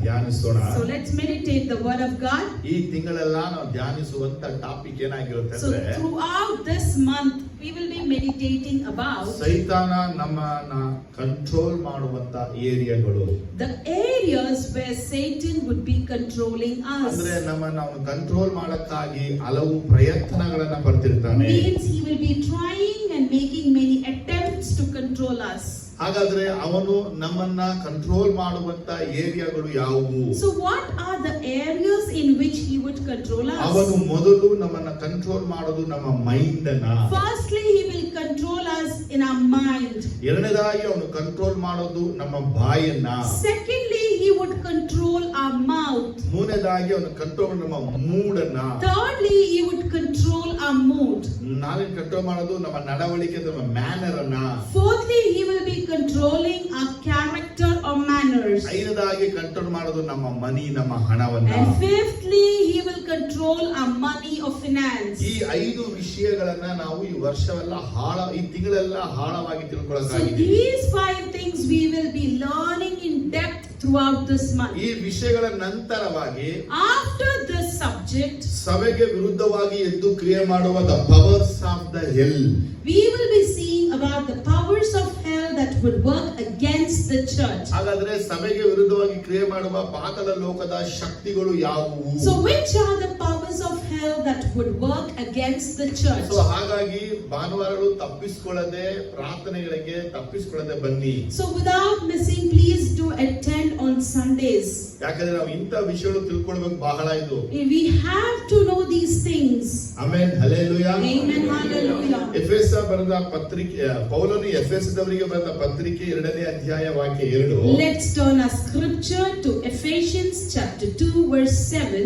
ಧ್ಯಾನಿಸೋಣ. So let's meditate the word of God. ಈ ತಿಂಗಳೆಲ್ಲ ನಾವು ಧ್ಯಾನಿಸುವಂತ topic ಏನಾಗಿರುತ್ತೆ So ಅಂದ್ರೆ, throughout this month we will be meditating about ಸೈತಾನ ನಮ್ಮನ್ನ ಕಂಟ್ರೋಲ್ ಮಾಡುವಂತ ಏರಿಯಾಗಳು. the areas where Satan would be controlling us. ಅಂದ್ರೆ ನಮ್ಮನ್ನ ಅವನು ಕಂಟ್ರೋಲ್ ಮಾಡಕ್ಕಾಗಿ ಹಲವು ಪ್ರಯತ್ನಗಳನ್ನ ಪಡ್ತಿರ್ತಾನೆ. Means he will be trying and making many attempts to control us. ಹಾಗಾದ್ರೆ ಅವನು ನಮ್ಮನ್ನ ಕಂಟ್ರೋಲ್ ಮಾಡುವಂತ ಏರಿಯಾಗಳು ಯಾವುವು? So what are the areas in which he would control us? ಅವನು ಮೊದಲು ನಮ್ಮನ್ನ ಕಂಟ್ರೋಲ್ ಮಾಡೋದು ನಮ್ಮ ಮೈಂಡ್ ಅನ್ನ. Firstly, he will control us in our mind. ಎರಡನೇದಾಗಿ ಅವನು ಕಂಟ್ರೋಲ್ ಮಾಡೋದು ನಮ್ಮ ಬಾಯನ್ನ. Secondly, he would control our mouth. ಮೂರನೇದಾಗಿ ಅವನು ಕಂಟ್ರೋಲ್ ನಮ್ಮ ಮೂಡನ್ನ. Thirdly, he would control our mood. ನಾಲ್ಕು ಕಂಟ್ರೋಲ್ ಮಾಡೋದು ನಮ್ಮ ನಡವಳಿಕೆ, ನಮ್ಮ ಮ್ಯಾನರ್ ಅನ್ನ. Fourthly, he will be controlling our character or manners. ಐದನೇದಾಗಿ ಕಂಟ್ರೋಲ್ ಮಾಡೋದು ನಮ್ಮ ಮನಿ, ನಮ್ಮ ಹಣವನ್ನ. And fifthly, he will control our money or finance. ಈ 5 ವಿಷಯಗಳನ್ನ ನಾವು ಈ ವರ್ಷವೆಲ್ಲ ಈ ತಿಂಗಳೆಲ್ಲ ಆಳವಾಗಿ So ತಿಳ್ಕೊಳ್ಳೋದಾಗಿದೆ. these 5 things we will be learning in depth throughout this month. ಈ ವಿಷಯಗಳ ನಂತರವಾಗಿ After this subject, ಸಭೆಗೆ ವಿರುದ್ಧವಾಗಿ ಎದ್ದು ಕ್ರಿಯೆ ಮಾಡುವ the powers of the hell. we will be seeing about the powers of hell that would work against the church. ಹಾಗಾದ್ರೆ ಸಭೆಗೆ ವಿರುದ್ಧವಾಗಿ ಕ್ರಿಯೆ ಮಾಡುವ ಪಾತಾಳ ಲೋಕದ ಶಕ್ತಿಗಳು ಯಾವುವು? So which are the powers of hell that would work against the church? So ಹಾಗಾಗಿ ಭಾನುವಾರಗಳು ತಪ್ಪಿಸಿಕೊಳ್ಳದೆ, ಪ್ರಾರ್ಥನೆಗಳಿಗೆ ತಪ್ಪಿಸಿಕೊಳ್ಳದೆ ಬನ್ನಿ. So without missing, please do attend on Sundays. ಯಾಕಂದ್ರೆ ನಾವು ಇಂಥ ವಿಷಯಗಳು ತಿಳ್ಕೊಳ್ಬೇಕು ಬಹಳ ಇದು. We have to know these things. Amen, hallelujah. Amen, hallelujah. ಎಫೆಸ ಬರೆದ ಪತ್ರಿಕೆ, ಪೌಲನು ಎಫೆಸದವರಿಗೆ ಬರೆದ ಪತ್ರಿಕೆ 2ನೇ ಅಧ್ಯಾಯ ವಾಕ್ಯ 2. Let's turn our scripture to Ephesians chapter 2 verse 7.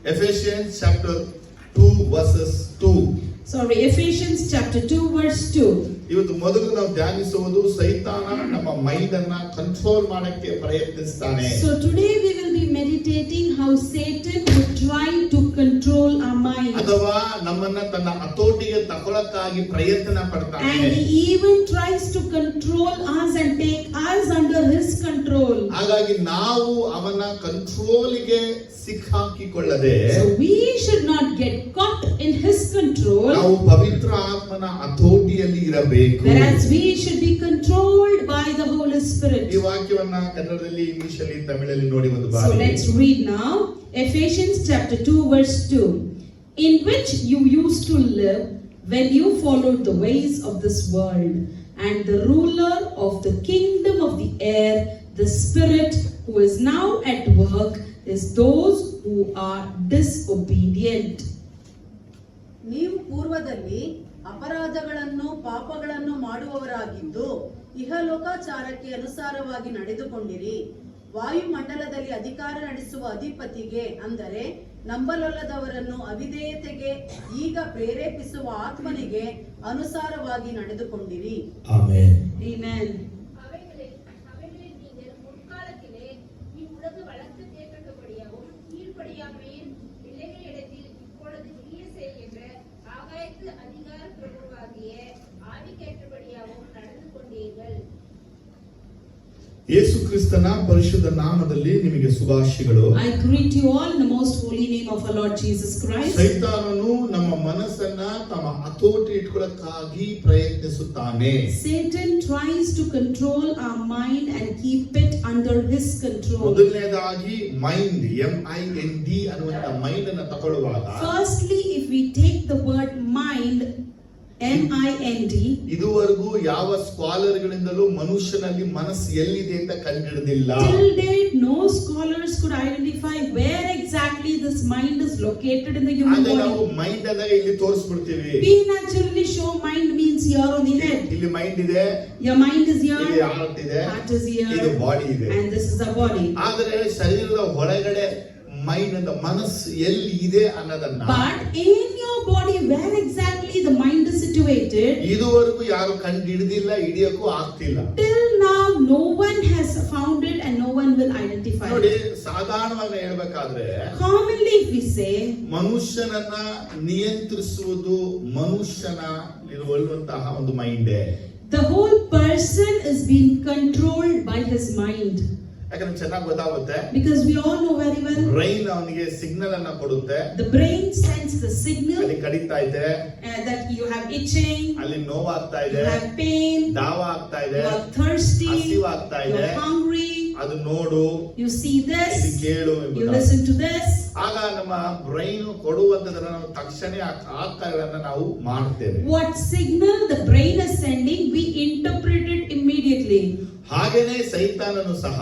Ephesians chapter 2 verses 2. Sorry, Ephesians chapter 2 verse 2. ಇವತ್ತು ಮೊದಲು ನಾವು ಧ್ಯಾನಿಸುವುದು ಸೈತಾನ ನಮ್ಮ ಮೈಂಡ್ ಅನ್ನ ಕಂಟ್ರೋಲ್ ಮಾಡಕ್ಕೆ ಪ್ರಯತ್ನಿಸ್ತಾನೆ. So today we will be meditating how Satan would try to control our mind. ಅಥವಾ ನಮ್ಮನ್ನ ತನ್ನ ಹತೋಟಿಗೆ ತಗೊಳ್ಳಕ್ಕಾಗಿ ಪ್ರಯತ್ನ ಪಡ್ತಾನೆ. And he even tries to control us and take us under his control. ಹಾಗಾಗಿ ನಾವು ಅವನ ಕಂಟ್ರೋಲ್ಗೆ ಸಿಕ್ಕಾಕಿಕೊಳ್ಳದೆ, So we should not get caught in his control. ನಾವು ಪವಿತ್ರ ಆತ್ಮನ ಹತೋಟಿಯಲ್ಲಿ ಇರಬೇಕು. Whereas we should be controlled by the Holy Spirit. ಈ ವಾಕ್ಯವನ್ನ ಕನ್ನಡದಲ್ಲಿ, English ಅಲ್ಲಿ, ತಮಿಳಲ್ಲಿ ನೋಡಿ ಒಂದು So ಬಾರಿ. let's read now Ephesians chapter 2 verse 2. In which you used to live when you followed the ways of this world and the ruler of the kingdom of the air, the spirit who is now at work is those who are disobedient. ನೀವು ಪೂರ್ವದಲ್ಲಿ ಅಪರಾಧಗಳನ್ನು ಪಾಪಗಳನ್ನು ಮಾಡುವವರಾಗಿದ್ದು ಇಹಲೋಕಾಚಾರಕ್ಕೆ ಅನುಸಾರವಾಗಿ ನಡೆದುಕೊಂಡಿರಿ. ವಾಯುಮಂಡಲದಲ್ಲಿ ಅಧಿಕಾರ ನಡೆಸುವ ಅಧಿಪತಿಗೆ, ಅಂದರೆ ನಂಬಲೊಲ್ಲದವರನ್ನು ಅವಿಧೇಯತೆಗೆ ಈಗ ಪ್ರೇರೇಪಿಸುವ ಆತ್ಮನಿಗೆ ಅನುಸಾರವಾಗಿ ನಡೆದುಕೊಂಡಿರಿ. ಆಮೆನ್. Amen. ಯೇಸು ಕ್ರಿಸ್ತನ ಪರಿಶುದ್ಧ ನಾಮದಲ್ಲಿ ನಿಮಗೆ ಶುಭಾಶಯಗಳು. I greet you all in the most holy name of our Lord Jesus Christ. ಸೈತಾನನು ನಮ್ಮ ಮನಸ್ಸನ್ನ ತಮ್ಮ ಹತೋಟಿ ಇಟ್ಕೊಳ್ಳಕ್ಕಾಗಿ ಪ್ರಯತ್ನಿಸುತ್ತಾನೆ. Satan tries to control our mind and keep it under his control. ಮೊದಲನೇದಾಗಿ ಮೈಂಡ್, MIND ಅನ್ನುವಂತ ಮೈಂಡ್ ಅನ್ನು ತಗೊಳ್ಳುವಾಗ, Firstly, if we take the word mind, MIND, ಇದುವರೆಗೂ ಯಾವ ಸ್ಕಾಲರ್ಗಳಿಂದಲೂ ಮನುಷ್ಯನಲ್ಲಿ ಮನಸ್ಸು ಎಲ್ಲಿದೆ ಅಂತ ಕಂಡುಹಿಡಿದಿಲ್ಲ. till date no scholars could identify where exactly this mind is located in the human ಆದ್ರೆ ನಾವು body. ಮೈಂಡ್ ಅನ್ನ ಇಲ್ಲಿ ತೋರಿಸ್ಬಿಡ್ತೀವಿ. We naturally show mind means here on the head. ಇಲ್ಲಿ ಮೈಂಡ್ ಇದೆ, Your mind is ಇಲ್ಲಿ here, ಹಾರ್ಟ್ ಇದೆ, heart is here, ಇದು body ಇದೆ. and this is the body. ಆದರೆ ಶರೀರದ ಒಳಗಡೆ ಮೈಂಡ್ ಅಂತ ಮನಸ್ಸು ಎಲ್ಲಿ ಇದೆ ಅನ್ನೋದನ್ನ, But in your body, where exactly the mind is situated, ಇದುವರೆಗೂ ಯಾರು ಕಂಡು ಹಿಡಿದಿಲ್ಲ, ಹಿಡಿಯಕ್ಕೂ ಆಗ್ತಿಲ್ಲ. till now no one has found it and no one will identify ನೋಡಿ, it. ಸಾಧಾರಣವಾಗಿ ಹೇಳ್ಬೇಕಾದ್ರೆ Commonly if we say, ಮನುಷ್ಯನನ್ನ ನಿಯಂತ್ರಿಸುವುದು ಮನುಷ್ಯನ ಇರುವಂತಹ ಒಂದು mind. the whole person is being controlled by his mind. ಯಾಕಂದ್ರೆ ಚೆನ್ನಾಗಿ ಗೊತ್ತಾಗುತ್ತೆ. Because we all know very well. Brain ಅವನಿಗೆ ಸಿಗ್ನಲ್ ಅನ್ನ ಕೊಡುತ್ತೆ. The brain sends the signal ಅಲ್ಲಿ ಕಡಿತಾ ಇದೆ, that you have itching, ಅಲ್ಲಿ ನೋವಾಗ್ತಾ you ಇದೆ, have pain, ದಾವ ಆಗ್ತಾ ಇದೆ, you are thirsty, ಹಸಿವಾಗ್ತಾ you ಇದೆ. are hungry, ಅದು ನೋಡು, you see ಇದು this, ಕೇಳು you ಎಂಬುದಾಗಿ. listen to this. ಆಗ ನಮ್ಮ ಬ್ರೈನ್ ಕೊಡುವಂತದನ್ನ ನಾವು ತಕ್ಷಣ ಆ ಕಾರ್ಯಗಳನ್ನ ನಾವು ಮಾಡ್ತೇವೆ. What signal the brain is sending, we interpret it immediately. ಹಾಗೇನೆ ಸೈತಾನನು ಸಹ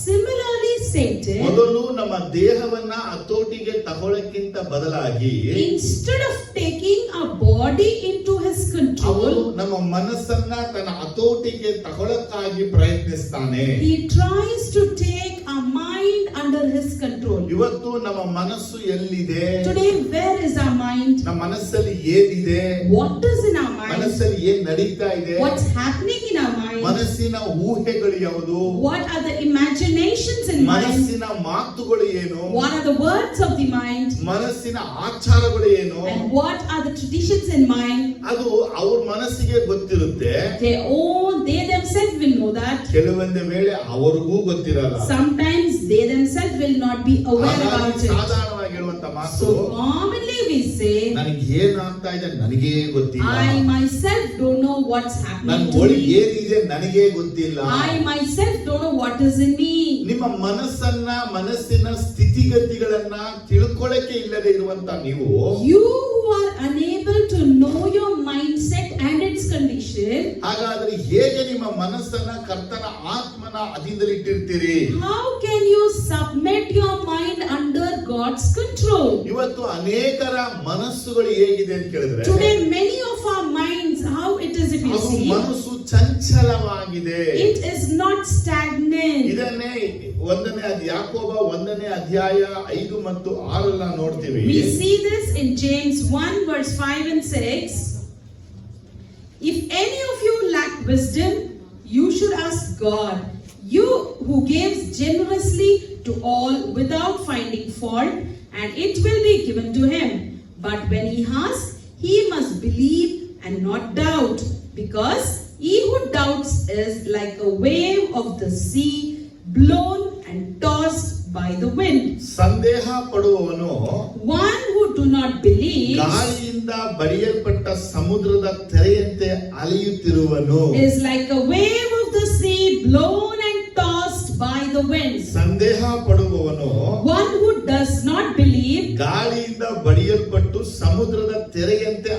Similarly, Satan, ಮೊದಲು ನಮ್ಮ ದೇಹವನ್ನ ಹತೋಟಿಗೆ ತಗೊಳ್ಳಕ್ಕಿಂತ ಬದಲಾಗಿ instead of taking our body into his ಅವನು control, ನಮ್ಮ ಮನಸ್ಸನ್ನ ತನ್ನ ಹತೋಟಿಗೆ ತಗೊಳ್ಳಕ್ಕಾಗಿ ಪ್ರಯತ್ನಿಸ್ತಾನೆ. he tries to take our mind under his control. ಇವತ್ತು ನಮ್ಮ ಮನಸ್ಸು ಎಲ್ಲಿದೆ? Today, where is our mind? ನಮ್ಮ ಮನಸ್ಸಲ್ಲಿ ಏನಿದೆ? What is in our mind? ಮನಸ್ಸಲ್ಲಿ ಏನ್ ನಡೀತಾ ಇದೆ? What's happening in our mind? ಮನಸ್ಸಿನ ಊಹೆಗಳು ಯಾವುದು? What are the imaginations in mind? ಮನಸ್ಸಿನ ಮಾತುಗಳು ಏನು? What are the words of the mind? ಮನಸ್ಸಿನ ಆಚಾರಗಳು ಏನು? And what are the traditions in mind? ಅದು ಅವ್ರ ಮನಸ್ಸಿಗೆ ಗೊತ್ತಿರುತ್ತೆ. They themselves will know that. ಕೆಲವೊಂದು ವೇಳೆ ಅವರಿಗೂ ಗೊತ್ತಿರಲ್ಲ. Sometimes they themselves will not be aware about it. ಸಾಧಾರಣವಾಗಿ ಹೇಳುವಂತ ಮಾತು, So commonly we say, ನನಗೆ ಏನಾಗ್ತಾ ಇದೆ ನನಗೇ ಗೊತ್ತಿಲ್ಲ. I myself don't know what's ನನ್ನ happening to ಒಳಗೆ me. ಏನಿದೆ ನನಗೇ ಗೊತ್ತಿಲ್ಲ. I myself don't know what is in me. ನಿಮ್ಮ ಮನಸ್ಸಿನ ಸ್ಥಿತಿಗತಿಗಳನ್ನ ತಿಳ್ಕೊಳ್ಳಕ್ಕೆ ಇಲ್ಲದೆ ಇರುವಂತ ನೀವು, You who are unable to know your mindset and its condition, ಹಾಗಾದ್ರೆ ಹೇಗೆ ನಿಮ್ಮ ಮನಸ್ಸನ್ನ ಕರ್ತನ ಆತ್ಮನ ಅಧೀನದಲ್ಲಿ ಇಟ್ಟಿರ್ತೀರಿ? how can you submit your mind under God's control? ಇವತ್ತು ಅನೇಕರ ಮನಸ್ಸುಗಳು ಹೇಗಿದೆ ಅಂತ ಕೇಳಿದ್ರೆ, Today many of our minds, how it is if you ಅದು see, ಮನಸ್ಸು ಚಂಚಲವಾಗಿದೆ. it is not stagnant. ಇದನ್ನೇ ಯಾಕೋಬ 1ನೇ ಅಧ್ಯಾಯ 5 ಮತ್ತು 6 ನೋಡ್ತೀವಿ. We see this in James 1 verse 5 and 6. If any of you lack wisdom, you should ask God, you who gives generously to all without finding fault, and it will be given to him. But when he asks, he must believe and not doubt, because he who doubts is like a wave of the sea, blown and tossed by the wind. ಸಂದೇಹ ಪಡುವವನು One who do not believe ಗಾಳಿಯಿಂದ ಬಡಿಯಲ್ಪಟ್ಟ ಸಮುದ್ರದ ತೆರೆಯಂತೆ ಅಲೆಯುತ್ತಿರುವನು. is like a wave of the sea, blown and tossed by the wind. ಸಂದೇಹ ಪಡುವವನು One who does not believe ಗಾಳಿಯಿಂದ ಬಡಿಯಲ್ಪಟ್ಟು ಸಮುದ್ರದ ತೆರೆಯಂತೆ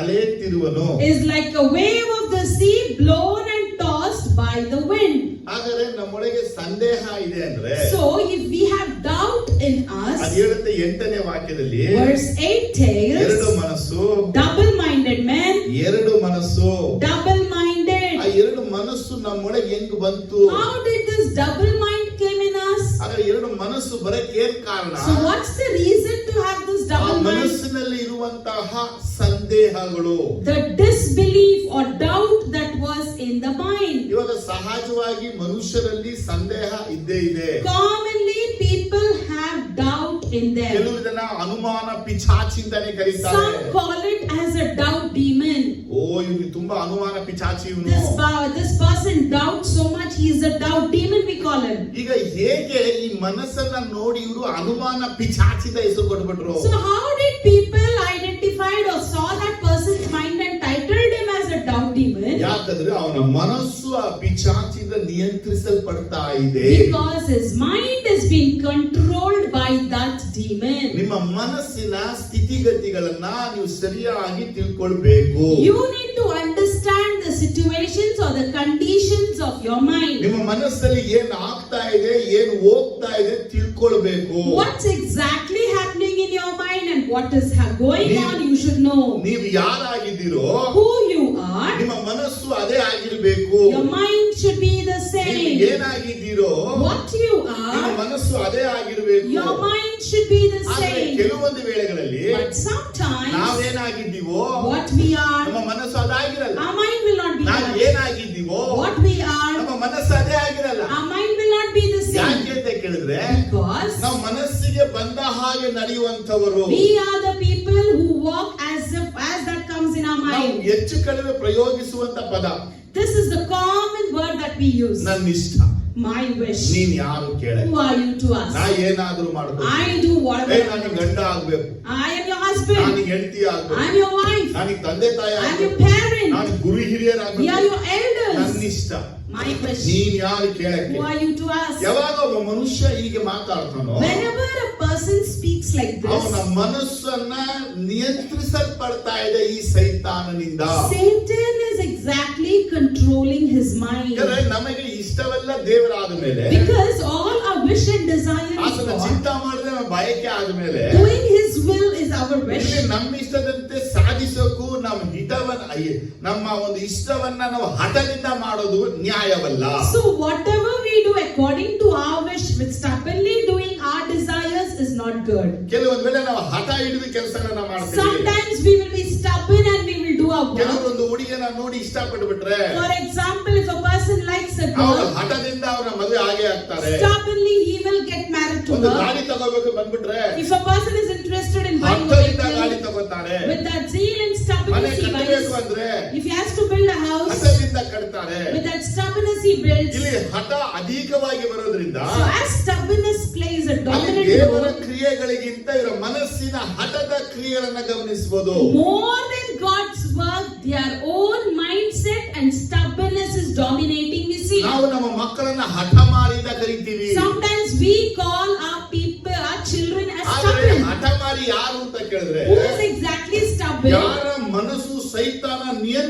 ಅಲೆಯುತ್ತಿರುವನು. is like a wave of the sea, blown and tossed by the wind. ಹಾಗಾದ್ರೆ ನಮ್ಮೊಳಗೆ ಸಂದೇಹ ಇದೆ ಅಂದ್ರೆ, So if we have doubt in us, ಅದು ಹೇಳುತ್ತೆ 8ನೇ ವಾಕ್ಯದಲ್ಲಿ, verse 8 tells, ಎರಡು ಮನಸ್ಸು, double-minded men, ಎರಡು ಮನಸ್ಸು. double-minded. ಆ ಎರಡು ಮನಸ್ಸು ನಮ್ಮೊಳಗೆ ಹೆಂಗ್ ಬಂತು? How did this double mind came in us? ಹಾಗಾದ್ರೆ ಎರಡು ಮನಸ್ಸು ಬರಕ್ಕೆ ಏನ್ ಕಾರಣ? So what's the reason to have this ಆ double mind? ಮನಸ್ಸಿನಲ್ಲಿ ಇರುವಂತಹ ಸಂದೇಹಗಳು, The disbelief or doubt that was in the mind. ಇವಾಗ ಸಹಜವಾಗಿ ಮನುಷ್ಯರಲ್ಲಿ ಸಂದೇಹ ಇದ್ದೇ ಇದೆ. Commonly people have doubt in them. ಕೆಲವು ಇದನ್ನ ಅನುಮಾನ ಪಿಚಾಚಿ ಅಂತಾನೆ ಕರೀತಾರೆ. Some call it as a doubt demon. ಓ ಇವ್ನು ತುಂಬಾ ಅನುಮಾನ ಪಿಚಾಚಿ ಇವನು. This person doubts so much, he is a doubt demon, we call him. ಈಗ ಹೇಗೆ ಈ ಮನಸ್ಸನ್ನ ನೋಡಿ ಇವರು ಅನುಮಾನ ಪಿಚಾಚಿದ ಹೆಸರು ಕೊಟ್ಬಿಟ್ರು? So how did people identified or saw that person's mind and titled him as a doubt demon? ಯಾಕಂದ್ರೆ ಅವನ ಮನಸ್ಸು ಆ ಪಿಚಾಚಿಯಿಂದ ನಿಯಂತ್ರಿಸಲ್ಪಡ್ತಾ ಇದೆ. Because his mind is being controlled by that demon. ನಿಮ್ಮ ಮನಸ್ಸಿನ ಸ್ಥಿತಿಗತಿಗಳನ್ನ ನೀವು ಸರಿಯಾಗಿ ತಿಳ್ಕೊಳ್ಬೇಕು. You need to understand the situations or the conditions of your mind. ನಿಮ್ಮ ಮನಸ್ಸಲ್ಲಿ ಏನ್ ಆಗ್ತಾ ಇದೆ, ಏನ್ ಹೋಗ್ತಾ ಇದೆ ತಿಳ್ಕೊಳ್ಬೇಕು. What's exactly happening in your mind and what is going on, you should know. ನೀವು ಯಾರಾಗಿದ್ದೀರೋ, Who you are, ನಿಮ್ಮ ಮನಸ್ಸು ಅದೇ ಆಗಿರ್ಬೇಕು. your mind should be the ನೀವು same. ಏನಾಗಿದ್ದೀರೋ, What you ನಿಮ್ಮ are, ಮನಸ್ಸು ಅದೇ ಆಗಿರ್ಬೇಕು. your mind should be the ಆದ್ರೆ same. ಕೆಲವೊಂದು ವೇಳೆಗಳಲ್ಲಿ But sometimes ನಾವೇನಾಗಿದ್ದೀವೋ what we are, ನಮ್ಮ ಮನಸ್ಸು ಅದಾಗಿರಲ್ಲ. our mind will not be ನಾವು that. ಏನಾಗಿದ್ದೀವೋ What we are, ನಮ್ಮ ಮನಸ್ಸು ಅದೇ ಆಗಿರಲ್ಲ. our mind will not be the ಯಾಕೆ same. ಅಂತ ಕೇಳಿದ್ರೆ, Because ನಾವು ಮನಸ್ಸಿಗೆ ಬಂದ ಹಾಗೆ ನಡೆಯುವಂತವರು. we are the people who walk as that comes in our ನಾವು mind. ಹೆಚ್ಚು ಕಡಿಮೆ ಪ್ರಯೋಗಿಸುವಂತ ಪದ This is the common word that we use. ನನ್ನ ಇಷ್ಟ. my wish. ನೀನ್ ಯಾರು ಕೇಳಕ್ಕೆ? Who are you to ನಾ ask? ಏನಾದ್ರೂ ಮಾಡ್ಬೋದು. I do whatever I ನನಗೆ want. ಗಂಡ ಆಗ್ಬೇಕು, I am your husband. ನನಗೆ ಹೆಂಡತಿ ಆಗ್ಬೇಕು, I am your wife. ನನಗೆ ತಂದೆ ತಾಯಿ I am ಆಗ್ಬೇಕು, your parent. ನನಗೆ ಗುರು We are ಹಿರಿಯರಾಗಬೇಕು. your elders. ನನ್ನ ಇಷ್ಟ. My wish. ನೀನ್ ಯಾರು ಕೇಳಕ್ಕೆ? Who are you to ask? ಯಾವಾಗ ಒಬ್ಬ ಮನುಷ್ಯ ಹೀಗೆ ಮಾತಾಡ್ತಾನೋ Whenever a person speaks like ಅವನ this, ಮನಸ್ಸನ್ನ ನಿಯಂತ್ರಿಸಲ್ಪಡ್ತಾ ಇದೆ ಈ ಸೈತಾನನಿಂದ. Satan is exactly controlling his mind. ಯಾಕಂದ್ರೆ ನಮಗೆ ಇಷ್ಟವೆಲ್ಲ ದೇವರಾದ ಮೇಲೆ, Because all our wish and desire is ಆತನ God. ಚಿಂತ ಮಾಡಿದ್ರೆ ನಮ್ಮ ಬಯಕೆ ಆದ್ಮೇಲೆ Doing his will is our wish. ಇಲ್ಲಿ ನಮ್ಮ ಇಷ್ಟದಂತೆ ಸಾಧಿಸೋಕು ನಮ್ಮ ನಮ್ಮ ಒಂದು ಇಷ್ಟವನ್ನ ನಾವು ಹಠದಿಂದ ಮಾಡೋದು ನ್ಯಾಯವಲ್ಲ. So whatever we do according to our wish, with stubbornly doing our desires, is not good. ಕೆಲವೊಂದು ವೇಳೆ ನಾವು ಹಠ ಹಿಡಿದು ಕೆಲಸಗಳನ್ನ ಮಾಡ್ತೀವಿ. Sometimes we will be stubborn and we will do our work. ಕೆಲವೊಂದು ಹುಡುಗಿಯನ್ನ ನೋಡಿ ಇಷ್ಟಪಟ್ಟು ಬಿಟ್ರೆ For example, if a person likes a ಅವ್ರ girl, ಹಠದಿಂದ ಅವರ ಮದುವೆ ಆಗೇ ಆಗ್ತಾರೆ. stubbornly he will get married to ಒಂದು her. ಗಾಡಿ ತಗೋಬೇಕು ಬಂದ್ಬಿಟ್ರೆ If a person is interested in buying a ಹಠದಿಂದ ಗಾಡಿ vehicle, ತಗೋತಾರೆ. with that zeal and ಮನೆ stubbornness he ಕಟ್ಟಬೇಕು buys. ಅಂದ್ರೆ If he has to build a house, ಹಠದಿಂದ ಕಟ್ತಾರೆ. with that stubbornness he builds. ಇಲ್ಲಿ ಹಠ ಅಧಿಕವಾಗಿ ಬರೋದ್ರಿಂದ So as stubbornness plays a ಅಲ್ಲಿ dominant ದೇವರ role, ಕ್ರಿಯೆಗಳಿಗಿಂತ ಇವರ ಮನಸ್ಸಿನ ಹಠದ ಕ್ರಿಯೆಗಳನ್ನ ಗಮನಿಸಬಹುದು. more than God's work, their own mindset and stubbornness is dominating. We see. ನಾವು ನಮ್ಮ ಮಕ್ಕಳನ್ನ ಹಠ ಮಾರಿದ ಕರಿತೀವಿ. Sometimes we call our people, our children as ಆದ್ರೆ stubborn. ಹಠ ಮಾರಿ ಯಾರು ಅಂತ ಕೇಳಿದ್ರೆ Who is exactly stubborn? ಯಾರ ಮನಸ್ಸು ಸೈತಾನ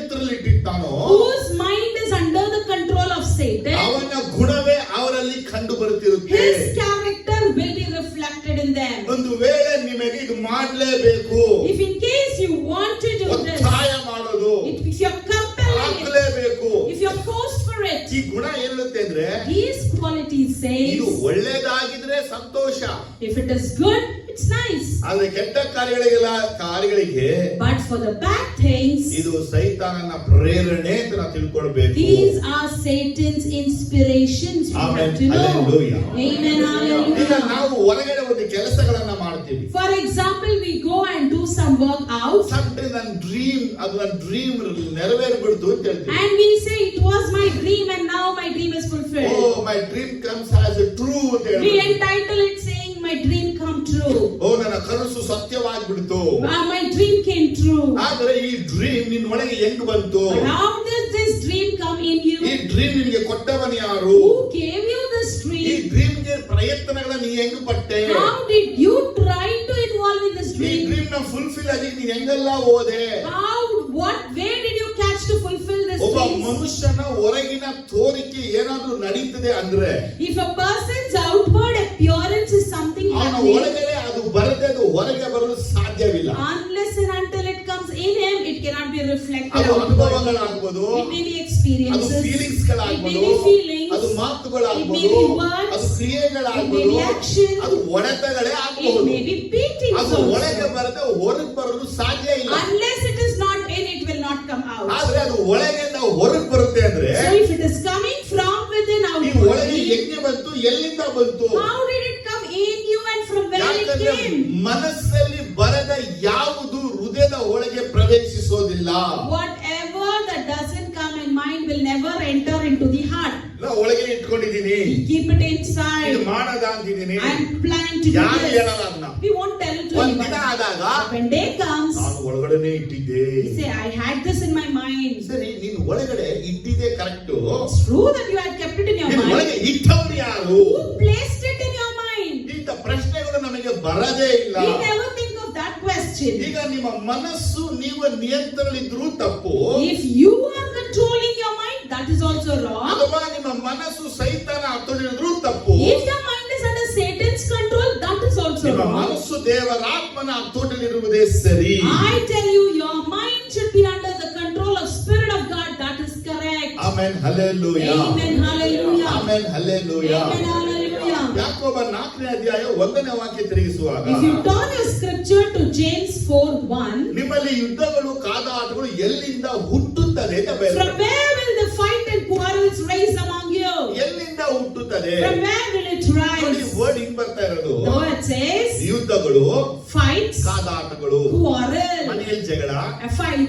ನಿಯಂತ್ರಣದಲ್ಲಿಟ್ಟಿರ್ತಾನೋ Whose mind is under the control of Satan? ಅವನ ಗುಣವೇ ಅವರಲ್ಲಿ ಕಂಡು ಬರುತ್ತಿರುತ್ತೆ. His character will be reflected in them. ಒಂದು ವೇಳೆ ನಿಮಗೆ ಇದು ಮಾಡಲೇಬೇಕು, If in case you want to do this, ಒತ್ತಾಯ ಮಾಡೋದು, if you're compelling it, ಹಾಕಲೇಬೇಕು, if you're forced for it, ಈ ಗುಣ ಏನಿರುತ್ತೆ ಅಂದ್ರೆ these qualities ಇದು says, ಒಳ್ಳೇದಾಗಿದ್ರೆ Santhosh, if it is good, it's nice. ಆದ್ರೆ ಕೆಟ್ಟ ಕಾರ್ಯಗಳಿಗೆ But for the bad things, ಇದು ಸೈತಾನನ ಪ್ರೇರಣೆ ಅಂತ ನಾವು ತಿಳ್ಕೊಳ್ಬೇಕು. these are Satan's inspirations. We Amen. have to know. Hallelujah. Amen. ಈಗ Hallelujah. ನಾವು ಹೊರಗಡೆ ಒಂದು ಕೆಲಸಗಳನ್ನ ಮಾಡ್ತೀವಿ. For example, we go and do some work out, Sometimes ನನ್ನ ಡ್ರೀಮ್ ನೆರವೇರ್ಬಿಡ್ತು ಅಂತ ಹೇಳ್ತೀವಿ. and we say it was my dream and now my dream is fulfilled. Oh, my dream comes as a true ಅಂತ We ಹೇಳ್ಬಿಡ್ತೀವಿ. entitle it saying my dream come true. ಓ ನನ್ನ ಕನಸು ಸತ್ಯವಾಗ್ಬಿಡ್ತು. My dream came true. ಆದ್ರೆ ಈ dream ನಿನ್ನ ಒಳಗೆ ಹೆಂಗ್ ಬಂತು? But how did this dream come in ಈ you? ಡ್ರೀಮ್ ನಿನಗೆ ಕೊಟ್ಟವನು ಯಾರು? Who gave you this ಈ dream? ಡ್ರೀಮ್ಗೆ ಪ್ರಯತ್ನಗಳನ್ನ ನೀ ಹೆಂಗ್ ಪಟ್ಟೆ? How did you try to involve in this ಈ dream? ಡ್ರೀಮ್ ನ ಫುಲ್ಫಿಲ್ ಆಗಿ ನೀನ್ ಹೆಂಗೆಲ್ಲ ಓದೆ? Where did you catch to fulfill this ಒಬ್ಬ dream? ಮನುಷ್ಯನ ಹೊರಗಿನ ತೋರಿಕೆ ಏನಾದ್ರೂ ನಡೀತದೆ ಅಂದ್ರೆ If a person's outward appearance is something ಅವನ happening, ಒಳಗಡೆ ಅದು ಬರದೆ ಅದು ಹೊರಗೆ ಬರಲು ಸಾಧ್ಯವಿಲ್ಲ. unless and until it comes in him, it cannot be reflected ಅದು outward. ಅನುಭವಗಳಾಗ್ಬೋದು, It may be ಅದು experiences, feelings it may ಗಳಾಗ್ಬೋದು, be feelings, ಅದು it ಮಾತುಗಳಾಗ್ಬೋದು, may be words, ಅದು ಕ್ರಿಯೆಗಳಾಗ್ಬೋದು, it may be action, ಅದು ಒಡೆತಗಳೇ it ಆಗ್ಬಹುದು. may be beatings ಅದು ಒಳಗೆ also. ಬರದೆ ಹೊರಗೆ ಬರಲು ಸಾಧ್ಯ ಇಲ್ಲ. Unless it is not in, it will not come out. ಆದ್ರೆ ಅದು ಒಳಗಿಂದ ಹೊರಗೆ ಬರುತ್ತೆ ಅಂದ್ರೆ So if it is coming from within ಈ ಒಳಗೆ outwardly, ಹೆಂಗೆ ಬಂತು, ಎಲ್ಲಿಂದ ಬಂತು? how did it come in you and from where it ಯಾಕಂದ್ರೆ came? ಮನಸ್ಸಲ್ಲಿ ಬರದ ಯಾವುದು ಹೃದಯದ ಒಳಗೆ ಪ್ರವೇಶಿಸೋದಿಲ್ಲ. Whatever that doesn't come in mind will never enter into the heart. ನಾ ಒಳಗೆ ಇಟ್ಕೊಂಡಿದ್ದೀನಿ, Keep it ಇದು inside. ಮಾಡದ ಅಂತಿದ್ದೀನಿ, I'm planning to do ಯಾರು this. ಹೇಳಲ್ಲ ಅದನ್ನ. We won't tell it to ಒಂದ್ ದಿನ anyone. ಆದಾಗ When day comes, ನಾನು ಒಳಗಡೆನೆ ಇಟ್ಟಿದ್ದೆ. you say, I had this in my mind. ಸರಿ, ನೀನು ಒಳಗಡೆ ಇಟ್ಟಿದೆ correct. It's true that you had kept it in your ನೀನು mind. ಒಳಗೆ ಇಟ್ಟವ್ರು ಯಾರು? Who placed it in your mind? ಇಂಥ ಪ್ರಶ್ನೆಗಳು ನಮಗೆ ಬರದೇ ಇಲ್ಲ. We never think of that question. ಈಗ ನಿಮ್ಮ ಮನಸ್ಸು ನೀವು ನಿಯಂತ್ರಣದಲ್ಲಿದ್ರೂ ತಪ್ಪು, If you are controlling your mind, that is also wrong. ಅಥವಾ ನಿಮ್ಮ ಮನಸ್ಸು ಸೈತಾನ ಹತ್ತೊಂದಿದ್ರೂ ತಪ್ಪು. If your mind is under Satan's control, that is also ನಿಮ್ಮ wrong. ಮನಸ್ಸು ದೇವರಾತ್ಮನ ಹತ್ತೋಟಲ್ಲಿರುವುದೇ ಸರಿ. I tell you, your mind should be under the control of Spirit of God. That is correct. Amen, hallelujah. Amen. Hallelujah. Amen, hallelujah. Amen. Hallelujah. ಯಾಕೋಬ 4ನೇ ಅಧ್ಯಾಯ 1ನೇ ವಾಕ್ಯ ತಿರುಗಿಸುವಾಗ, If you turn your scripture to James 4:1, ನಿಮ್ಮಲ್ಲಿ ಯುದ್ಧಗಳು ಕಾದಾಟಗಳು ಎಲ್ಲಿಂದ ಹುಟ್ಟುತ್ತದೆ ಅಂತ from ಬರೆದಿದೆ. where will the fight and quarrels rise among you? ಎಲ್ಲಿಂದ ಹುಟ್ಟುತ್ತದೆ? From where will it rise. Word ಹಿಂಗ್ ಬರ್ತಾ ಇರೋದು The word says ಯುದ್ಧಗಳು, fights, ಕಾದಾಟಗಳು, quarrel, ಮನೆಯಲ್ಲಿ ಜಗಳ, a fight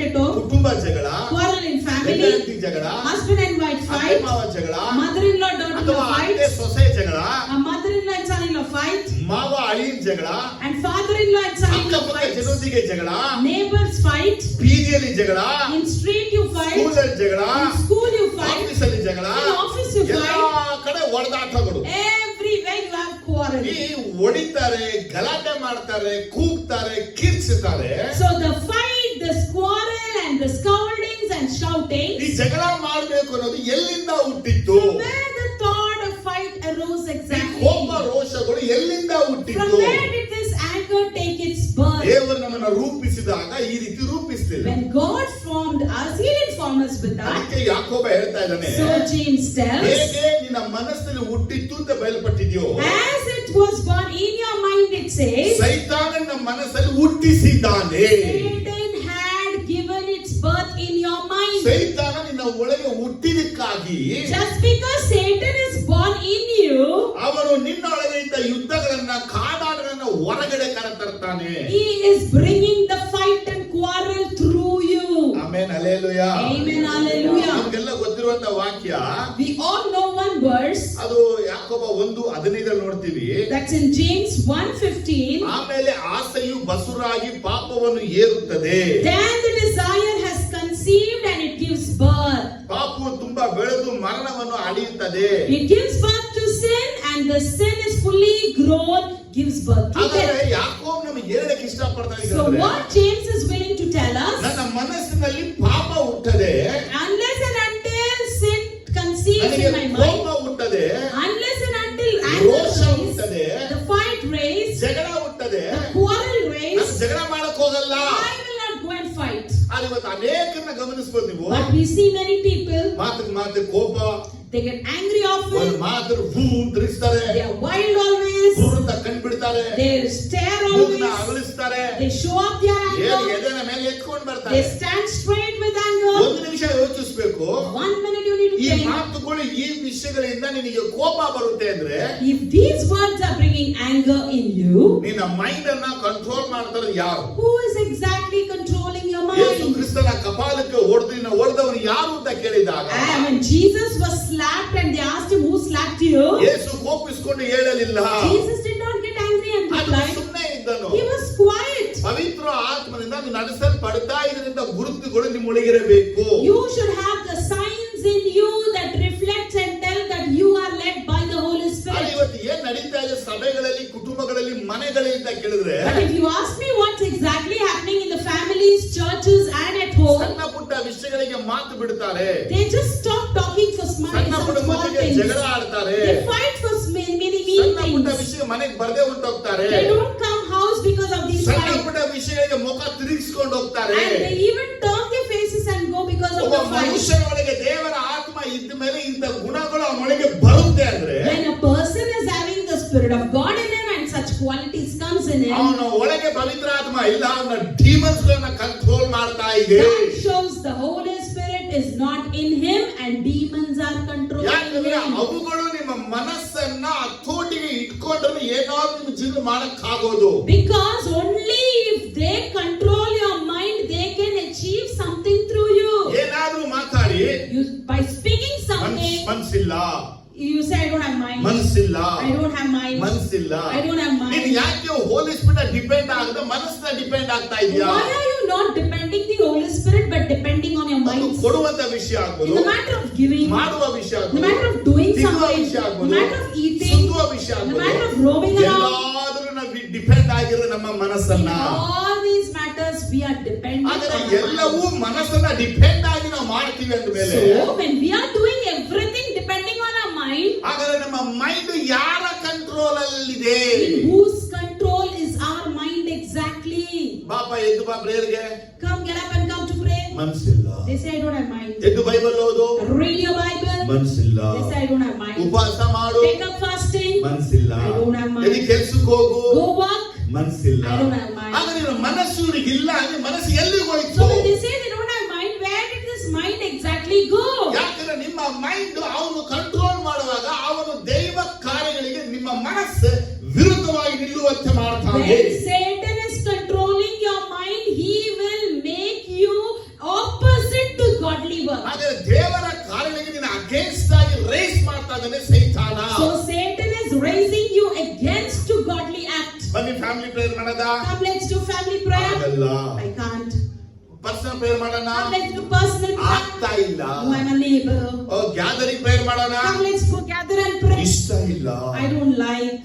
at home, ಕುಟುಂಬ ಜಗಳ, quarrel in family, ಹೆಂಡತಿ ಜಗಳ, husband and wife ಅತ್ತೆ fight, ಮಾವ ಜಗಳ, mother-in-law, ಅಥವಾ daughter-in-law ಅತ್ತೆ fight, ಸೊಸೆ ಜಗಳ, a mother-in-law and son-in-law fight, ಮಾವ ಅಳಿಯನ್ ಜಗಳ, and father-in-law and son-in-law ಅಕ್ಕಪಕ್ಕ fight, ಜನರೊಂದಿಗೆ ಜಗಳ, neighbors fight, ಬೀದಿಯಲ್ಲಿ ಜಗಳ, in street you fight, ಸ್ಕೂಲಲ್ಲಿ ಜಗಳ, in school you fight, ಆಫೀಸಲ್ಲಿ ಜಗಳ, in office you ಎಲ್ಲಾ fight, ಕಡೆ ಹೊಡೆದಾಟಗಳು. everywhere you have quarrel. ಈ ಹೊಡಿತಾರೆ, ಗಲಾಟೆ ಮಾಡ್ತಾರೆ, ಕೂಗ್ತಾರೆ, ಕಿರ್ಚ್ತಾರೆ. So the fight, the quarrel and the scoldings and ಈ shoutings, ಜಗಳ ಮಾಡ್ಬೇಕು ಅನ್ನೋದು ಎಲ್ಲಿಂದ ಹುಟ್ಟಿತ್ತು? where the thought of fight arose ಈ exactly? ಕೋಪ ರೋಷಗಳು ಎಲ್ಲಿಂದ From ಹುಟ್ಟಿತ್ತು? where did this anger take its birth? ದೇವರು ನಮ್ಮನ್ನ ರೂಪಿಸಿದಾಗ ಈ ರೀತಿ ರೂಪಿಸಲಿಲ್ಲ. When God formed us, He didn't form us with that. ಅದಕ್ಕೆ ಯಾಕೋಬ ಹೇಳ್ತಾ ಇದ್ದಾನೆ, So James tells, ಹೇಗೆ ನಿನ್ನ ಮನಸ್ಸಲ್ಲಿ ಹುಟ್ಟಿತ್ತು ಅಂತ ಬಯಲ್ಪಟ್ಟಿದ್ಯೋ, as it was born in your mind, it says, ಸೈತಾನ ನಮ್ಮ ಮನಸ್ಸಲ್ಲಿ ಹುಟ್ಟಿಸಿದ್ದಾನೆ. Satan had given its birth in your mind. ಸೈತಾನ ನಿನ್ನ ಒಳಗೆ ಹುಟ್ಟಿದಕ್ಕಾಗಿ Just because Satan is born in you, ಅವನು ನಿನ್ನೊಳಗೆ ಇದ್ದ ಯುದ್ಧಗಳನ್ನ, ಕಾದಾಟಗಳನ್ನ ಹೊರಗಡೆ ಕರೆತರ್ತಾನೆ. He is bringing the fight and quarrel through you. Amen, hallelujah. Amen, hallelujah. ನಮಗೆಲ್ಲ ಗೊತ್ತಿರುವಂತ ವಾಕ್ಯ We all know one verse, ಅದು ಯಾಕೋಬ 1:15 ನೋಡ್ತೀವಿ. that's in James 1:15. ಆಮೇಲೆ ಆಸೆಯು ಬಸುರಾಗಿ ಪಾಪವನ್ನು ಏರುತ್ತದೆ. Then the desire has conceived and it gives birth. ಪಾಪವು ತುಂಬಾ ಬೆಳೆದು ಮರಣವನ್ನು ಅಡಿಯುತ್ತದೆ. It gives birth to sin, and the sin is fully grown, gives birth to ಹಾಗಾದ್ರೆ death. ಯಾಕೋಬ ನಮಗೆ ಹೇಳಕ್ಕೆ ಇಷ್ಟಪಡ್ತಾನೆ So what James is willing to tell us, ನನ್ನ ಮನಸ್ಸಿನಲ್ಲಿ ಪಾಪ ಹುಟ್ಟದೆ, unless and until sin conceives ನನಗೆ in my ಕೋಪ mind, ಹುಟ್ಟದೆ, unless and until anger ರೋಷ raised, ಹುಟ್ಟದೆ, the fight raised, ಜಗಳ ಹುಟ್ಟದೆ, the quarrel ನಾನು raised, ಜಗಳ ಮಾಡಕ್ ಹೋಗಲ್ಲ. I will not go and fight. ಆದ್ರೆ ಇವತ್ತು ಅನೇಕರನ್ನ ಗಮನಿಸಬಹುದು ನೀವು. But we see many people, ಮಾತು ಕೋಪ, they get angry ಒಂದು often, ಮಾತು ಹೂ ತಿರುಗಿಸ್ತಾರೆ, they are wild always, ಅಂತ ಕಂಡ್ಬಿಡ್ತಾರೆ, they stare ಮೂಗ್ನ always, ಅಗಲಿಸ್ತಾರೆ, they show up their anger, ಎದೆನ ಮೇಲೆ ಎತ್ಕೊಂಡು ಬರ್ತಾರೆ. they stand straight with anger. ಒಂದು ನಿಮಿಷ ಯೋಚಿಸ್ಬೇಕು. 1 minute you need to ಈ think. ಮಾತುಗಳು, ಈ ವಿಷಯಗಳಿಂದ ನಿನಗೆ ಕೋಪ ಬರುತ್ತೆ ಅಂದ್ರೆ, If these words are bringing anger in you, ನಿನ್ನ ಮೈಂಡ್ ಅನ್ನ ಕಂಟ್ರೋಲ್ ಮಾಡ್ತಾರೆ ಯಾರು? who is exactly controlling your Yesu mind? ಕ್ರಿಸ್ತನ ಕಪಾಲಕ್ಕೆ ಹೊಡೆದವನು ಯಾರು ಅಂತ ಕೇಳಿದಾಗ, And when Jesus was slapped and they asked him, who slapped you? ಯೇಸು ಕೋಪಿಸಿಕೊಂಡು ಹೇಳಲಿಲ್ಲ, Jesus did not get angry and ಅದು reply. ಸುಮ್ಮನೆ ಇದ್ದನು. He was quiet. ಪವಿತ್ರ ಆತ್ಮನಿಂದ ನಡೆಸಲ್ಪಡ್ತಾ ಇದರಿಂದ ಗುರುತುಗಳು ನಿಮ್ಮೊಳಗಿರಬೇಕು. You should have the signs in you that reflects and tell that you are led by the Holy ಆದ್ರೆ Spirit. ಇವತ್ತು ಏನ್ ನಡೀತಾ ಇದೆ ಸಭೆಗಳಲ್ಲಿ, ಕುಟುಂಬಗಳಲ್ಲಿ, ಮನೆಗಳಲ್ಲಿ ಅಂತ ಕೇಳಿದ್ರೆ, But if you ask me what's exactly happening in the families, churches and at home, ಸಣ್ಣ ಪುಟ್ಟ ವಿಷಯಗಳಿಗೆ ಮಾತು ಬಿಡ್ತಾರೆ, they just stop talking for ಸಣ್ಣ some ಪುಟ್ಟ small ಮನೆಗೆ things. ಜಗಳ ಆಡ್ತಾರೆ, They fight for many ಸಣ್ಣ ಪುಟ್ಟ things. ವಿಷಯ ಮನೆಗೆ ಬರ್ದೇ ಹೊಂಟೋಗ್ತಾರೆ, They don't come house because of these ಸಣ್ಣ fights. ಪುಟ್ಟ ವಿಷಯಗಳಿಗೆ ಮುಖ ತಿರುಗಿಸ್ಕೊಂಡು ಹೋಗ್ತಾರೆ. And they even turn their faces and go because of ಒಬ್ಬ the fight. ಮನುಷ್ಯನ ಒಳಗೆ ದೇವರ ಆತ್ಮ ಇದ್ದ ಮೇಲೆ ಇಂಥ ಗುಣಗಳು ಅವನೊಳಗೆ ಬರುತ್ತೆ ಅಂದ್ರೆ, When a person is having the Spirit of God in him and such qualities comes in him, ಅವನ ಒಳಗೆ ಪವಿತ್ರ ಆತ್ಮ ಇಲ್ಲ, ಅವನ ಡಿಮನ್ಸ್ ಗಳನ್ನ ಕಂಟ್ರೋಲ್ ಮಾಡ್ತಾ ಇದೆ. that shows the Holy Spirit is not in him and demons are controlling ಯಾಕಂದ್ರೆ him. ಅವುಗಳು ನಿಮ್ಮ ಮನಸ್ಸನ್ನ ಹತೋಟಿಗೆ ಇಟ್ಕೊಂಡ್ರೆ ಏನಾದ್ರು ನಿಮ್ಮ ಜೀವನ ಮಾಡಕ್ ಆಗೋದು. Because only if they control your mind, they can achieve something through you. ಏನಾದ್ರೂ ಮಾತಾಡಿ, You by speaking something, ಮನ್ಸಿಲ್ಲ, you say I don't have mind. ಮನ್ಸಿಲ್ಲ, I don't have mind. ಮನ್ಸಿಲ್ಲ. I don't have mind. ನೀನು ಯಾಕೆ ಹೋಲಿ spirit depend ಆಗದೆ ಮನಸ್ಸನ್ನ depend ಆಗ್ತಾ ಇದೆಯಾ? Why are you not depending the Holy Spirit but depending on your ಅದು mind? ಕೊಡುವಂತ ವಿಷಯ In ಆಗ್ಬೋದು, the matter of giving, ಮಾಡುವ ವಿಷಯ in the ಆಗ್ಬೋದು, matter of doing ತಿನ್ನುವ something, ವಿಷಯ in the ಆಗ್ಬೋದು, matter of eating, ಸುತ್ತುವ ವಿಷಯ in the ಆಗ್ಬೋದು, matter of roaming around, ಎಲ್ಲಾದ್ರೂ ನಾವು ಡಿಪೆಂಡ್ ಆಗಿರೋ ನಮ್ಮ in ಮನಸ್ಸನ್ನ. all these matters we are dependent ಆದರೆ on our ಎಲ್ಲವೂ mind. ಮನಸ್ಸನ್ನ ಡಿಪೆಂಡ್ ಆಗಿ ನಾವು ಮಾಡ್ತೀವಿ ಅಂದ ಮೇಲೆ, So when we are doing everything depending on our mind, ಹಾಗಾದ್ರೆ ನಮ್ಮ ಮೈಂಡ್ ಯಾರ ಕಂಟ್ರೋಲ್ ಅಲ್ಲಿದೆ? in whose control is our mind exactly? ಬಾಪ ಎದ್ದು ಬಾ ಪ್ರೇಯರ್ಗೆ. Come, get up and come to pray. ಮನ್ಸಿಲ್ಲ. They say I don't have mind. ಎದ್ದು Bible ಓದು. Read your Bible. ಮನ್ಸಿಲ್ಲ. They say I don't have mind. ಉಪವಾಸ ಮಾಡು. Take up fasting. ಮನ್ಸಿಲ್ಲ. I don't have mind. ಎಲ್ಲಿ ಕೆಲ್ಸಕ್ಕೆ ಹೋಗು. Go work. ಮನ್ಸಿಲ್ಲ. I don't have mind. ಆಗ ನೀನು ಮನಸ್ಸು ಇವನಿಗಿಲ್ಲ ಅಂದ್ರೆ ಮನಸ್ಸು ಎಲ್ಲಿಗೆ ಹೋಯ್ತು? So when they say they don't have mind, where did this mind exactly go? ಯಾಕಂದ್ರೆ ನಿಮ್ಮ ಮೈಂಡ್ ಅವನು ಕಂಟ್ರೋಲ್ ಮಾಡುವಾಗ ಅವನು ದೈವ ಕಾರ್ಯಗಳಿಗೆ When ಹೇಳಿ. Satan is controlling your mind, he will make you opposite to godly work. ಹಾಗಾದ್ರೆ ದೇವರ ಕಾರ್ಯಗಳಿಗೆ ನೀನು ಅಗೇನ್ಸ್ಟ್ ಆಗಿ ರೇಸ್ ಮಾಡ್ತಾ ಇದ್ದಾನೆ ಸೈತಾನ. So Satan is raising you against to godly act. ಬನ್ನಿ ಫ್ಯಾಮಿಲಿ ಪ್ರೇಯರ್ ಮಾಡೋದಾ? Come, let's do family prayer. ಆಗಲ್ಲ. I can't. ಪರ್ಸನಲ್ ಪ್ರೇಯರ್ ಮಾಡೋಣ? Come, let's do personal prayer. ಆಗ್ತಾ ಇಲ್ಲ. Oh, I'm a neighbor. Gathering prayer ಮಾಡೋಣ? Come, let's go gather and pray. ಇಷ್ಟ ಇಲ್ಲ. I don't like.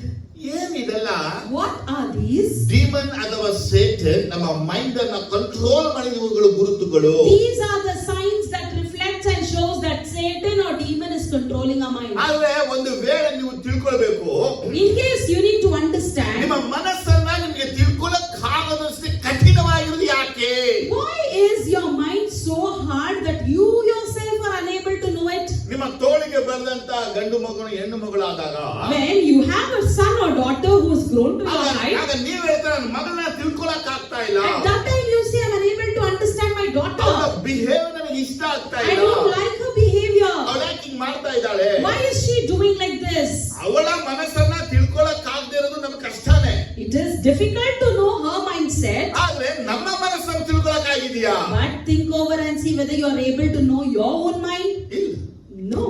ಏನಿದೆಲ್ಲ? What are these? Demon ಅಥವಾ Satan ನಮ್ಮ ಮೈಂಡ್ ಅನ್ನ ಕಂಟ್ರೋಲ್ ಮಾಡಿದವುಗಳು ಗುರುತುಗಳು. These are the signs that reflects and shows that Satan or demon is controlling our mind. ಆದ್ರೆ ಒಂದು ವೇಳೆ ನೀವು ತಿಳ್ಕೊಳ್ಬೇಕು, In case you need to understand, ನಿಮ್ಮ ಮನಸ್ಸನ್ನ ನಿಮಗೆ ತಿಳ್ಕೊಳ್ಳಕ್ಕಾಗದಷ್ಟು ಕಠಿಣವಾಗಿರೋದು ಯಾಕೆ? why is your mind so hard that you yourself are unable to know it? ನಿಮ್ಮ ತೋಳಿಗೆ ಬೆಳೆದಂತ ಗಂಡು ಮಗನು ಹೆಣ್ಣು ಮಗಳಾದಾಗ When you have a son or daughter who has grown to your height, ಆಗ ನೀವು ಹೇಳ್ತಾರೆ ನನ್ನ ಮಗಳನ್ನ ತಿಳ್ಕೊಳಕ್ ಆಗ್ತಾ ಇಲ್ಲ, at that time you say, I'm unable to understand my ಅವಳ daughter. ಬಿಹೇವ್ ನನಗೆ ಇಷ್ಟ ಆಗ್ತಾ I ಇಲ್ಲ, don't like her behavior. ಅವಳ ಯಾಕೆ ಹಿಂಗ್ ಮಾಡ್ತಾ ಇದ್ದಾಳೆ? Why is she doing like this? ಅವಳ ಮನಸ್ಸನ್ನ ತಿಳ್ಕೊಳಕ್ ಆಗದೆ ಇರೋದು ನಮ್ಗೆ ಕಷ್ಟನೇ. It is difficult to know her mindset, ಆದ್ರೆ ನಮ್ಮ ಮನಸ್ಸನ್ನು ತಿಳ್ಕೊಳಕ್ ಆಗಿದೆಯಾ? but think over and see whether you are able to know your own mind. ಇಲ್ಲ. No.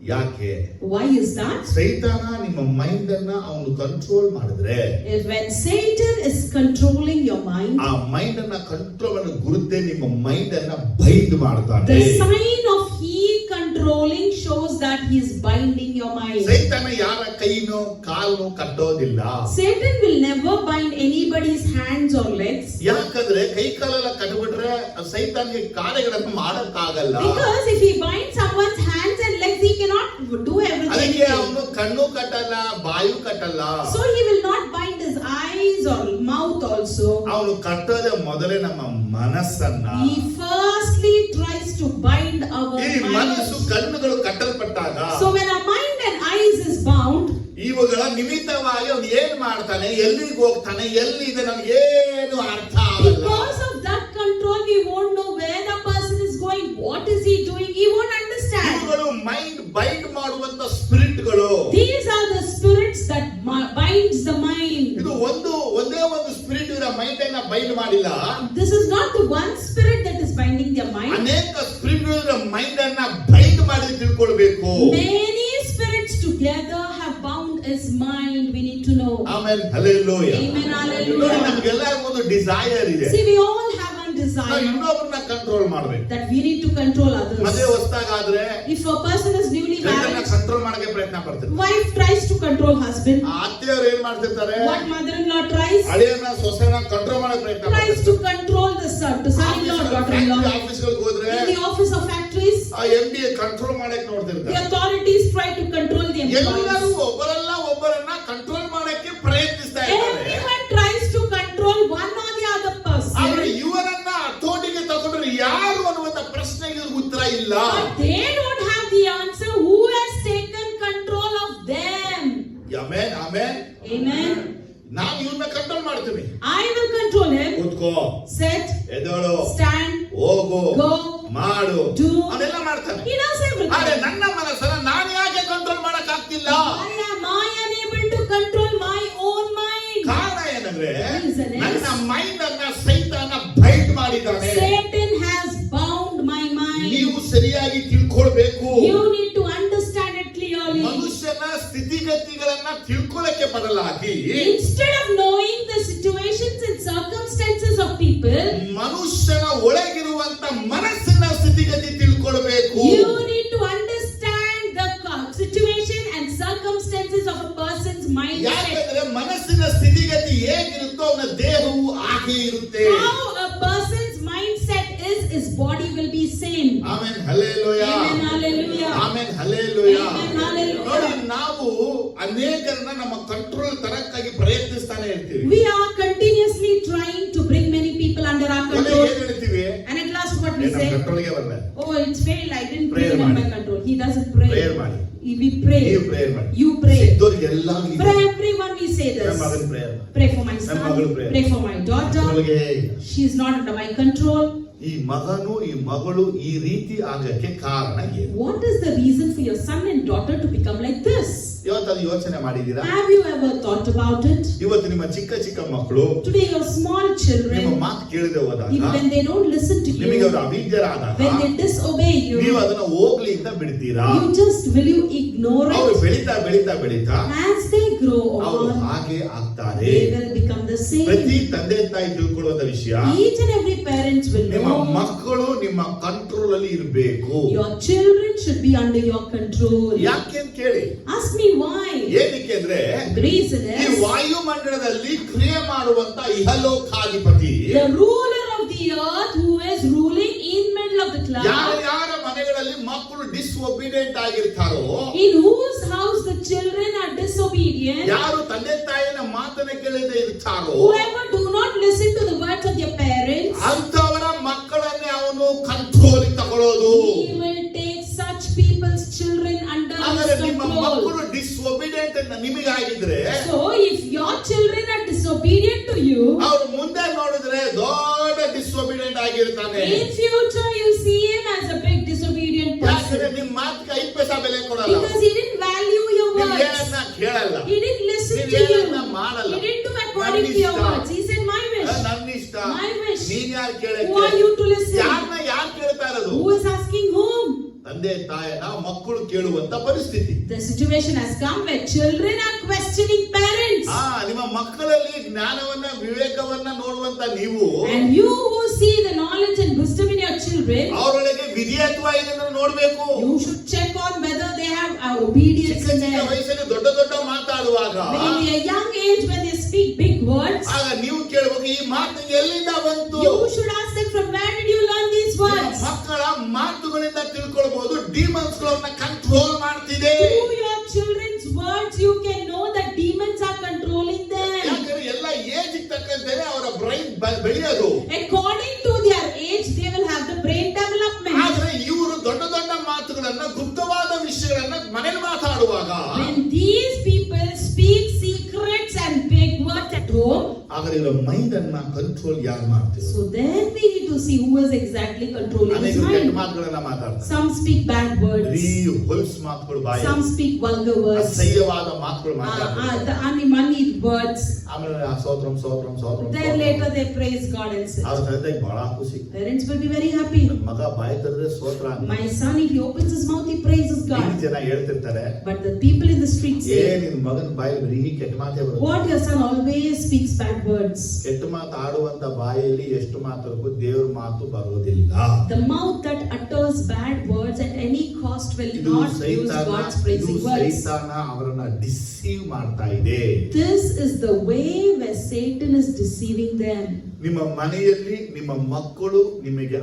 ಯಾಕೆ? Why is that? ಸೈತಾನ ನಿಮ್ಮ ಮೈಂಡ್ ಅನ್ನ ಅವನು ಕಂಟ್ರೋಲ್ ಮಾಡಿದ್ರೆ, If when Satan is controlling your mind, ಆ ಮೈಂಡ್ ಅನ್ನ ಕಂಟ್ರೋಲ್ ಮಾಡೋ ಗುರುತೇ ನಿಮ್ಮ ಮೈಂಡ್ ಅನ್ನ ಬೈಂಡ್ ಮಾಡ್ತಾನೆ. the sign of he controlling shows that he is binding your mind. ಸೈತಾನ ಯಾರ ಕೈನೋ ಕಾಲು ಕಟ್ಟೋದಿಲ್ಲ. Satan will never bind anybody's hands or legs, ಯಾಕಂದ್ರೆ ಕೈ ಕಾಲೆಲ್ಲ ಕಟ್ಬಿಟ್ರೆ ಸೈತಾನ್ಗೆ ಕಾರ್ಯಗಳನ್ನು ಮಾಡಕ್ಕಾಗಲ್ಲ. because if he binds someone's hands and legs, he cannot do everything. ಅದಕ್ಕೆ ಅವನು ಕಣ್ಣು ಕಟ್ಟಲ್ಲ, ಬಾಯು ಕಟ್ಟಲ್ಲ. So he will not bind his eyes or mouth also. ಅವನು ಕಟ್ಟೋದೇ ಮೊದಲೇ ನಮ್ಮ ಮನಸ್ಸನ್ನ. He firstly tries to bind our ಈ ಮನಸ್ಸು mind. ಕಣ್ಣುಗಳು ಕಟ್ಟಲ್ಪಟ್ಟಾಗ So when our mind and eyes is bound, ಇವುಗಳ ನಿಮಿತ್ತವಾಗಿ ಅವನು ಏನ್ ಮಾಡ್ತಾನೆ, ಎಲ್ಲಿಗೆ ಹೋಗ್ತಾನೆ, ಎಲ್ಲಿದೆ ನಮ್ಗೆ ಏನು ಅರ್ಥ ಆಗಲ್ಲ. because of that control, we won't know where the person is going, what is he doing, he won't understand. ಇವುಗಳು ಮೈಂಡ್ ಬೈಂಡ್ ಮಾಡುವಂತ ಸ್ಪಿರಿಟ್ಗಳು. These are the spirits that binds the mind. ಇದು ಒಂದೇ ಒಂದು ಸ್ಪಿರಿಟ್ ಇದರ ಮೈಂಡ್ ಅನ್ನ bind ಮಾಡಿಲ್ಲ. This is not the one spirit that is binding their mind. ಅನೇಕ spirit ಇದರ ಮೈಂಡ್ ಅನ್ನ ಬೈಂಡ್ ಮಾಡಿ ತಿಳ್ಕೊಳ್ಬೇಕು. Many spirits together have bound his mind. We need to know. Amen, hallelujah. Amen, hallelujah. ನೋಡಿ, ನಮ್ಗೆಲ್ಲರಿಗೂ ಒಂದು desire ಇದೆ. See, we all have one ನಾವು desire ಇನ್ನೊಬ್ಬರನ್ನ ಕಂಟ್ರೋಲ್ ಮಾಡ್ಬೇಕು. that we need to control others. ಮದುವೆ ಹೊಸದಾಗಾದ್ರೆ If a person is newly ಗಂಡನ್ನ married, control ಮಾಡಕ್ಕೆ ಪ್ರಯತ್ನ ಪಡ್ತಾರೆ. wife tries to control husband. ಆ ಅತ್ತೆಯವರು ಏನ್ ಮಾಡ್ತಿರ್ತಾರೆ? What mother-in-law tries? ಹಳೆಯನ್ನ ಸೊಸೆನ ಕಂಟ್ರೋಲ್ ಮಾಡಕ್ಕೆ ಪ್ರಯತ್ನ Tries ಪಡ್ತಾರೆ. to control the son-in-law, daughter-in-law. ಆಫೀಸ್ಗಳಿಗೆ ಹೋದ್ರೆ In the office of factories, ಆ MD ಕಂಟ್ರೋಲ್ ಮಾಡಕ್ಕೆ the ನೋಡ್ತಿರ್ತಾರೆ. authorities try to control the ಎಲ್ಲರೂ employees. ಒಬ್ಬರನ್ನ ಕಂಟ್ರೋಲ್ ಮಾಡಕ್ಕೆ ಪ್ರಯತ್ನಿಸ್ತಾ ಇದ್ದಾರೆ. Everyone tries to control one or the other ಆದ್ರೆ person. ಇವರನ್ನ ಹತೋಟಿಗೆ ತಗೊಂಡ್ರೆ ಯಾರು ಅನ್ನುವಂತ ಪ್ರಶ್ನೆಗೆ ಉತ್ತರ ಇಲ್ಲ. But they don't have the answer. Who has taken control of them? Amen, amen. Amen. ನಾನು ಇವ್ರನ್ನ ಕಂಟ್ರೋಲ್ ಮಾಡ್ತೀನಿ. I will control him. ಕೂತ್ಕೋ, Sit, ಎದ್ದೇಳು, stand, ಹೋಗು, go, ಮಾಡು, do. ಅದೆಲ್ಲ ಮಾಡ್ತಾನೆ. He does ಆದ್ರೆ everything. ನನ್ನ ಮನಸ್ಸನ್ನ ನಾನು ಯಾಕೆ ಕಂಟ್ರೋಲ್ ಮಾಡಕ್ ಆಗ್ತಿಲ್ಲ? Why am I unable to control my own mind? ಕಾರಣ ಏನಂದ್ರೆ Reason is- ನನ್ನ ಮೈಂಡ್ ಅನ್ನ ಸೈತಾನ ಬೈಂಡ್ ಮಾಡಿದ್ದಾನೆ. Satan has bound my mind. ನೀವು ಸರಿಯಾಗಿ ತಿಳ್ಕೊಳ್ಬೇಕು. You need to understand it clearly. ಮನುಷ್ಯನ ಸ್ಥಿತಿಗತಿಗಳನ್ನ ತಿಳ್ಕೊಳ್ಳಕ್ಕೆ ಬದಲಾಗಿ Instead of knowing the situations and circumstances of people, ಮನುಷ್ಯನ ಒಳಗಿರುವಂತ ಮನಸ್ಸಿನ ಸ್ಥಿತಿಗತಿ ತಿಳ್ಕೊಳ್ಬೇಕು. you need to understand the situation and circumstances of a person's mindset. ಯಾಕಂದ್ರೆ ಮನಸ್ಸಿನ ಸ್ಥಿತಿಗತಿ ಹೇಗಿರುತ್ತೋ ಅವನ ದೇಹವು ಹಾಗೆ ಇರುತ್ತೆ. How a person's mindset is, his body will be same. Amen, hallelujah. Amen, hallelujah. Amen, hallelujah. Amen, hallelujah. ನೋಡಿ, ನಾವು ಅನೇಕರನ್ನ ನಮ್ಮ ಕಂಟ್ರೋಲ್ ತರಕ್ಕಾಗಿ ಪ್ರಯತ್ನಿಸ್ತಾನೆ ಇರ್ತೀವಿ. We are continuously trying to bring many people under our ಕೊನೆಗೆ control. ಏನ್ ಹೇಳ್ತೀವಿ? And at last what we ನಮ್ಮ say? ಕಂಟ್ರೋಲ್ಗೆ ಬರಲ್ಲ. Oh, it's failed. I didn't Prayer bring it under ಮಾಡಿ. my control. He doesn't pray. Prayer ಮಾಡಿ. We pray. ನೀವು prayer ಮಾಡಿ. You pray. ಇದ್ದವ್ರಿಗೆಲ್ಲ For everyone we say this. ನಮ್ಮ ಮಗನ prayer ಮಾಡಿ. Pray for my son. ಮಗಳು pray. Pray for my daughter. ಕಂಟ್ರೋಲ್ಗೆ She is not under my control. ಈ ಮಗನು ಈ ಮಗಳು ಈ ರೀತಿ ಆಗಕ್ಕೆ ಕಾರಣ ಏನು? What is the reason for your son and daughter to become like this? ಇವತ್ತು ಅದು ಯೋಚನೆ ಮಾಡಿದ್ದೀರಾ? Have you ever thought about it? ಇವತ್ತು ನಿಮ್ಮ ಚಿಕ್ಕ ಚಿಕ್ಕ ಮಕ್ಕಳು Today your small ನಿಮ್ಮ children, ಮಾತು ಕೇಳದೆ ಹೋದಾಗ, even when they don't listen to ನಿಮಗೆ you, ಅವರು ಅವಿದ್ಯರಾದಾಗ when they disobey ನೀವು you, ಅದನ್ನ ಹೋಗ್ಲಿ ಅಂತ ಬಿಡ್ತೀರಾ? will you ignore ಅವರು it? ಬೆಳೀತಾ ಬೆಳೀತಾ ಬೆಳೀತಾ As they grow ಅವರು on, ಹಾಗೆ ಆಗ್ತಾರೆ. they will become the ಪ್ರತಿ same. ತಂದೆ ತಾಯಿ ತಿಳ್ಕೊಳ್ಳುವಂತ ವಿಷಯ, Each and every parent will ನಿಮ್ಮ know ಮಕ್ಕಳು ನಿಮ್ಮ ಕಂಟ್ರೋಲ್ ಅಲ್ಲಿ ಇರಬೇಕು. your children should be under your control. ಯಾಕೆ ಅಂತ ಕೇಳಿ, Ask me why. ಏನಕ್ಕೆ ಅಂದ್ರೆ The reason ಈ is ವಾಯುಮಂಡಲದಲ್ಲಿ ಕ್ರಿಯೆ ಮಾಡುವಂತ ಇಹಲೋಕಾಧಿಪತಿ the ruler of the earth who is ruling in middle of the ಯಾರ cloud, ಯಾರ ಮನೆಗಳಲ್ಲಿ ಮಕ್ಕಳು ಡಿಸ್ಒಬಿಡಿಯಂಟ್ ಆಗಿರ್ತಾರೋ, in whose house the children are disobedient, ಯಾರು ತಂದೆ ತಾಯಿನ ಮಾತನ್ನ ಕೇಳದೆ ಇರ್ತಾರೋ, whoever do not listen to the words of their parents, ಅಂತವರ ಮಕ್ಕಳನ್ನೇ ಅವನು ಕಂಟ್ರೋಲ್ ತಗೊಳ್ಳೋದು. he will take such people's children under ಆದರೆ his ನಿಮ್ಮ control. ಮಕ್ಕಳು ಡಿಸ್ಒಬಿಡಿಯಂಟ್ ಅಂತ ನಿಮಗಾಗಿದ್ರೆ, So if your children are disobedient to you, ಅವ್ರು ಮುಂದೆ ನೋಡಿದ್ರೆ ದೊಡ್ಡ ಡಿಸ್ಒಬಿಡಿಯಂಟ್ ಆಗಿರ್ತಾನೆ. in future you see him as a big disobedient ಯಾಕಂದ್ರೆ person, ನಿಮ್ ಮಾತಿಗೆ 5 ಪೈಸಾ ಬೆಲೆ ಕೊಡಲ್ಲ, because he didn't value your ನೀವ್ words, ಏನನ್ನ ಕೇಳಲ್ಲ, he didn't listen ನೀವ್ to you, ಏನನ್ನ ಮಾಡಲ್ಲ. he didn't do according to your words. He said my wish, ನನ್ನ ಇಷ್ಟ, my wish. ನೀನ್ ಯಾರು Who ಕೇಳಕ್ಕೆ? are you to listen? ಯಾರನ್ನ ಯಾರು ಕೇಳ್ತಾ ಇರೋದು? Who is asking whom? ತಂದೆ ತಾಯಿನ ಮಕ್ಕಳು ಕೇಳುವಂತ ಪರಿಸ್ಥಿತಿ. The situation has come where children are questioning parents. ನಿಮ್ಮ ಮಕ್ಕಳಲ್ಲಿ ಜ್ಞಾನವನ್ನ ವಿವೇಕವನ್ನ ನೋಡುವಂತ ನೀವು, And you who see the knowledge and wisdom in your children, ಅವರೊಳಗೆ ವಿಧೇಯತ್ವ ಇದನ್ನು ನೋಡ್ಬೇಕು. you should check on whether they have obedience ಚಿಕ್ಕ in ಚಿಕ್ಕ them. ವಯಸ್ಸಲ್ಲಿ ದೊಡ್ಡ ದೊಡ್ಡ ಮಾತಾಡುವಾಗ When they are young age, when they speak big words, ಆಗ ನೀವು ಕೇಳಬೇಕು, ಈ ಮಾತು ಎಲ್ಲಿಂದ ಬಂತು? you should ask them, from where did you learn these ನಿಮ್ಮ words? ಮಕ್ಕಳ ಮಾತುಗಳಿಂದ ತಿಳ್ಕೊಳ್ಬಹುದು ಡಿಮನ್ಸ್ ಗಳನ್ನ ಕಂಟ್ರೋಲ್ ಮಾಡ್ತಿದೆ. Through your children's words, you can know that demons are controlling them. ಯಾಕಂದ್ರೆ ಎಲ್ಲ ಏಜ್ ತಕ್ಕಂತೆ ಅವರ ಬ್ರೈನ್ ಬೆಳೆಯೋದು. According to their age, they will have the brain development. ಆದ್ರೆ ಇವರು ದೊಡ್ಡ ದೊಡ್ಡ ಮಾತುಗಳನ್ನ, ಗುಪ್ತವಾದ ವಿಷಯಗಳನ್ನ ಮನೇಲಿ ಮಾತಾಡುವಾಗ, When these people speak secrets and big words at home, ಆದ್ರೆ ಇವರ ಮೈಂಡ್ ಅನ್ನ ಕಂಟ್ರೋಲ್ ಯಾರು ಮಾಡ್ತಿದ್ರು? so then we need to see who is exactly controlling his ಅನೇಕರು ಕೆಟ್ಟ mind. ಮಾತುಗಳನ್ನ ಮಾತಾಡ್ತಾರೆ, Some speak bad words, ಹೊಲ್ಸ್ ಮಾತುಗಳು, ಬಾಯಿ some speak vulgar words, ಅಸಹ್ಯವಾದ ಮಾತುಗಳು ಮಾತಾಡ್ತಾರೆ. the unmoneyed words. ಆಮೇಲೆ ಸೋತ್ರಂ ಸೋತ್ರಂ ಸೋತ್ರಂ. Then later they praise God and say, ಅವ್ರ ತಂದೆಗೆ ಬಹಳ ಖುಷಿ, parents will be very happy. ಮಗ ಬಾಯಿ ತೆರೆದ್ರೆ ಸ್ತೋತ್ರ ಅಂತ. My son, if he opens his mouth, he praises ಈ God. ಜನ ಹೇಳ್ತಿರ್ತಾರೆ, But the people in the street say, ನಿನ್ ಮಗನ ಬಾಯಿ ಬರೀ ಕೆಟ್ಟ ಮಾತೇ ಬರುತ್ತೆ. what, your son always speaks bad words. ಕೆಟ್ಟ ಮಾತು ಆಡುವಂತ ಬಾಯಲ್ಲಿ ಎಷ್ಟು ಮಾತಾಡಬೇಕು, ದೇವ್ರ ಮಾತು ಬರೋದಿಲ್ಲ. The mouth that utters bad words at any cost will ಇದು not use ಸೈತಾನ, God's ಇದು praising words. ಸೈತಾನ ಅವರನ್ನ ಡಿಸೀವ್ ಮಾಡ್ತಾ ಇದೆ. This is the way where Satan is deceiving them. ನಿಮ್ಮ ಮನೆಯಲ್ಲಿ ನಿಮ್ಮ ಮಕ್ಕಳು ನಿಮಗೆ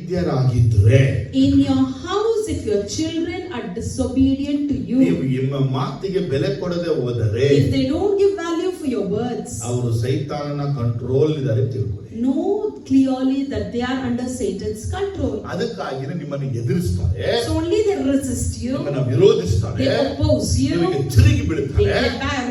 ಅವಿದ್ಯರಾಗಿದ್ರೆ, In your house, if your children are disobedient to ನೀವು you, ನಿಮ್ಮ ಮಾತಿಗೆ ಬೆಲೆ ಕೊಡದೆ ಹೋದರೆ, if they don't give value for your words, ಅವರು ಸೈತಾನನ ಕಂಟ್ರೋಲ್ ಇದ್ದಾರೆ ತಿಳ್ಕೊಳ್ಳಿ. know clearly that they are under Satan's control. ಅದಕ್ಕಾಗಿ ನಿಮ್ಮನ್ನು ಎದುರಿಸ್ತಾರೆ, So only they resist you, ನಿಮ್ಮನ್ನ ವಿರೋಧಿಸ್ತಾರೆ, they oppose you, ನಿಮಗೆ ತಿರುಗಿ they ಬಿಡುತ್ತಾರೆ.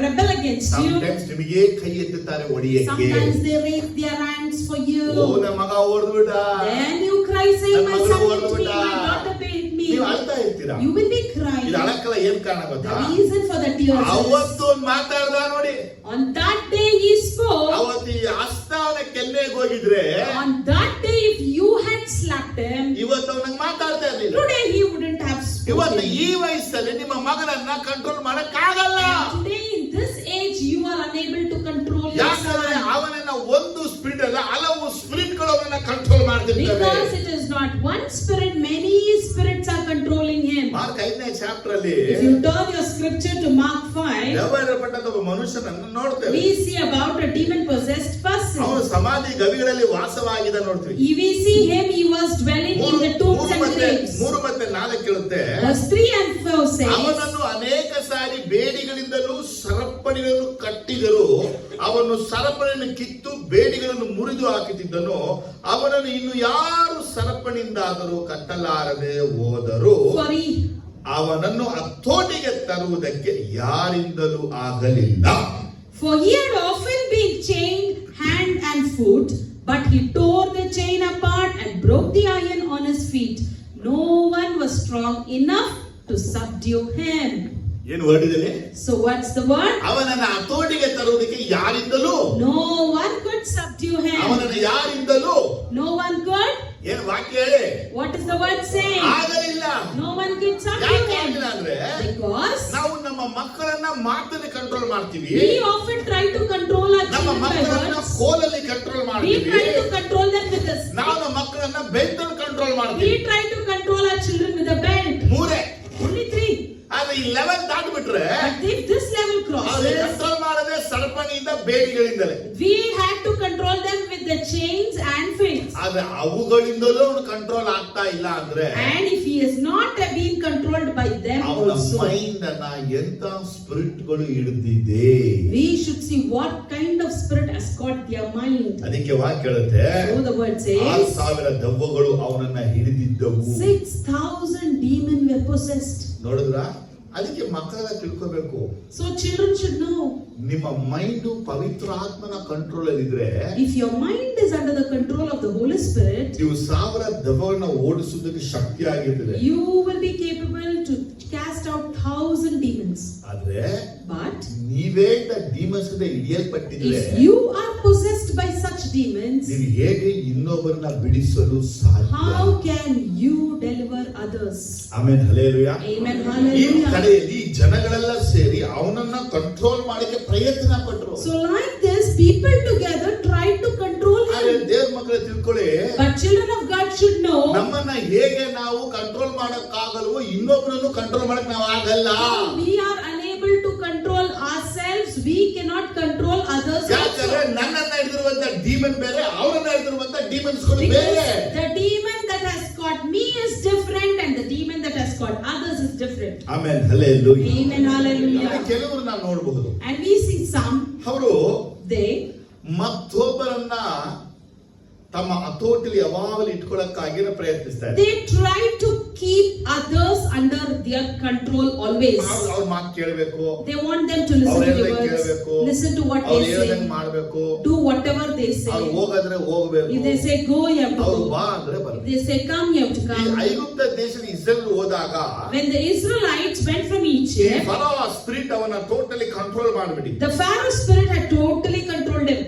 rebel against you. Sometimes ನಿಮಗೆ ಕೈ ಎತ್ತುತ್ತಾರೆ ಹೊಡೆಯಕ್ಕೆ. Sometimes they raise their hands for you. ಓ ನನ್ನ ಮಗ ಹೊಡೆದ್ಬಿಟ್ಟ, Then you cry saying, ನನ್ನ my ಮಗಳು son hit me, ಹೊಡೆದ್ಬಿಟ್ಟ. my daughter beat me. ನೀವು ಅಳ್ತಾ ಇರ್ತೀರಾ. You will be crying. ಇದು ಅಳಕ್ಕಲ್ಲ, ಏನ್ ಕಾರಣ The ಗೊತ್ತಾ? reason for the tears is, ಅವತ್ತು ಒಂದ್ ಮಾತಾಡ್ದ ನೋಡಿ, on that day he spoke. ಅವತ್ತು ಈ ಹಸ್ತವನ ಕೆನ್ನೆಗೆ ಹೋಗಿದ್ರೆ, On that day, if you had slapped him, ಇವತ್ತು ಅವನಿಗೆ ಮಾತಾಡ್ತಾ ಇರ್ಲಿಲ್ಲ. today he wouldn't have ಇವತ್ತು spoken. ಈ ವಯಸ್ಸಲ್ಲಿ ನಿಮ್ಮ ಮಗನನ್ನ ಕಂಟ್ರೋಲ್ ಮಾಡಕ್ ಆಗಲ್ಲ. Today in this age, you are unable to control your ಯಾಕಂದ್ರೆ son. ಅವನನ್ನ ಒಂದು ಸ್ಪಿರಿಟ್ ಅಲ್ಲ, ಹಲವು ಸ್ಪಿರಿಟ್ ಗಳು ಅವನನ್ನ control ಮಾಡ್ತಿರ್ತವೆ. Because it is not one spirit, many spirits are controlling him. Mark 5ನೇ ಚಾಪ್ಟರ್ ಅಲ್ಲಿ If you turn your scripture to Mark 5, ದೆವ್ವಹಿಡಿಯಲ್ಪಟ್ಟ ಒಬ್ಬ ಮನುಷ್ಯನನ್ನು ನೋಡ್ತೇವೆ. we see about a demon-possessed person. ಅವನು ಸಮಾಧಿ ಗವಿಗಳಲ್ಲಿ ವಾಸವಾಗಿದ್ದ ನೋಡ್ತೀವಿ. We see him, he was dwelling in the tombs and graves. 3 ಮತ್ತೆ 4 ಹೇಳುತ್ತೆ, Verse 3 and 4 says, ಅವನನ್ನು ಅನೇಕ ಸಾರಿ ಬೇಡಿಗಳಿಂದಲೂ ಸರಪಣಿಗಳನ್ನು ಕಟ್ಟಿದರು, ಅವನು ಸರಪಣಿಯನ್ನು ಕಿತ್ತು ಬೇಡಿಗಳನ್ನು ಮುರಿದು ಹಾಕುತ್ತಿದ್ದನು, ಅವನನ್ನು ಇನ್ನು ಯಾರು ಸರಪಣಿಯಿಂದಾದರೂ ಕಟ್ಟಲಾರದೆ ಹೋದರು, ಅವನನ್ನು ಹತೋಟಿಗೆ ತರುವುದಕ್ಕೆ ಯಾರಿಂದಲೂ ಆಗಲಿಲ್ಲ. For he had often been chained hand and foot, but he tore the chain apart and broke the iron on his feet. No one was strong enough to subdue him. ಏನು ವರ್ಡ್ ಇದೆ? So what's the word? ಅವನನ್ನ ಹತೋಟಿಗೆ ತರುವುದಕ್ಕೆ ಯಾರಿಂದಲೂ, No one could subdue him. ಅವನನ್ನು ಯಾರಿಂದಲೂ, No one could. ಏನು ವಾಕ್ಯ ಹೇಳಿ? What is the word saying? ಆಗಲಿಲ್ಲ. No one could subdue ಯಾಕೆ him. ಆಗಿಲ್ಲ ಅಂದ್ರೆ Because ನಾವು ನಮ್ಮ ಮಕ್ಕಳನ್ನ ಮಾತಲ್ಲಿ ಕಂಟ್ರೋಲ್ ಮಾಡ್ತೀವಿ, we often try to control our ನಮ್ಮ children by ಮಕ್ಕಳನ್ನ words. ಕೋಲಲ್ಲಿ ಕಂಟ್ರೋಲ್ We ಮಾಡ್ತೀವಿ, try to control them with this. ನಾವು ನಮ್ಮ ಮಕ್ಕಳನ್ನ ಬೆಲ್ಟಲ್ಲಿ ಕಂಟ್ರೋಲ್ We ಮಾಡ್ತೀವಿ. try to control our children with a belt. ಮೂರೇ. Only 3. ಆದ್ರೆ ಈ ಲೆವೆಲ್ ದಾಟ್ಬಿಟ್ರೆ But if this level crosses, control ಮಾಡದೆ ಸರಪಣಿಯಿಂದ ಬೇಡಿಗಳಿಂದಲೇ, we had to control them with the chains and fins. ಆದ್ರೆ ಅವುಗಳಿಂದಲೂ ಅವನು ಕಂಟ್ರೋಲ್ ಆಗ್ತಾ ಇಲ್ಲ ಅಂದ್ರೆ And if he is not being controlled by them ಅವನ also, ಮೈಂಡ್ ಅನ್ನ ಎಂತ ಸ್ಪಿರಿಟ್ ಗಳು ಹಿಡಿದಿದೆ. we should see what kind of spirit has got their mind. ಅದಕ್ಕೆ ವಾಕ್ಯ ಹೇಳುತ್ತೆ, So the word 6,000 says, ದೆವ್ವಗಳು ಅವನನ್ನ ಹಿಡಿದಿದ್ದವು. 6,000 demons were possessed. ನೋಡಿದ್ರ? ಅದಕ್ಕೆ ಮಕ್ಕಳೆಲ್ಲ ತಿಳ್ಕೋಬೇಕು, So children should know, ನಿಮ್ಮ ಮೈಂಡ್ ಪವಿತ್ರ ಆತ್ಮನ ಕಂಟ್ರೋಲ್ ಅಲ್ಲಿ ಇದ್ರೆ if your mind is under the control of the Holy Spirit, ನೀವು 1,000 ದೆವ್ವಗಳನ್ನ ಓಡಿಸುವುದಕ್ಕೆ ಶಕ್ತಿ ಆಗಿರ್ತದೆ. you will be capable to cast out 1,000 demons. ಆದ್ರೆ But ನೀವೇ demons ಹಿಡಿಯಲ್ಪಟ್ಟಿದ್ರೆ if you are possessed by such demons, ನೀವು ಹೇಗೆ ಇನ್ನೊಬ್ಬರನ್ನ ಬಿಡಿಸಲು ಸಾಧ್ಯ? how can you deliver others? ಆಮೇಲೆ ಹಲ್ಲೆಲೂಯಾ. Amen. ಈ Hallelujah. ಕಡೆಯಲ್ಲಿ ಜನಗಳೆಲ್ಲ ಸೇರಿ ಅವನನ್ನ ಕಂಟ್ರೋಲ್ ಮಾಡಕ್ಕೆ ಪ್ರಯತ್ನ ಪಟ್ರು. So like this, people together tried to control ಆದ್ರೆ him. ದೇವ್ರ ಮಕ್ಕಳು ತಿಳ್ಕೊಳ್ಳಿ, But children of God should know, ನಮ್ಮನ್ನ ಹೇಗೆ ನಾವು ಕಂಟ್ರೋಲ್ ಮಾಡಕ್ಕಾಗಲ್ವೋ ಇನ್ನೊಬ್ಬರನ್ನು ಕಂಟ್ರೋಲ್ ಮಾಡಕ್ ನಾವು ಆಗಲ್ಲ. we are unable to control ourselves. We cannot control others ಯಾಕಂದ್ರೆ also. ನನ್ನನ್ನ ಹಿಡಿದಿರುವಂತ ಡೀಮನ್ ಬೇರೆ, ಅವರನ್ನ ಹಿಡಿದಿರುವಂತ ಡೀಮನ್ಸ್ಗಳು ಬೇರೆ. Because the demon that has caught me is different and the demon that has caught others is different. ಆಮೇಲೆ hallelujah. Amen. Hallelujah. ಕೆಲವರು ನಾವು ನೋಡಬಹುದು, And we see some, ಅವರು they ಮತ್ತೊಬ್ಬರನ್ನ ತಮ್ಮ ಹತೋಟಿಲಿ ಯಾವಾಗಲೂ ಇಟ್ಕೊಳ್ಳಕ್ಕಾಗಿನ ಪ್ರಯತ್ನಿಸ್ತಾರೆ. try to keep others under their control always. ಅವ್ರ ಮಾತು ಕೇಳಬೇಕು, They want them to listen to the words, ಕೇಳಬೇಕು, listen to what ಅವ್ರು they ಹೇಳ್ದಂಗ್ say, ಮಾಡ್ಬೇಕು, do whatever they say. ಅವ್ರು ಹೋಗಂದ್ರೆ ಹೋಗ್ಬೇಕು, If they say go, you have to ಅವ್ರು go. ಬಾ ಅಂದ್ರೆ If ಬರ್ಬೇಕು. they say come, you have to ಈ come. ಐಗುಪ್ತ ದೇಶದ ಇಸ್ರೇಲ್ ಹೋದಾಗ When the Israelites went from ಈ Egypt, ಫರೋ ಸ್ಪಿರಿಟ್ ಅವನ್ನ ಟೋಟಲಿ ಕಂಟ್ರೋಲ್ ಮಾಡ್ಬಿಡಿ. the Pharaoh spirit had totally controlled him.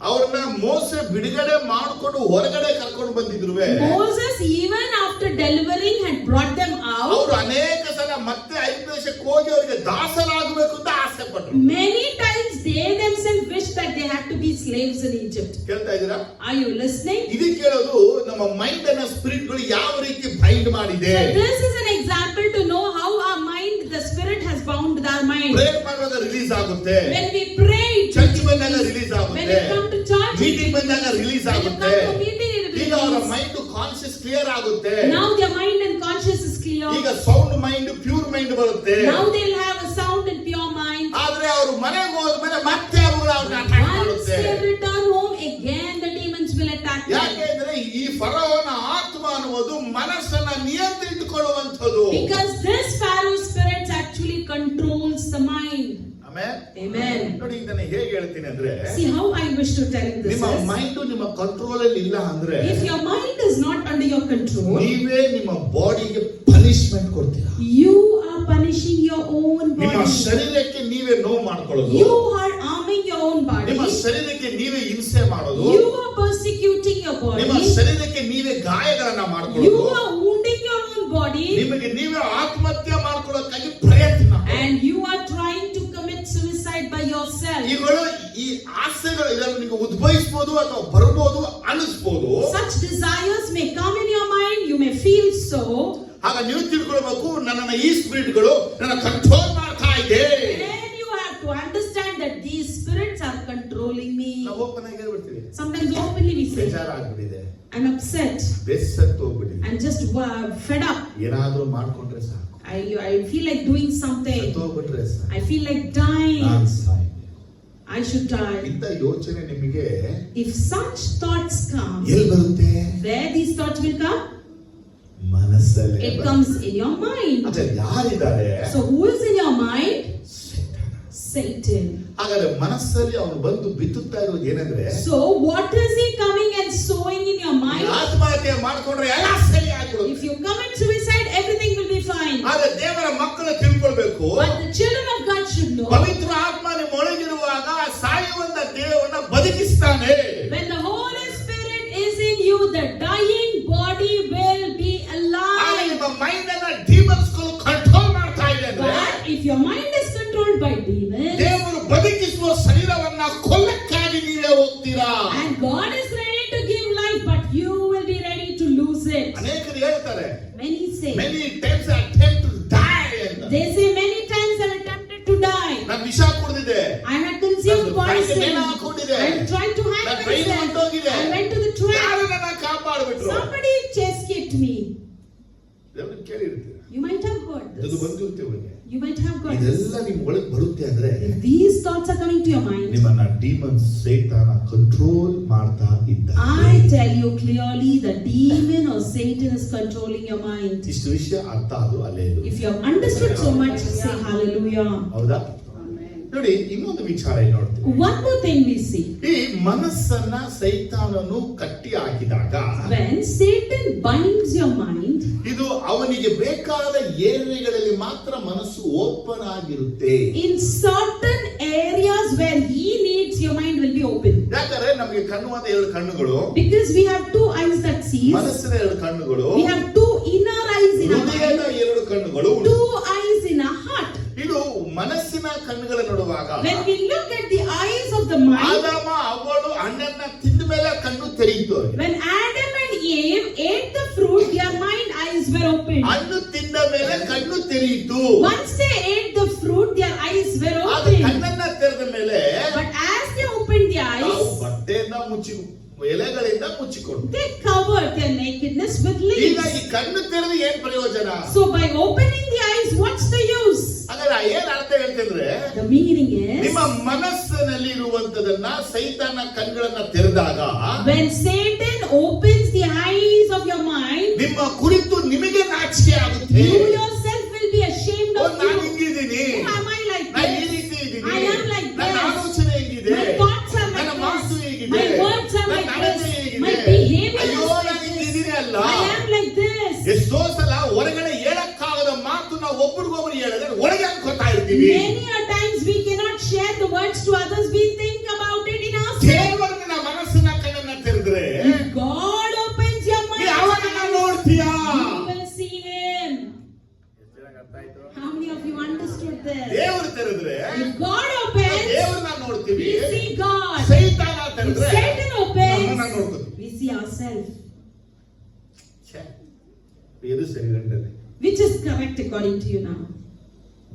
ಅವ್ರನ್ನ ಮೋಸೆ ಬಿಡುಗಡೆ ಮಾಡ್ಕೊಂಡು ಹೊರಗಡೆ ಕರ್ಕೊಂಡು ಬಂದಿದ್ರು. Moses, even after delivering, had brought them out. ಅವರು ಅನೇಕ ಸಲ ಮತ್ತೆ ಐಗುಪ್ತ ದೇಶಕ್ಕೆ ಹೋಗಿ ಅವರಿಗೆ ದಾಸರಾಗಬೇಕು ಅಂತ ಆಸೆ ಪಟ್ರು. Many times they themselves wished that they had to be slaves in Egypt. ಕೇಳ್ತಾ ಇದ್ದೀರಾ? Are you listening? ಇದಕ್ಕೆ ಕೇಳೋದು ನಮ್ಮ ಮೈಂಡ್ ಅನ್ನ ಸ್ಪಿರಿಟ್ ಗಳು ಯಾವ ರೀತಿ ಬೈಂಡ್ ಮಾಡಿದೆ. So this is an example to know how our mind, the spirit has bound our mind. Prayer ಮಾಡುವಾಗ ರಿಲೀಸ್ ಆಗುತ್ತೆ, When we pray, ಚರ್ಚ್ ಬಂದಾಗ ರಿಲೀಸ್ when ಆಗುತ್ತೆ, we come to church, meeting ಬಂದಾಗ release when you ಆಗುತ್ತೆ. come to meeting, it ಈಗ ಅವರ releases. Mind conscious clear ಆಗುತ್ತೆ. Now their mind and conscience is clear. ಈಗ ಸೌಂಡ್ ಮೈಂಡ್ ಪ್ಯೂರ್ ಮೈಂಡ್ ಬರುತ್ತೆ. Now they'll have a sound and pure mind. ಆದ್ರೆ ಅವರು ಮನೆಗೆ ಹೋದ್ಮೇಲೆ ಮತ್ತೆ ಅವುಗಳು ಅವ್ರನ್ನ ಅಟ್ಯಾಕ್ Once ಮಾಡುತ್ತೆ. they return home, again the demons will attack them. ಯಾಕೆಂದ್ರೆ ಈ ಫರೋವನ ಆತ್ಮ ಅನ್ನುವುದು ಮನಸ್ಸನ್ನ ನಿಯಂತ್ರಿಸಿಕೊಳ್ಳುವಂಥದ್ದು. Because this Pharaoh spirit actually controls the mind. ಆಮೇಲೆ Amen. ನೋಡಿ, ಇದನ್ನ ಹೇಗೆ ಹೇಳ್ತೀನಿ ಅಂದ್ರೆ, See how I wish to tell you this ನಿಮ್ಮ is, ಮೈಂಡ್ ನಿಮ್ಮ ಕಂಟ್ರೋಲ್ ಅಲ್ಲಿ ಇಲ್ಲ ಅಂದ್ರೆ if your mind is not under your control, ನೀವೇ ನಿಮ್ಮ ಬಾಡಿಗೆ ಪನಿಷ್ಮೆಂಟ್ ಕೊಡ್ತೀರಾ. you are punishing your own ನಿಮ್ಮ body. ಶರೀರಕ್ಕೆ ನೀವೇ ನೋವು ಮಾಡ್ಕೊಳ್ಳೋದು, You are harming your own body. ನಿಮ್ಮ ಶರೀರಕ್ಕೆ ನೀವೇ ಹಿಂಸೆ ಮಾಡೋದು, You are persecuting your ನಿಮ್ಮ body. ಶರೀರಕ್ಕೆ ನೀವೇ ಗಾಯಗಳನ್ನ You ಮಾಡ್ಕೊಳ್ಳೋದು, are wounding your own body. ನಿಮಗೆ ನೀವೇ ಆತ್ಮಹತ್ಯೆ ಮಾಡ್ಕೊಳ್ಳೋಕ್ಕಾಗಿ ಪ್ರಯತ್ನ. And you are trying to commit suicide by yourself. ಇವುಗಳು ಈ ಆಸೆಗಳು ಇದನ್ನು ನಿಮಗೆ ಉದ್ಭವಿಸಬಹುದು ಅಥವಾ ಬರಬಹುದು ಅನಿಸ್ಬೋದು. Such desires may come in your mind. You may feel so. ಆಗ ನೀವು ತಿಳ್ಕೊಳ್ಬೇಕು, ನನ್ನನ್ನ ಈ ಸ್ಪಿರಿಟ್ಗಳು ನನ್ನ ಕಂಟ್ರೋಲ್ ಮಾಡ್ತಾ ಇದೆ. Then you have to understand that these spirits are controlling me. ನಾವು ಓಪನ್ ಆಗಿ ಹೇಳ್ಬಿಡ್ತೀವಿ, Sometimes openly we say, ಬೇಜಾರಾಗ್ಬಿಟ್ಟಿದೆ, I'm upset. ಬೆಸ್ಸತ್ತು ಹೋಗ್ಬಿಟ್ಟಿದೆ, I'm just fed up. ಏನಾದ್ರೂ ಮಾಡ್ಕೊಂಡ್ರೆ ಸಾಕು, I feel like doing something. ಸತ್ತೋಗ್ಬಿಟ್ರೆ ಸಾಕು, I feel like dying. Non ಸಾಯ್ತೀನಿ. I should die. ಇಂಥ ಯೋಚನೆ ನಿಮಗೆ If such thoughts come, ಎಲ್ಲಿ ಬರುತ್ತೆ? where these thoughts will come? ಮನಸ್ಸಲ್ಲಿ It comes in your mind. ಅದೇ ಯಾರಿದ್ದಾರೆ? So who is in your mind? Satan. ಹಾಗಾದ್ರೆ ಮನಸ್ಸಲ್ಲಿ ಅವನು ಬಂದು ಬಿತ್ತುತ್ತಾ ಇರೋದು ಏನಂದ್ರೆ, So what is he coming and sowing in your mind? ಆತ್ಮಹತ್ಯೆ ಮಾಡ್ಕೊಂಡ್ರೆ ಎಲ್ಲ ಸರಿ ಆಗ್ಬಿಡುತ್ತೆ. If you commit suicide, everything everything will be fine. ಆದ್ರೆ ದೇವರ ಮಕ್ಕಳು ತಿಳ್ಕೊಳ್ಬೇಕು, But the children of God should know, ಪವಿತ್ರ ಆತ್ಮ ನಿಮ್ಮ ಒಳಗಿರುವಾಗ ಸಾಯುವಂತ ದೇವರನ್ನ ಬದುಕಿಸ್ತಾನೆ. when the Holy Spirit is in you, the dying body will be ಆಗ alive. ನಿಮ್ಮ ಮೈಂಡ್ ಅನ್ನ ಡಿಮನ್ಸ್ ಗಳು ಕಂಟ್ರೋಲ್ ಮಾಡ್ತಾ ಇದೆ ಅಂದ್ರೆ, But if your mind is controlled by demons, ದೇವರು ಬದುಕಿಸುವ ಶರೀರವನ್ನ ಕೊಲ್ಲಕ್ಕಾಗಿ ನೀವೇ ಹೋಗ್ತೀರಾ. and God is ready to give life, but you will be ready to lose it. ಅನೇಕರು ಹೇಳ್ತಾರೆ, Many say, many times I attempt to die ಅಂತ. they say many times I attempted to die. ನಾನು ವಿಷ ಕುಡಿದಿದ್ದೆ, I had consumed ನಾನು poison. ನೇಣು ಹಾಕೊಂಡಿದ್ದೆ, I tried to hang ನಾನು train myself. ಹೊಂಟೋಗಿದೆ, I went to the train. ಯಾರು ನನ್ನ ಕಾಪಾಡ್ಬಿಟ್ರು. Somebody escaped me. ದೇವರನ್ನ ಕೇಳಿರ್ತೀರ, You might have heard ಇದು this. ಬಂದಿರುತ್ತೆ ಒಳಗೆ. You might have got this. ಇದೆಲ್ಲ ನಿಮ್ ಒಳಗೆ ಬರುತ್ತೆ ಅಂದ್ರೆ, If these thoughts are coming to your mind, ನಿಮ್ಮನ್ನ ಡಿಮನ್ಸ್ ಸೈತಾನ ಕಂಟ್ರೋಲ್ ಮಾಡ್ತಾ ಇದ್ದಾನೆ. I tell you clearly that demon or Satan is controlling your mind. ಇಷ್ಟು ವಿಷಯ ಅರ್ಥ ಆದ್ರೂ ಅಲ್ಲೇ ಇದು. If you have understood so much, say hallelujah. ಹೌದಾ? ನೋಡಿ, ಇನ್ನೊಂದು ವಿಚಾರ ಇಲ್ಲಿ ನೋಡ್ತೀವಿ. One more thing we see. ಈ ಮನಸ್ಸನ್ನ ಸೈತಾನನು ಕಟ್ಟಿ ಹಾಕಿದಾಗ, When Satan binds your mind, ಇದು ಅವನಿಗೆ ಬೇಕಾದ ಏರಿಯಾಗಳಲ್ಲಿ ಮಾತ್ರ ಮನಸ್ಸು ಓಪನ್ ಆಗಿರುತ್ತೆ. in certain areas where he needs, your mind will be open. ಯಾಕಂದ್ರೆ ನಮಗೆ ಕಣ್ಣುವಾದ ಎರಡು ಕಣ್ಣುಗಳು, Because we have two eyes that sees, ಮನಸ್ಸಿನ ಎರಡು ಕಣ್ಣುಗಳು, we have two inner eyes in our ಹೃದಯದ mind, ಎರಡು ಕಣ್ಣುಗಳು. two eyes in our heart. ಇದು ಮನಸ್ಸಿನ ಕಣ್ಣುಗಳ ನೋಡುವಾಗ, When we look at the eyes of the mind, ಆದಾಮ ಅವಳು ಹಣ್ಣನ್ನ ತಿಂದ ಮೇಲೆ ಕಣ್ಣು ತೆರೆಯಿತು. when Adam and Eve ate the fruit, their mind eyes were opened. ಹಣ್ಣು ತಿಂದ ಮೇಲೆ ಕಣ್ಣು ತೆರೆಯಿತು. Once they ate the fruit, their eyes were ಆಗ opened. ಕಣ್ಣನ್ನ ತೆರೆದ ಮೇಲೆ But as they opened their ನಾವು eyes, ಬಟ್ಟೆಯಿಂದ ಎಲೆಗಳಿಂದ ಮುಚ್ಚಿಕೊಂಡು, they covered their nakedness with ಈಗ leaves. ಈ ಕಣ್ಣು ತೆರೆದು ಏನ್ ಪ್ರಯೋಜನ? So by opening the eyes, what's the use? ಹಾಗಾದ್ರೆ ಏನ್ ಅರ್ಥ ಹೇಳ್ತಿದ್ರೆ, The meaning is, ನಿಮ್ಮ ಮನಸ್ಸಿನಲ್ಲಿ ಇರುವಂತದನ್ನ ಸೈತಾನ ಕಣ್ಗಳನ್ನ ತೆರೆದಾಗ, when Satan opens the eyes of your mind, ನಿಮ್ಮ ಕುರಿತು ನಿಮಗೆ ನಾಚಿಕೆ ಆಗುತ್ತೆ. you yourself will be ashamed O, of ನಾನು you. ಹಿಂಗಿದ್ದೀನಿ, Who am I like ನಾನು ಈ this? ರೀತಿ ಇದ್ದೀನಿ, I am like ನನ್ನ this. ಆಲೋಚನೆ ಹೇಗಿದೆ, My thoughts are ನನ್ನ like ಮಾತು this. ಹೇಗಿದೆ, My words are ನನ್ನ like ನಡತೆ this. ಹೇಗಿದೆ, My behavior ಅಯ್ಯೋ is ನಾನು like this. ಹಿಂಗಿದ್ದೀನಿ ಅಲ್ಲ. I am like this. ಎಷ್ಟೋ ಸಲ ಹೊರಗಡೆ ಹೇಳಕ್ಕಾಗದ ಮಾತು ನಾವು ಒಬ್ಬರಿಗೊಬ್ಬರು ಹೇಳಿದ್ರೆ ಒಳಗೆ ಅನ್ಕೋತಾ ಇರ್ತೀವಿ. Many a times we cannot share the words to others. We think about it in ourselves. ದೇವರನ್ನ ಮನಸ್ಸಿನ ಕಣ್ಣನ್ನ ತೆರೆದ್ರೆ If God opens your mind, ಅವನನ್ನ ನೋಡ್ತೀಯಾ? you will see Him. How many of you understood this? ದೇವರು ತೆರೆದ್ರೆ If God opens, ದೇವರನ್ನ ನೋಡ್ತೀವಿ. we see God. ಸೈತಾನ If ತೆರೆದ್ರೆ Satan ನಮ್ಮನ್ನ opens, ನೋಡ್ತೀವಿ. we see ourselves. ಇದು ಸರಿ ಗಂಟನೆ. Which is correct according to you now?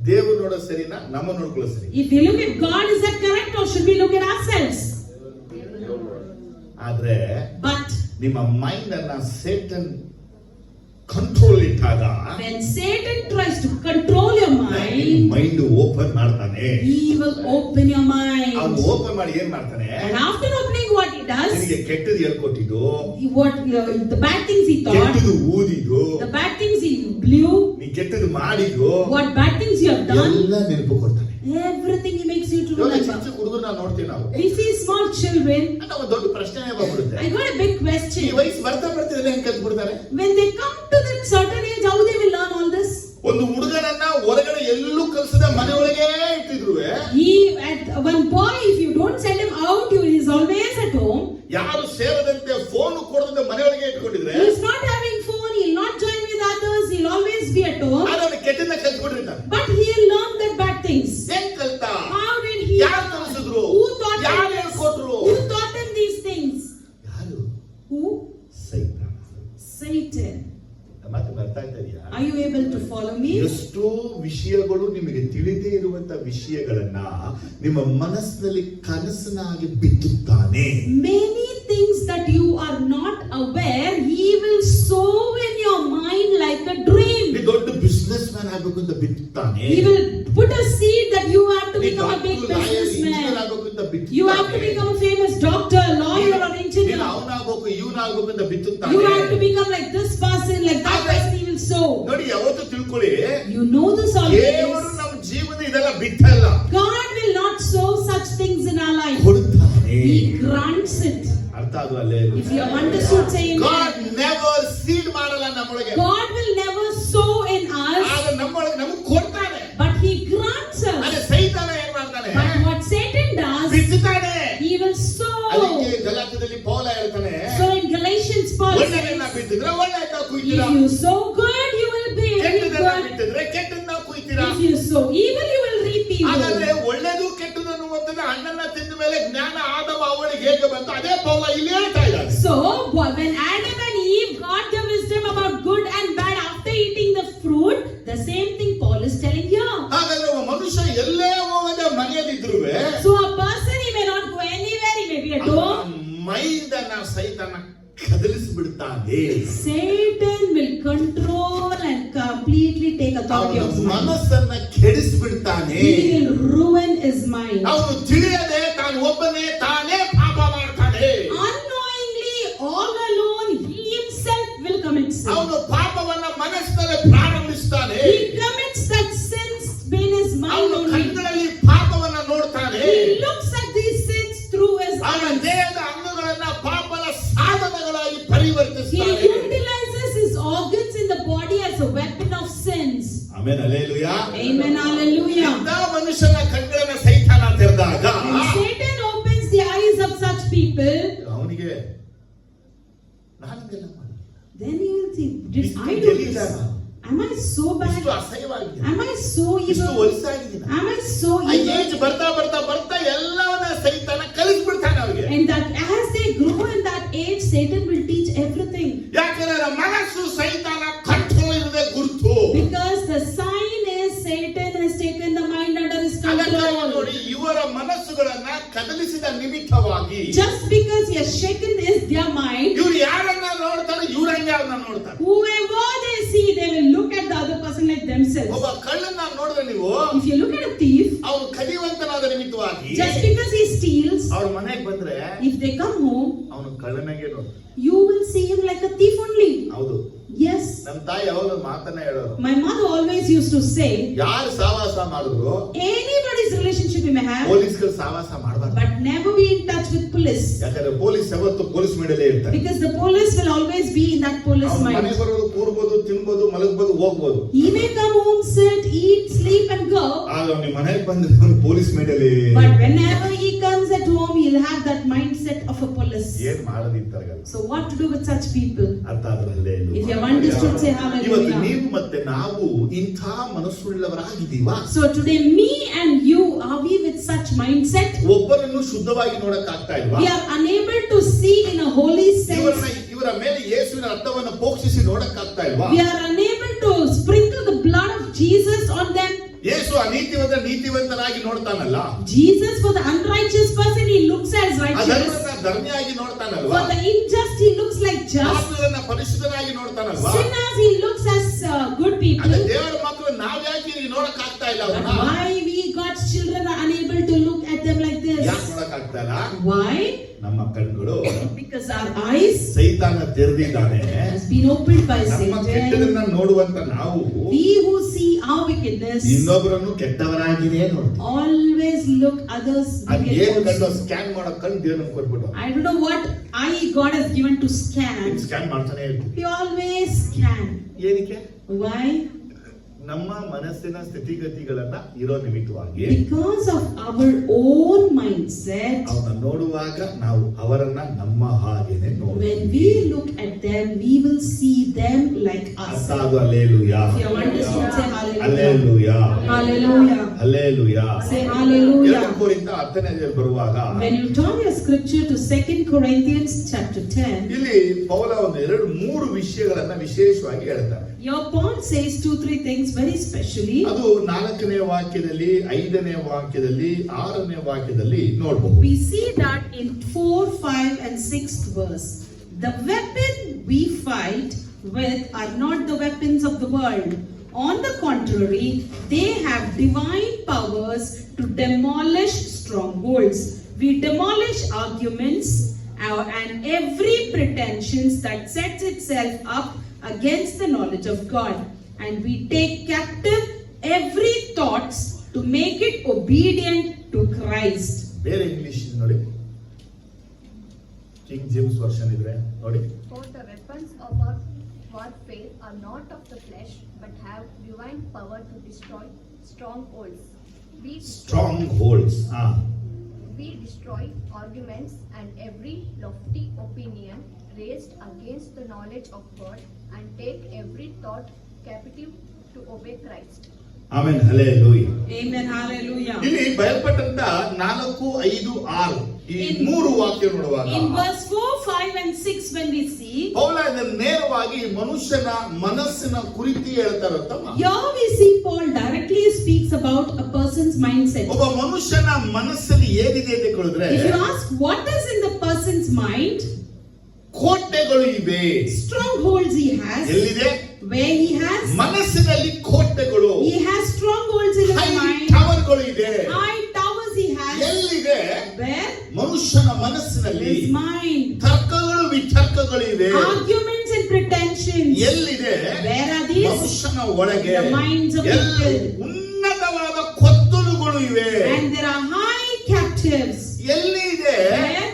ದೇವರು ನೋಡೋ ಸರಿನಾ, ನಮ್ಮ ನೋಡ್ಕೊಳ್ಳೋ ಸರಿ? If we look at God, is that correct, or should we look at ourselves? ಆದ್ರೆ But ನಿಮ್ಮ ಮೈಂಡ್ ಅನ್ನ ಸೇಟನ್ ಕಂಟ್ರೋಲ್ ಇಟ್ಟಾಗ, when Satan tries to control your mind, mind open ಮಾಡ್ತಾನೆ. he will open your mind. ಅವನು open ಮಾಡಿ ಏನ್ ಮಾಡ್ತಾನೆ? And after opening, what he does, ನಿನಗೆ ಕೆಟ್ಟದ್ದು ಹೇಳ್ಕೊಟ್ಟಿದ್ದು, the bad things he thought, ಕೆಟ್ಟದ್ದು ಊದಿದ್ದು, the bad things he blew, ನೀ ಕೆಟ್ಟದ್ದು ಮಾಡಿದ್ದು, what bad things you have done, ಎಲ್ಲ ನೆನಪು ಕೊಡ್ತಾನೆ. everything he makes you to ಇವಾಗ remember. ಚಿಕ್ಕ ಹುಡುಗರನ್ನ ನೋಡ್ತೀವಿ ನಾವು. We see small children. ನಾವು ದೊಡ್ಡ ಪ್ರಶ್ನೆ ಬಂದ್ಬಿಡುತ್ತೆ. I got a big ಈ question. ವಯಸ್ಸು ಬರ್ತಾ ಬರ್ತಿದ್ರೆ ಹೆಂಗ್ ಕಲ್ತ್ಬಿಡ್ತಾರೆ? When they come to that certain age, how they will learn all this? ಒಂದು ಹುಡುಗನನ್ನ ಹೊರಗಡೆ ಎಲ್ಲೂ ಕಲ್ಸದ ಮನೆಯೊಳಗೆ ಇಟ್ಟಿದ್ರು, At one boy, if you don't send him out, he is always at home. ಯಾರು ಸೇರದಂತೆ ಫೋನ್ ಕೊಡದಂತೆ ಮನೆಯೊಳಗೆ ಇಟ್ಕೊಂಡಿದ್ರೆ, He is not having phone. He will not join with others. He will always be at home. ಅವನು ಕೆಟ್ಟನ್ನ ಕಲ್ತ್ಕೊಂಡಿರ್ತಾನೆ. But he will learn that bad things. ಹೆಂಗ್ ಕಲ್ತ? How did he? ಯಾರು ಕಲಿಸಿದ್ರು? Who taught him ಯಾರು this? ಹೇಳ್ಕೊಟ್ರು? Who taught him these things? ಯಾರು? Who? ಸೈತಾನ. Satan. ಮತ್ತೆ ಬರ್ತಾ ಇದೆಯಾ? Are you able to follow me? ಎಷ್ಟೋ ವಿಷಯಗಳು ನಿಮಗೆ ತಿಳಿದೇ ಇರುವಂತ ವಿಷಯಗಳನ್ನ ನಿಮ್ಮ ಮನಸ್ಸಿನಲ್ಲಿ ಕನಸನಾಗಿ ಬಿತ್ತುತ್ತಾನೆ. Many things that you are not aware, he will sow in your mind like a dream. ನೀ ದೊಡ್ಡ ಬಿಸ್ನೆಸ್ ಮ್ಯಾನ್ ಆಗ್ಬೇಕು ಅಂತ ಬಿತ್ತುತ್ತಾನೆ. He will put a seed that you have to become a big businessman. ಆಗ್ಬೇಕು ಅಂತ ಬಿತ್ತುತ್ತಾನೆ. You have to become a famous doctor, lawyer, or engineer. ಅವನಾಗಬೇಕು ಇವನಾಗಬೇಕು ಅಂತ ಬಿತ್ತುತ್ತಾನೆ. You have to become like this person, like that person. He will sow. ನೋಡಿ, ಯಾವತ್ತೂ ತಿಳ್ಕೊಳ್ಳಿ, You know this ದೇವರು always. ನಮ್ಮ ಜೀವನ ಇದೆಲ್ಲ ಬಿಟ್ಟಲ್ಲ, God will not sow such things in our life. ಕೊಡುತ್ತಾನೆ. He grants it. ಅರ್ಥ ಅದು ಅಲ್ಲೇ. If you have understood, say amen. God never seed ಮಾಡಲ್ಲ ನಮ್ಮೊಳಗೆ. God will never sow in will sow. ಅದಕ್ಕೆ ಗಲಾತ್ಯದಲ್ಲಿ ಪೌಲ ಹೇಳ್ತಾನೆ, So in Galatians, Paul ಒಳ್ಳೆಯದನ್ನ says, ಬಿತ್ತಿದ್ರೆ ಒಳ್ಳೆಯದನ್ನ ಕುಯ್ತೀರಾ, if you sow good, you will be ಕೆಟ್ಟದನ್ನ good. ಬಿತ್ತಿದ್ರೆ ಕೆಟ್ಟದನ್ನ ಕುಯ್ತೀರಾ. If you sow evil, you will reap ಹಾಗಾದ್ರೆ evil. ಒಳ್ಳೆದು ಕೆಟ್ಟದು ಅನ್ನುವಂಥದ್ದು ಹಣ್ಣನ್ನ ತಿಂದ ಮೇಲೆ ಜ್ಞಾನ ಆದವ ಅವಳಿಗೆ ಹೇಗೆ ಬಂತು, ಅದೇ ಪೌಲ ಇಲ್ಲಿ ಹೇಳ್ತಾ ಇದ್ದಾರೆ. So when Adam and Eve got the wisdom about good and bad after eating the fruit, the same thing Paul is telling here. ಹಾಗಾದ್ರೆ ಒಬ್ಬ ಮನುಷ್ಯ ಎಲ್ಲೇ ಹೋಗದೆ ಮನೆಯಲ್ಲಿದ್ರು So a person, he may not go anywhere, he may be at home. ಮೈಂದನ್ನ ಸೈತಾನ ಕದಲಿಸಿಬಿಡ್ತಾನೆ. Satan will control and completely take authority of his mind. ಮನಸ್ಸನ್ನ ಕೆಡಿಸಿಬಿಡ್ತಾನೆ. He will ruin his mind. ಅವನು ತಿಳಿಯದೆ ತಾನು ಒಬ್ಬನೇ ತಾನೇ ಪಾಪ ಮಾಡ್ತಾನೆ. Unknowingly, all alone, he himself will commit sin. ಅವನು ಪಾಪವನ್ನ ಮನಸ್ಸಿನಲ್ಲಿ ಪ್ರಾರಂಭಿಸ್ತಾನೆ. He commits that sins in his mind ಅವನು only. ಕಣ್ಣುಗಳಲ್ಲಿ ಪಾಪವನ್ನ ನೋಡ್ತಾನೆ. He looks at these sins through his ಅವನ eyes. ದೇಹದ ಅಂಗಗಳನ್ನ ಪಾಪದ ಸಾಧನಗಳಾಗಿ He ಪರಿವರ್ತಿಸ್ತಾನೆ. utilizes his organs in the body as a weapon of sins. Amen, hallelujah. Amen, hallelujah. ಇಂಥ ಮನುಷ್ಯನ ಕಣ್ಣುಗಳನ್ನ ಸೈತಾನ ತೆರೆದಾಗ When Satan opens the eyes of such people, ಅವನಿಗೆ ನಾನಿದೆಲ್ಲ ಮಾಡಿ then he will think, did ಇಷ್ಟು I do this? ಗೆಲ್ಲಿದಾಗ, Am I so bad? ಇಷ್ಟು ಅಸಹ್ಯವಾಗಿದೆ, Am I so ಇಷ್ಟು evil? ವಯಸ್ಸಾಗಿದೆ. Am I so ಆ evil? ಏಜ್ ಬರ್ತಾ ಬರ್ತಾ ಬರ್ತಾ ಎಲ್ಲವನ್ನ ಸೈತಾನ ಕಲಿಸ್ಬಿಡ್ತಾನೆ ಅವ್ರಿಗೆ. And that as they grow in that age, Satan will teach everything. ಯಾಕಂದ್ರೆ ಮನಸ್ಸು ಸೈತಾನ ಕಂಟ್ರೋಲ್ ಇರದೆ ಗುರುತು. Because the sign is Satan has taken the mind under his ಅದನ್ನ control. ನೋಡಿ, ಇವರ ಮನಸ್ಸುಗಳನ್ನ ಕದಲಿಸಿದ ನಿಮಿತ್ತವಾಗಿ Just because he has shaken is their mind, ಇವ್ರು ಯಾರನ್ನ ನೋಡ್ತಾರೆ, ಇವ್ರಂಗೆ ಅವ್ರನ್ನ ನೋಡ್ತಾರೆ. whoever they see, they will look at the other person like themselves. ಒಬ್ಬ ಕಳ್ಳನ್ನ ನೋಡಿದ್ರೆ ನೀವು, If you look at a thief, ಅವನು ಕದಿಯುವಂತನಾದ ನಿಮಿತ್ತವಾಗಿ just because he steals, ಅವ್ರ ಮನೆಗೆ ಬಂದ್ರೆ if they come home, ಅವನು ಕಳ್ಳನಾಗೆ ನೋಡ್ತಾರೆ. you will see him like a thief only. ಹೌದು, Yes. ನಮ್ಮ ತಾಯಿ ಯಾವಾಗ ಮಾತನ್ನ ಹೇಳೋರು, My mother always used to say, ಯಾರು ಸಹವಾಸ ಮಾಡಿದ್ರು anybody's relationship you may have, ಪೊಲೀಸ್ಗಳು ಸಹವಾಸ ಮಾಡಬಾರ್ದು. but never be in touch with police. ಯಾಕಂದ್ರೆ ಪೊಲೀಸ್ ಯಾವತ್ತು ಪೊಲೀಸ್ ಮೇಡಲೇ ಇರ್ತಾರೆ. Because the police will always be in that police ಅವ್ನು ಮನೆ mind. ಬರೋದು, ಕೂರ್ಬೋದು, ತಿನ್ಬೋದು, ಮಲಗ್ಬೋದು, ಹೋಗ್ಬೋದು. He may come home, sit, eat, sleep and go. ಆಗ ಅವ್ನು ಮನೆಗೆ ಬಂದ್ರೆ ಅವನು police ಮೇಡಲೇ. But whenever he comes at home, he'll have that mindset of a police. ಏನ್ ಮಾಡೋದಿತ್ತಾಗ So what to do with such people? ಅರ್ಥ ಆದ್ರಲ್ಲೇ ಇಲ್ಲ. If you have understood, say ಇವತ್ತು hallelujah. ನೀವು ಮತ್ತೆ ನಾವು ಇಂಥ ಮನಸ್ಸುಳ್ಳವರಾಗಿದ್ದೀವಾ? So today me and you, are we with such mindset? ಒಬ್ಬರನ್ನು ಶುದ್ಧವಾಗಿ ನೋಡಕ್ ಆಗ್ತಾ ಇಲ್ವಾ? We are unable to see in a holy sense. ಇವರ ಮೇಲೆ ಯೇಸುವಿನ ರಕ್ತವನ್ನು ಪೋಕ್ಷಿಸಿ ನೋಡಕ್ ಆಗ್ತಾ ಇಲ್ವಾ? We are unable to sprinkle the blood of Jesus on them. Yesu ನೀತಿವಂತನಾಗಿ ನೋಡ್ತಾನಲ್ಲ, Jesus, for the unrighteous person, he looks as righteous. ಅಧರ್ಮನ ಧರ್ಮಿಯಾಗಿ ನೋಡ್ತಾನಲ್ವಾ? For the unjust, he looks like just. ಪಾಪಿಗಳನ್ನ ಪರಿಶುದ್ಧನಾಗಿ ನೋಡ್ತಾನಲ್ವಾ? Sinners, he looks as good people. ಅದೇ ದೇವರ ಮಕ್ಕಳು ನಾವ್ ಯಾಕೆ ಈಗ ನೋಡಕ್ ಆಗ್ತಾ ಇಲ್ಲ But ಅವ್ರನ್ನ? why we God's children are unable to look at them like ಯಾಕೆ this? ನೋಡಕ್ ಆಗ್ತಾ ಇಲ್ಲ? Why? ನಮ್ಮ ಕಣ್ಣುಗಳು Because our eyes ಸೈತಾನ ತೆರೆದಿದ್ದಾನೆ. has been opened by ನಮ್ಮ Satan. ಕೆಟ್ಟದನ್ನ ನೋಡುವಂತ ನಾವು We who see our wickedness ಇನ್ನೊಬ್ಬರನ್ನು ಕೆಟ್ಟವರಾಗಿನೇ ನೋಡ್ತೀವಿ. always look others ಅದ್ wicked ಏನ್ ಕಣ್ಣು also. ಸ್ಕ್ಯಾನ್ ಮಾಡೋ ಕಣ್ಣು ದೇವ್ರನ್ನ ಕೊಟ್ಬಿಟ್ಟು I don't know what eye God has given to scan. Scan ಮಾಡ್ತಾನೆ ಇರ್ತೀವಿ. We always scan. ಏನಕ್ಕೆ? Why? ನಮ್ಮ ಮನಸ್ಸಿನ ಸ್ಥಿತಿಗತಿಗಳನ್ನ ಇರೋ ನಿಮಿತ್ತವಾಗಿ Because of our own mindset. ಅವನ್ನ ನೋಡುವಾಗ ನಾವು ಅವರನ್ನ ನಮ್ಮ ಹಾಗೇನೆ ನೋಡ್ತೀವಿ. When we look at them, we will see them like us. ಅರ್ಥ ಅದು hallelujah. If you understand, say hallelujah. Hallelujah. Hallelujah. Hallelujah. Say hallelujah. 2 ಕೊರಿಂಥ 10ನೇ ಅಧ್ಯಾಯದಲ್ಲಿ ಬರುವಾಗ When you turn your scripture to 2 Corinthians chapter 10, ಇಲ್ಲಿ ಪೌಲ ಒಂದು 2-3 ವಿಷಯಗಳನ್ನ ವಿಶೇಷವಾಗಿ ಹೇಳ್ತಾರೆ. your Paul says 2-3 things very specially. ಅದು 4ನೇ ವಾಕ್ಯದಲ್ಲಿ, 5ನೇ ವಾಕ್ಯದಲ್ಲಿ, 6ನೇ ವಾಕ್ಯದಲ್ಲಿ ನೋಡಬಹುದು. We see that in 4, 5 and 6th verse. The weapon we fight with are not the weapons of the world. On the contrary, they have divine powers to demolish strongholds. We demolish arguments and every pretension that sets itself up against the knowledge of God. And we take captive every thought to make it obedient to Christ. ಬೇರೆ English ನೋಡಿ, king James version ಇದ್ರೆ ನೋಡಿ. For the weapons of our warfare are not of the flesh, but have divine power to destroy strongholds. Be strong holds. we destroy arguments and every lofty opinion raised against the knowledge of God and take every thought captive to obey Christ. Amen hallelujah. Amen. Hallelujah. ಇಲ್ಲಿ ಬಯಲ್ಪಟ್ಟಂತ 4, 5, 6 ಈ ಮೂರು ವಾಕ್ಯ ನೋಡುವಾಗ In verse 4, 5 and 6 when we see, ಪೌಲ ಇದನ್ನು ನೇರವಾಗಿ ಮನುಷ್ಯನ ಮನಸ್ಸಿನ ಕುರಿತು ಹೇಳ್ತಾರಂತ. here we see Paul directly speaks about a person's mindset. ಒಬ್ಬ ಮನುಷ್ಯನ ಮನಸ್ಸಲ್ಲಿ ಏನಿದೆ ಅಂತ ಕೇಳಿದ್ರೆ If you ask what is in the person's mind, ಕೋಟೆಗಳು ಇವೆ. strongholds he has, ಎಲ್ಲಿದೆ? where he has, ಮನಸ್ಸಿನಲ್ಲಿ ಕೋಟೆಗಳು, he has strongholds in his high mind, ಟವರ್ಗಳು ಇದೆ. high towers he has, ಎಲ್ಲಿದೆ? where ಮನುಷ್ಯನ ಮನಸ್ಸಿನಲ್ಲಿ his mind, ತರ್ಕಗಳು ವಿತರ್ಕಗಳು ಇವೆ. arguments and pretensions, ಎಲ್ಲಿದೆ? where are these? ಮನುಷ್ಯನ ಒಳಗೆ The minds of ಎಲ್ಲಿ people. ಉನ್ನತವಾದ ಕೊತ್ತಲುಗಳು ಇವೆ. And there are high captives, ಎಲ್ಲಿ ಇದೆ? where?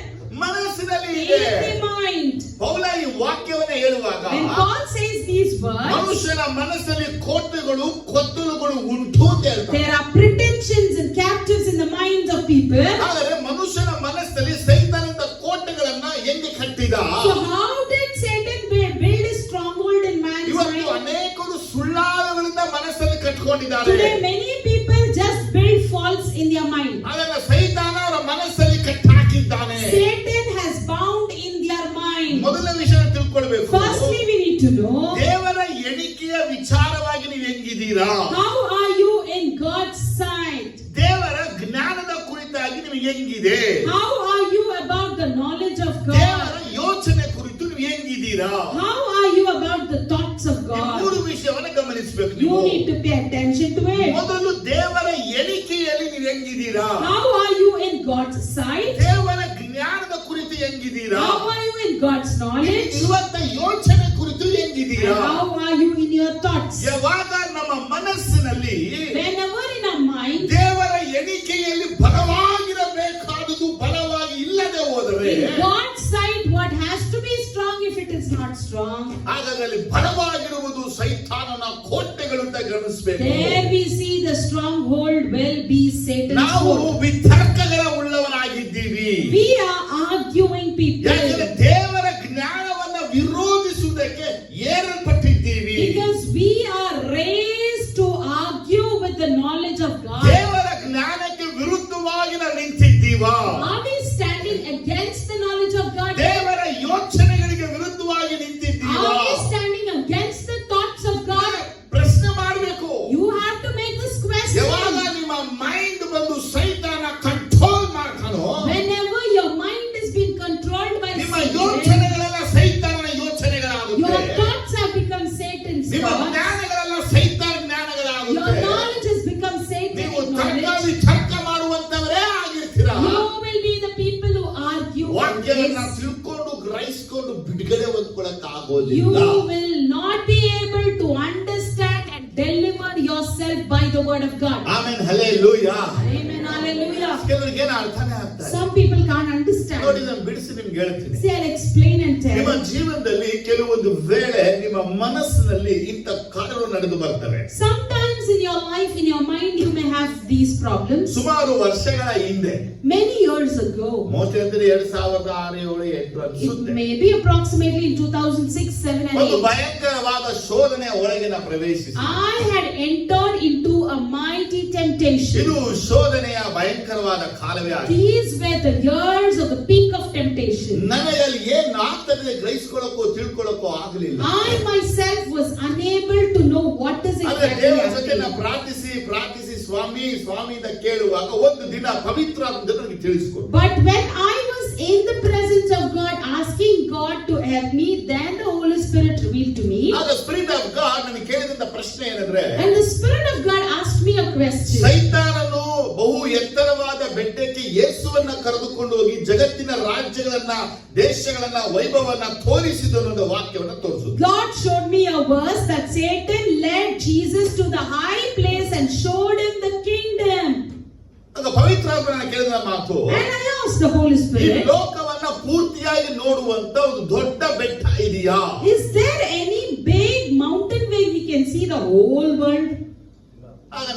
ಮನಸ್ಸಿನಲ್ಲಿ In ಇದೆ. the mind. ಪೌಲ ಈ ವಾಕ್ಯವನ್ನ ಹೇಳುವಾಗ When Paul says these words, ಮನುಷ್ಯನ ಮನಸ್ಸಲ್ಲಿ ಕೋಟೆಗಳು ಕೊತ್ತಲುಗಳು ಉಂಟು ಅಂತ ಹೇಳ್ತಾರೆ. there are pretensions and captives in the minds of people. ಆದರೆ ಮನುಷ್ಯನ ಮನಸ್ಸಲ್ಲಿ ಸೈತಾನದ ಕೋಟೆಗಳನ್ನ ಹೆಂಗೆ ಕಟ್ಟಿದ? So how did Satan build a stronghold in man's ಇವತ್ತು mind? ಅನೇಕರು ಸುಳ್ಳಾದಗಳಿಂದ ಮನಸ್ಸಲ್ಲಿ ಕಟ್ಕೊಂಡಿದ್ದಾರೆ. Today many people just build faults in their mind. ಅದನ್ನ ಸೈತಾನ ಅವರ ಮನಸ್ಸಲ್ಲಿ ಕಟ್ಟಾಕಿದ್ದಾನೆ. Satan has bound in their mind. ಮೊದಲ ವಿಷಯ ತಿಳ್ಕೊಳ್ಬೇಕು. Firstly, we need to know, ದೇವರ ಎಣಿಕೆಯ ವಿಚಾರವಾಗಿ ನೀವು ಹೆಂಗಿದ್ದೀರಾ? how are you in God's sight? ದೇವರ ಜ್ಞಾನದ ಕುರಿತಾಗಿ ನಿಮಗೆ ಹೆಂಗಿದೆ? How are you about the knowledge of ದೇವರ God? ಯೋಚನೆ ಕುರಿತು ನೀವು ಹೆಂಗಿದ್ದೀರಾ? How are you about the thoughts of ಈ God? ಮೂರು ವಿಷಯವನ್ನ ಗಮನಿಸಬೇಕು You ನೀವು. need to pay attention to it. ಮೊದಲು ದೇವರ ಎಣಿಕೆಯಲ್ಲಿ ನೀವು ಹೆಂಗಿದ್ದೀರಾ? How are you in God's sight? ದೇವರ ಜ್ಞಾನದ ಕುರಿತು ಹೆಂಗಿದ್ದೀರಾ? How are you in God's knowledge? ಇವತ್ತ ಯೋಚನೆ ಕುರಿತು ಹೆಂಗಿದ್ದೀರಾ? And how are you in your thoughts? ಯಾವಾಗ ನಮ್ಮ ಮನಸ್ಸಿನಲ್ಲಿ Whenever in our mind, ದೇವರ ಎಣಿಕೆಯಲ್ಲಿ ಬಲವಾಗಿರಬೇಕಾದುದು ಬಲವಾಗಿ ಇಲ್ಲದೆ ಹೋದರೆ in God's sight, what has to be strong if it is not strong? ಹಾಗಾದಲ್ಲಿ ಬಲವಾಗಿರುವುದು ಸೈತಾನನ ಕೋಟೆಗಳು ಅಂತ ಗಮನಿಸಬೇಕು. There we see the stronghold will be Satan's ನಾವು fort. ವಿತರ್ಕಗಳ ಉಳ್ಳವರಾಗಿದ್ದೀವಿ. We are arguing ಯಾಕಂದ್ರೆ people ದೇವರ ಜ್ಞಾನವನ್ನ ವಿರೋಧಿಸುವುದಕ್ಕೆ ಏರಲ್ಪಟ್ಟಿದ್ದೀವಿ. because we are raised to argue with the knowledge of God. ದೇವರ ಜ್ಞಾನಕ್ಕೆ ವಿರುದ್ಧವಾಗಿ ನಾವು ನಿಂತಿದ್ದೀವಾ? Are we standing against the knowledge of God? ದೇವರ ಯೋಚನೆಗಳಿಗೆ ವಿರುದ್ಧವಾಗಿ ನಿಂತಿದ್ದೀವಾ? Are we standing against the thoughts of God? ಪ್ರಶ್ನೆ ಮಾಡಬೇಕು. You have to make this question. ಯಾವಾಗ ನಿಮ್ಮ ಮೈಂಡ್ ಬಂದು ಸೈತಾನ ಕಂಟ್ರೋಲ್ ಮಾಡ್ತಾನೋ, Whenever your mind is being controlled by ನಿಮ್ಮ Satan, ಯೋಚನೆಗಳೆಲ್ಲ ಸೈತಾನನ your ಯೋಚನೆಗಳಾಗುತ್ತೆ. thoughts have become Satan's ನಿಮ್ಮ thoughts. ಜ್ಞಾನಗಳೆಲ್ಲ ಸೈತಾನ Your ಜ್ಞಾನಗಳಾಗುತ್ತೆ. knowledge has become ನೀವು Satan's ತರ್ಕ knowledge. ವಿತರ್ಕ ಮಾಡುವಂತವರೇ ಆಗಿರ್ತೀರಾ. You will be the people who argue with ವಾಕ್ಯವನ್ನ this. ತಿಳ್ಕೊಂಡು ಗ್ರಹಿಸಿಕೊಂಡು ಬಿಡುಗಡೆ ಹೊಂದ್ಕೊಳಕ್ You ಆಗೋದಿಲ್ಲ. will not be able to understand and deliver yourself by the word of God. Amen hallelujah. Amen. Hallelujah. ಕೆಲವರಿಗೆ ಏನು ಅರ್ಥನೇ ಆಗ್ತಾ ಇಲ್ಲ. Some people can't ನೋಡಿ understand. ನಾನು ಬಿಡಿಸಿ ನಿಮ್ಗೆ ಹೇಳ್ತೀನಿ. See, I'll explain and ನಿಮ್ಮ tell. ಜೀವನದಲ್ಲಿ ಕೆಲವೊಂದು ವೇಳೆ ನಿಮ್ಮ ಮನಸ್ಸಿನಲ್ಲಿ ಇಂಥ ಕಾರ್ಯಗಳು ನಡೆದು ಬರ್ತವೆ. Sometimes in your life, in your mind, you may have these problems. ಸುಮಾರು ವರ್ಷಗಳ ಹಿಂದೆ Many years ago, ಮೋಸ್ಟ್ಲಿ ಅಂದ್ರೆ 2006, 2007, 2008 it ಅನ್ಸುತ್ತೆ, may be approximately in 2006, 7 and ಒಂದು 8, ಭಯಂಕರವಾದ ಶೋಧನೆಯ ಒಳಗೆ ನಾ ಪ್ರವೇಶಿಸಿ. I had entered into a mighty temptation. ಇದು ಶೋಧನೆಯ ಭಯಂಕರವಾದ ಕಾಲವೇ ಆಗಿದೆ. These were the years of the peak of temptation. ನನಗೆ ಅಲ್ಲಿ ಏನ್ ಆಗ್ತದೆ ಗ್ರಹಿಸ್ಕೊಳ್ಳೋಕೋ ತಿಳ್ಕೊಳ್ಳೋಕೋ ಆಗಲಿಲ್ಲ. I myself was unable to know what is ಆದ್ರೆ exactly ದೇವರ ಜೊತೆ ನಾ happening. ಪ್ರಾರ್ಥಿಸಿ ಸ್ವಾಮಿ ಸ್ವಾಮಿ ಅಂತ ಕೇಳುವಾಗ ಒಂದು ದಿನ ಪವಿತ್ರ ನನಗೆ ತಿಳಿಸ್ಕೊಡು. But when I was in the presence of God asking God to help me, then the Holy Spirit revealed to me. ಆಗ ಸ್ಪಿರಿಟ್ ಆಫ್ ಗಾಡ್ ನನಗೆ ಕೇಳಿದಂತ ಪ್ರಶ್ನೆ ಏನಂದ್ರೆ, And the Spirit of God asked me a question. ಸೈತಾನನು ಬಹು ಎತ್ತರವಾದ ಬೆಟ್ಟಕ್ಕೆ ಯೇಸುವನ್ನ ಕರೆದುಕೊಂಡು ಹೋಗಿ ಜಗತ್ತಿನ ರಾಜ್ಯಗಳನ್ನ ದೇಶಗಳನ್ನ ವೈಭವನ್ನ ತೋರಿಸಿದನು ಅನ್ನೋ ವಾಕ್ಯವನ್ನ ತೋರಿಸುದು. God showed me a verse that Satan led Jesus to the high place and showed him the kingdom. ಆಗ ಪವಿತ್ರಾತ್ಮನ ಕೇಳಿದ ಮಾತು, And I asked the Holy ಈ Spirit, ಲೋಕವನ್ನ ಪೂರ್ತಿಯಾಗಿ ನೋಡುವಂತ ಒಂದು ದೊಡ್ಡ ಬೆಟ್ಟ ಇದೆಯಾ? is there any big mountain where we can see the whole world? ಆಗ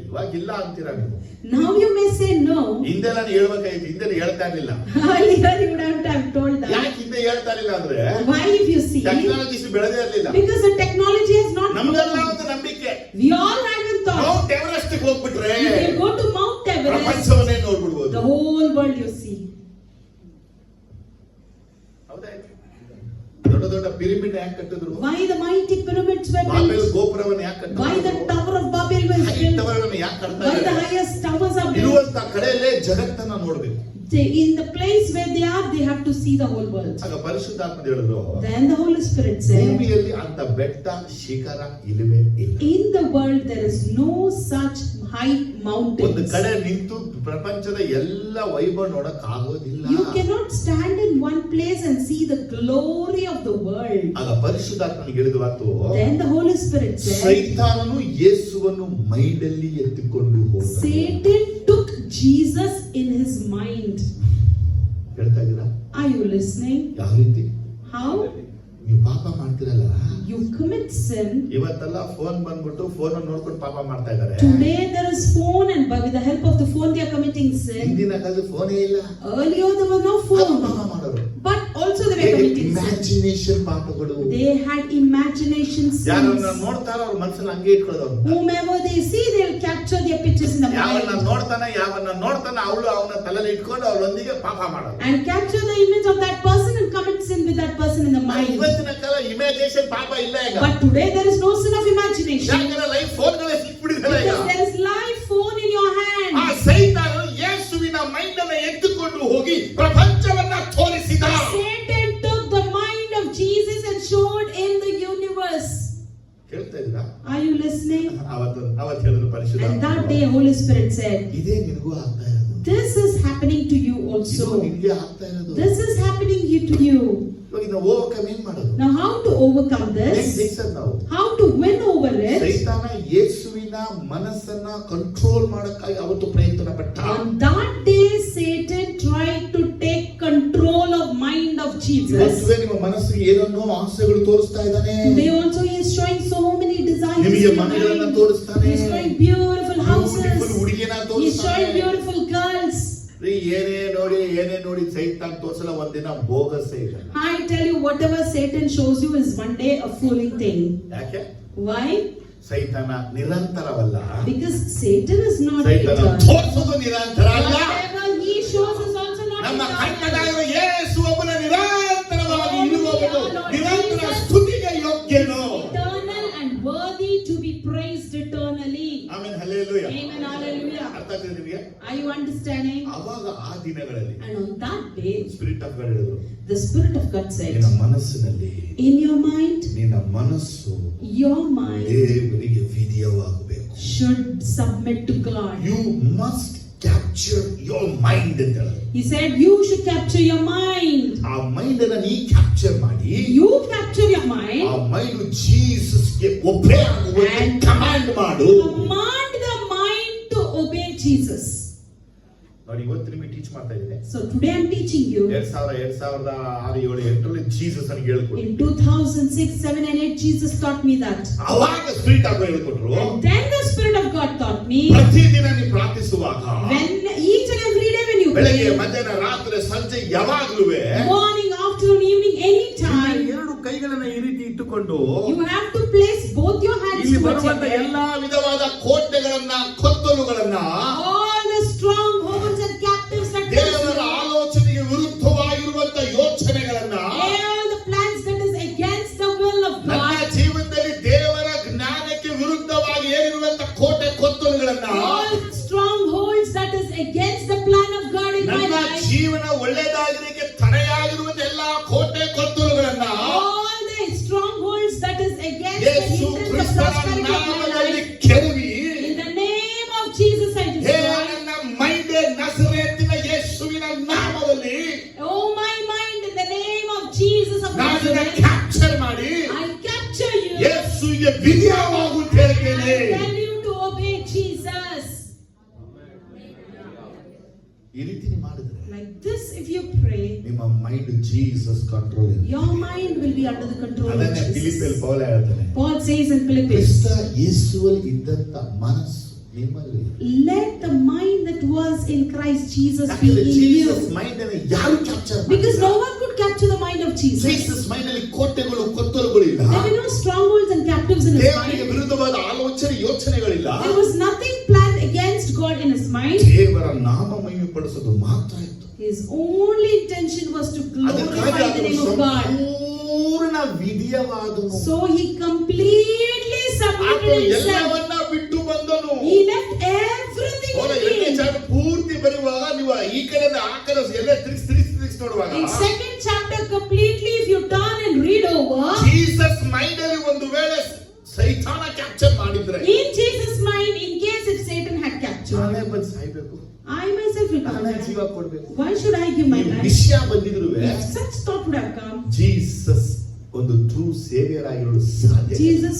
ಇವಾಗಿಲ್ಲ ಅಂತೀರಾ ನೀವು. Now you may say no. ಹಿಂದೆ ಹಿಂದೆ ನಾನು ಹೇಳ್ಬೇಕಾಗಿತ್ತು, ಹಿಂದೆ ಹೇಳ್ತಾ ಇರ್ಲಿಲ್ಲ. Earlier you would have told that. ಯಾಕೆ ಹಿಂದೆ ಹೇಳ್ತಾ ಇರಲಿಲ್ಲ ಅಂದ್ರೆ Why, if you see, technology ಬೆಳೆದೇ ಇರಲಿಲ್ಲ. because the technology has not ನಮ್ಗೆಲ್ಲ grown. ಒಂದು ನಂಬಿಕೆ, We all had a thought. Mount Everest ಹೋಗ್ಬಿಟ್ರೆ If you go to Mount Everest, ಪ್ರಪಂಚವನ್ನೇ ನೋಡ್ಬಿಡ್ಬೋದು. the whole world you see. ಹೌದಾ? ದೊಡ್ಡ ದೊಡ್ಡ ಪಿರಮಿಡ್ ಯಾಕೆ ಕಟ್ಟಿದ್ರು? Why the mighty pyramids were Babel built? ಗೋಪುರವನ್ನು ಯಾಕೆ Why the ಕಟ್ಟಿದ್ರು? Tower of Babel was built? ಟವರ್ಗಳನ್ನು ಯಾಕೆ ಕಟ್ತಾ Why the ಇದ್ದಾರೆ? highest towers are built? ಇರುವಂತ ಕಡೆಯಲ್ಲೇ ಜಗತ್ತನ್ನ ನೋಡ್ಬೇಕು. In the place where they are, they have to see the whole world. ಆಗ ಪರಿಶುದ್ಧಾತ್ಮ ಹೇಳಿದ್ರು, Then the Holy Spirit said, ಭೂಮಿಯಲ್ಲಿ ಅಂತ ಬೆಟ್ಟ ಶಿಖರ ಇಲ್ಲವೇ ಇಲ್ಲ. in the world there is no such high ಒಂದು mountains. ಕಡೆ ನಿಂತು ಪ್ರಪಂಚದ ಎಲ್ಲ ವೈಭವ ನೋಡಕ್ ಆಗೋದಿಲ್ಲ. You cannot stand in one place and see the glory of the world. ಆಗ ಪರಿಶುದ್ಧಾತ್ಮನಿಗೆ ಹೇಳಿದ ಮಾತು, Then the Holy Spirit said, ಸೈತಾನನು ಯೇಸುವನ್ನು ಮೈಂಡಲ್ಲಿ ಎತ್ತಿಕೊಂಡು ಹೋದ. Satan took Jesus in his mind. ಹೇಳ್ತಾ ಇದ್ದೀರಾ? Are you listening? ಯಾವ ರೀತಿ? How? ನೀವು ಪಾಪ ಮಾಡ್ತಿರಲ್ಲ, You commit sin. ಇವತ್ತೆಲ್ಲ ಫೋನ್ ಬಂದ್ಬಿಟ್ಟು ಫೋನ್ ನೋಡ್ಕೊಂಡು ಪಾಪ ಮಾಡ್ತಾ ಇದ್ದಾರೆ. Today there is phone, and by with the help of the phone they are committing sin. ಹಿಂದಿನ ಕಾಲದ ಫೋನೇ ಇಲ್ಲ. Earlier there was no ಅದು phone, ಪಾಪ ಮಾಡೋರು. but also they were committing sin. Imagination ಪಾಪಗಳು. They had imagination ಯಾರನ್ನ sins. ನೋಡ್ತಾರೋ ಅವ್ರ ಮನಸ್ಸಲ್ಲಿ ಹಂಗೆ ಇಟ್ಕೊಳ್ಳೋದು. Whomever they see, they'll capture their pictures in the ಯಾವನ್ನ mind ನೋಡ್ತಾನ ಅವಳು ಅವನ ತಲೆಯಲ್ಲಿ ಇಟ್ಕೊಂಡು ಅವಳೊಂದಿಗೆ ಪಾಪ ಮಾಡೋದು. and capture the image of that person and commit sin with that person in the mind. ಇವತ್ತಿನ ಕಾಲ ಇಮ್ಯಾಜಿನೇಷನ್ ಪಾಪ ಇಲ್ಲ ಈಗ. But today there is no sin of imagination, ಯಾಕಂದ್ರೆ ಲೈಫ್ ಫೋನ್ಗಳೇ ಸಿಕ್ಬಿಟ್ಟಿದ್ದಾರೆ ಈಗ. because there is live phone in your hand. ಆ ಸೈತಾನನು ಯೇಸುವಿನ ಮೈಂಡ್ ಅನ್ನು ಎತ್ತಿಕೊಂಡು ಹೋಗಿ ಪ್ರಪಂಚವನ್ನ ತೋರಿಸಿದ. Satan took the mind of Jesus and showed in the universe. ಹೇಳ್ತಾ ಇದ್ದೀರಾ? Are you listening? ಅವತ್ತು ಹೇಳಿದ್ರು ಪರಿಶುದ್ಧ. And that day Holy Spirit said, ಇದೇ ನಿನಗೂ ಆಗ್ತಾ ಇರೋದು. this is happening to you ಇದು also. ನಿನಗೆ ಆಗ್ತಾ ಇರೋದು. This is happening to you. ಇವಾಗ ನಾವು ಓವರ್ಕಮ್ ಏನ್ ಮಾಡೋದು? Now how to overcome ಹೇಗೆ this? ಜಯಿಸೋದು ನಾವು? How to win over it? ಸೈತಾನ ಯೇಸುವಿನ ಮನಸ್ಸನ್ನ ಕಂಟ್ರೋಲ್ ಮಾಡಕ್ಕಾಗಿ ಅವತ್ತು ಪ್ರಯತ್ನ ಪಟ್ಟ. On that day Satan tried to take control of mind of Jesus. ಇವತ್ತೇ ನಿಮ್ಮ ಮನಸ್ಸಿಗೆ ಏನನ್ನೋ ಆಸೆಗಳು ತೋರಿಸ್ತಾ ಇದ್ದಾನೆ. Today also he is showing so many desires. ನಿಮಗೆ in your ಮನೆಗಳನ್ನ mind. ತೋರಿಸ್ತಾನೆ. He is showing beautiful houses. Beautiful ಹುಡುಗಿನ He is ತೋರಿಸ್ತಾನೆ. showing beautiful girls. ಏನೇ ನೋಡಿ ಸೈತಾನ್ ತೋರಿಸಲ್ಲ, ಒಂದಿನ ಬೋಗಸೇ ಇಲ್ಲ. I tell you, whatever Satan shows you is one day a fooling thing. ಯಾಕೆ? Why? ಸೈತಾನ ನಿರಂತರವಲ್ಲ. Because Satan is not ಸೈತಾನ eternal. ತೋರಿಸೋದು ನಿರಂತರ ಅಲ್ಲ. Whatever he shows is also not ನಮ್ಮ eternal. ಕರ್ತನಾಗಿರುವ ಯೇಸು ಒಬ್ಬನ ನಿರಂತರವಾಗಿ ಇರುವವನು, ನಿರಂತರ ಸ್ತುತಿಗೆ ಯೋಗ್ಯನು. Eternal and worthy to be praised eternally. Amen, hallelujah. Amen, hallelujah. ಅರ್ಥ ಆಗ್ತದೆ ನಿಮಗೆ? Are you understanding? ಅವಾಗ ಆ ದಿನಗಳಲ್ಲಿ And on that day, spirit of god ಹೇಳಿದ್ರು, the Spirit of God said, ನಿನ್ನ ಮನಸ್ಸಿನಲ್ಲಿ, in your mind, ನಿನ್ನ ಮನಸ್ಸು your mind ದೇವರಿಗೆ ವಿಧೇಯವಾಗಬೇಕು. should submit to God. You must capture your mind ಅಂತ ಹೇಳಿದ್ರು. He said, you should capture your mind. ಆ ಮೈಂಡ್ ಅನ್ನ ನೀ ಕ್ಯಾಪ್ಚರ್ ಮಾಡಿ, You capture your mind. ಆ ಮೈಂಡ್ ಜೀಸಸ್ಗೆ ಒಬ್ಬೇ ಆಗುವಂತೆ And ಕಮಾಂಡ್ ಮಾಡು. command the mind to obey Jesus. ನೋಡಿ, ಇವತ್ತು ನಿಮಗೆ ಟೀಚ್ ಮಾಡ್ತಾ ಇದ್ದೇನೆ. So today I'm teaching you. 2006 Jesus ನನಗೆ ಹೇಳ್ಕೊಟ್ರು. In 2006, 7 and 8, Jesus taught me that. ಅವಾಗ ಸ್ಪಿರಿಟ್ ಆಫ್ ಗಾಡ್ ಹೇಳ್ಕೊಟ್ರು, And then the Spirit of God taught me, ಪ್ರತಿದಿನ ನೀವು ಪ್ರಾರ್ಥಿಸುವಾಗ, when each and every day when you ಬೆಳಗ್ಗೆ pray, ಮಧ್ಯಾಹ್ನ ರಾತ್ರಿ ಸಂಜೆ ಯಾವಾಗಲೂ morning, afternoon, evening, anytime, ಎರಡು ಕೈಗಳನ್ನ ಈ ರೀತಿ ಇಟ್ಟುಕೊಂಡು you have to place both your hands ಇಲ್ಲಿ towards your ಬರುವಂತ head. ಎಲ್ಲಾ ವಿಧವಾದ ಕೋಟೆಗಳನ್ನ, ಕೊತ್ತಲುಗಳನ್ನ, All the strongholds and captives that ದೇವರ ಆಲೋಚನೆಗೆ ವಿರುದ್ಧವಾಗಿರುವಂತ ಯೋಚನೆಗಳನ್ನ, all the plans that is against the will of ನನ್ನ God, ಜೀವನದಲ್ಲಿ ದೇವರ ಜ್ಞಾನಕ್ಕೆ ವಿರುದ್ಧವಾಗಿ ಏನಿರುವಂತ ಕೋಟೆ ಕೊತ್ತಲುಗಳನ್ನ, all strongholds that is against the plan of God in my ನನ್ನ life, ಜೀವನ ಒಳ್ಳೆಯದಾಗಿರಲಿಕ್ಕೆ ತಡೆಯಾಗಿರುವಂತ ಎಲ್ಲಾ ಕೋಟೆ ಕೊತ್ತಲುಗಳನ್ನ all the strongholds that is against the Yesu hindrance of ಕ್ರಿಸ್ತನ prosperity of my ನಾಮದಲ್ಲಿ life, ಕೆಡವಿ, in the name of Jesus I ಹೇ destroy. ನನ್ನ mind ನಜರೇತಿನ ಯೇಸುವಿನ ನಾಮದಲ್ಲಿ Oh my mind, in the name of Jesus of ನಾನು Nazareth, capture ಮಾಡಿ I capture you. ಯೇಸುವಿಗೆ ವಿಧೇಯವಾಗು ಅಂತ I ಹೇಳ್ತೇನೆ. tell you to obey Jesus. ಈ ರೀತಿ ನೀವು ಮಾಡಿದ್ರೆ Like this, if you pray, ನಿಮ್ಮ ಮೈಂಡ್ ಜೀಸಸ್ ಕಂಟ್ರೋಲ್ ಇದೆ. your mind will be under the control of ಅದನ್ನೇ ಫಿಲಿಪಿಯಲ್ಲಿ Jesus. ಪೌಲ ಹೇಳ್ತಾನೆ, Paul says in Philippians, ಕ್ರಿಸ್ತ ಯೇಸುವಲ್ಲಿ ಇದ್ದಂತ ಮನಸ್ಸು ನಿಮ್ಮಲ್ಲಿ. Let the mind that was in Christ Jesus be ಯಾಕಂದ್ರೆ in ಜೀಸಸ್ you. ಮೈಂಡ್ ಅನ್ನು ಯಾರು capture Because no one could capture the mind of Jesus. Jesus mind ಅಲ್ಲಿ ಕೋಟೆಗಳು ಕೊತ್ತಲುಗಳು ಇಲ್ಲ. There were no strongholds and captives in his ದೇವರಿಗೆ mind. ವಿರುದ್ಧವಾದ ಆಲೋಚನೆ ಯೋಚನೆಗಳಿಲ್ಲ. There was nothing planned against God in his mind. ದೇವರ ನಾಮ ಮಹಿಮೆ ಪಡಿಸೋದು ಮಾತ್ರ ಇತ್ತು. His only intention was to glorify the name of God. ಸಂಪೂರ್ಣ ವಿಧಿಯವಾದನು. So he completely submitted himself. ಎಲ್ಲವನ್ನ ಬಿಟ್ಟು ಬಂದನು. He left everything ಅವನ in ಎರಡನೇ him. ಚಾಪ್ಟರ್ ಪೂರ್ತಿ ಬರುವಾಗ ನೀವು ಈ ಕಡೆಯಿಂದ ಆ ಕಡೆ ಎಲ್ಲ ತಿರುಗಿಸಿ ನೋಡುವಾಗ In second chapter completely, if you turn and read over, Jesus mind ಅಲ್ಲಿ ಒಂದು ವೇಳೆ ಸೈತಾನ ಕ್ಯಾಪ್ಚರ್ ಮಾಡಿದ್ರೆ in Jesus' mind, in case if Satan had captured, ನಾನೇ ಬಂದು ಸಾಯ್ಬೇಕು, I myself will come ನಾನೇ back. ಜೀವ ಕೊಡ್ಬೇಕು, Why should I give my ಈ life? ವಿಷಯ ಬಂದಿದ್ರು If such thought would have come, Jesus ಒಂದು ಟ್ರೂ ಸೇವಿಯರ್ ಆಗಿರೋದು ಸಾಧ್ಯ. Jesus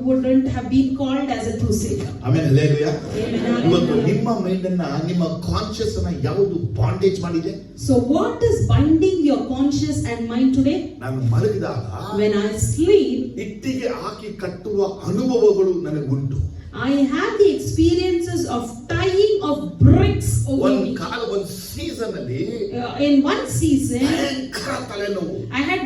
wouldn't have been called as a true savior. ಆಮೇಲೆ ಹಲ್ಲೆಲೂಯಾ. Amen. ಇವತ್ತು ನಿಮ್ಮ ಮೈಂಡ್ ಅನ್ನ ನಿಮ್ಮ ಕಾನ್ಶಿಯಸ್ ಅನ್ನ ಯಾವುದು ಬಾಂಡೇಜ್ ಮಾಡಿದೆ? So what is binding your conscious and mind today? ನಾನು ಮಲಗಿದಾಗ When I sleep, ಇಟ್ಟಿಗೆ ಹಾಕಿ ಕಟ್ಟುವ ಅನುಭವಗಳು ನನಗುಂಟು. I have the experiences of tying of bricks over me. ಒಂದು ಸೀಸನ್ ಅಲ್ಲಿ In one season, ಭಯಂಕರ ತಲೆನೋವು, I had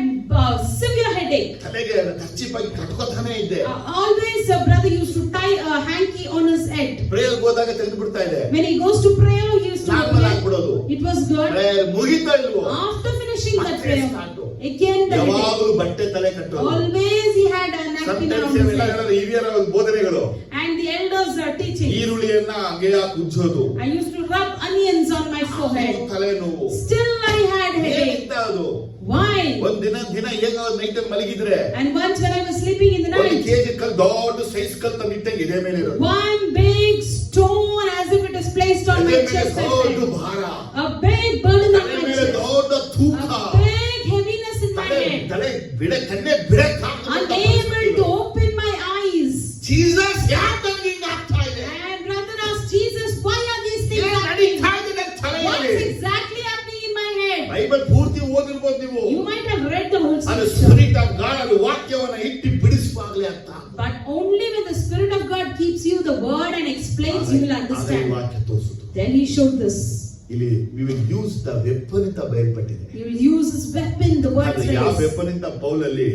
severe headache. ತಲೆಗೆ ಕಚ್ಚಿಪಾಗಿ ಕಟ್ಕೋತಾನೆ ಇದ್ದೆ. Always a brother used to tie a hanky on his head. Prayer ಹೋದಾಗ ತೆಗೆದು ಬಿಡ್ತಾ ಇದೆ. When he goes to prayer, he used to normal ಆಗ್ಬಿಡೋದು. it was good. ಪ್ರೇಯರ್ ಮುಗಿತಾ ಇಲ್ವೋ After finishing that ಮತ್ತೆ prayer, start. again the headache. ಯಾವಾಗಲೂ ಬಟ್ಟೆ ತಲೆ ಕಟ್ಟೋದು. Always he had a napkin around his head. ಹಿರಿಯರ ಬೋಧನೆಗಳು, And the elders are teaching. ಈರುಳ್ಳಿಯನ್ನ ಹಂಗೆ ಹಾಕಿ ಉಜ್ಜೋದು. I used to rub onions on my forehead. ತಲೆನೋವು. Still I had headache. ಏನಿತ್ತ ಅದು? Why? ಒಂದ್ ದಿನ ಹೇಗ ನೈಟ್ ಅಲ್ಲಿ ಮಲಗಿದ್ರೆ And once when I was sleeping in the ಒಂದು night, ಕೆಜಿ ಕಲ್ ದೊಡ್ಡ ಸೈಜ್ ಕಲ್ ತಂದಿಟ್ಟಂಗೆ ಇದೇ ಮೇಲೆ ಇರೋದು. one big stone as if it is placed on my ಇದೇ ಮೇಲೆ chest. ದೊಡ್ಡ ಭಾರ, A big burden on ತಲೆ my ಮೇಲೆ chest. ದೊಡ್ಡ ತೂಕ, A big heaviness in my head. ತಲೆ ಕಣ್ಣೆ ಬಿಡಕ್ Unable to open my eyes. Jesus ಯಾಕೆ ಹಿಂಗ್ ಆಗ್ತಾ ಇದೆ? And brother asked Jesus, why are these things ಏನ್ happening? ನಡೀತಾ ಇದೆ ನನ್ನ ತಲೆಯಲ್ಲಿ? What's exactly happening in my head? Bible ಪೂರ್ತಿ ಓದಿರ್ಬೋದು ನೀವು. You might have read the whole ಅದು scripture. ಸ್ಪಿರಿಟ್ ಆಫ್ ಗಾಡ್ ಅದು ವಾಕ್ಯವನ್ನ ಇಟ್ಟು ಬಿಡಿಸುವಾಗಲೇ ಅರ್ಥ. But only when the Spirit of God keeps you the word and explains, you will ಅದೇ understand. ವಾಕ್ಯ ತೋರಿಸುತ್ತೆ. Then he showed this. ಇಲ್ಲಿ we will use the weapon ಅಂತ ಬರೆಯಲ್ಪಟ್ಟಿದೆ. He will use his weapon, the word ಅದು ಯಾವ says. Weapon ಅಂತ ಪೌಲಲ್ಲಿ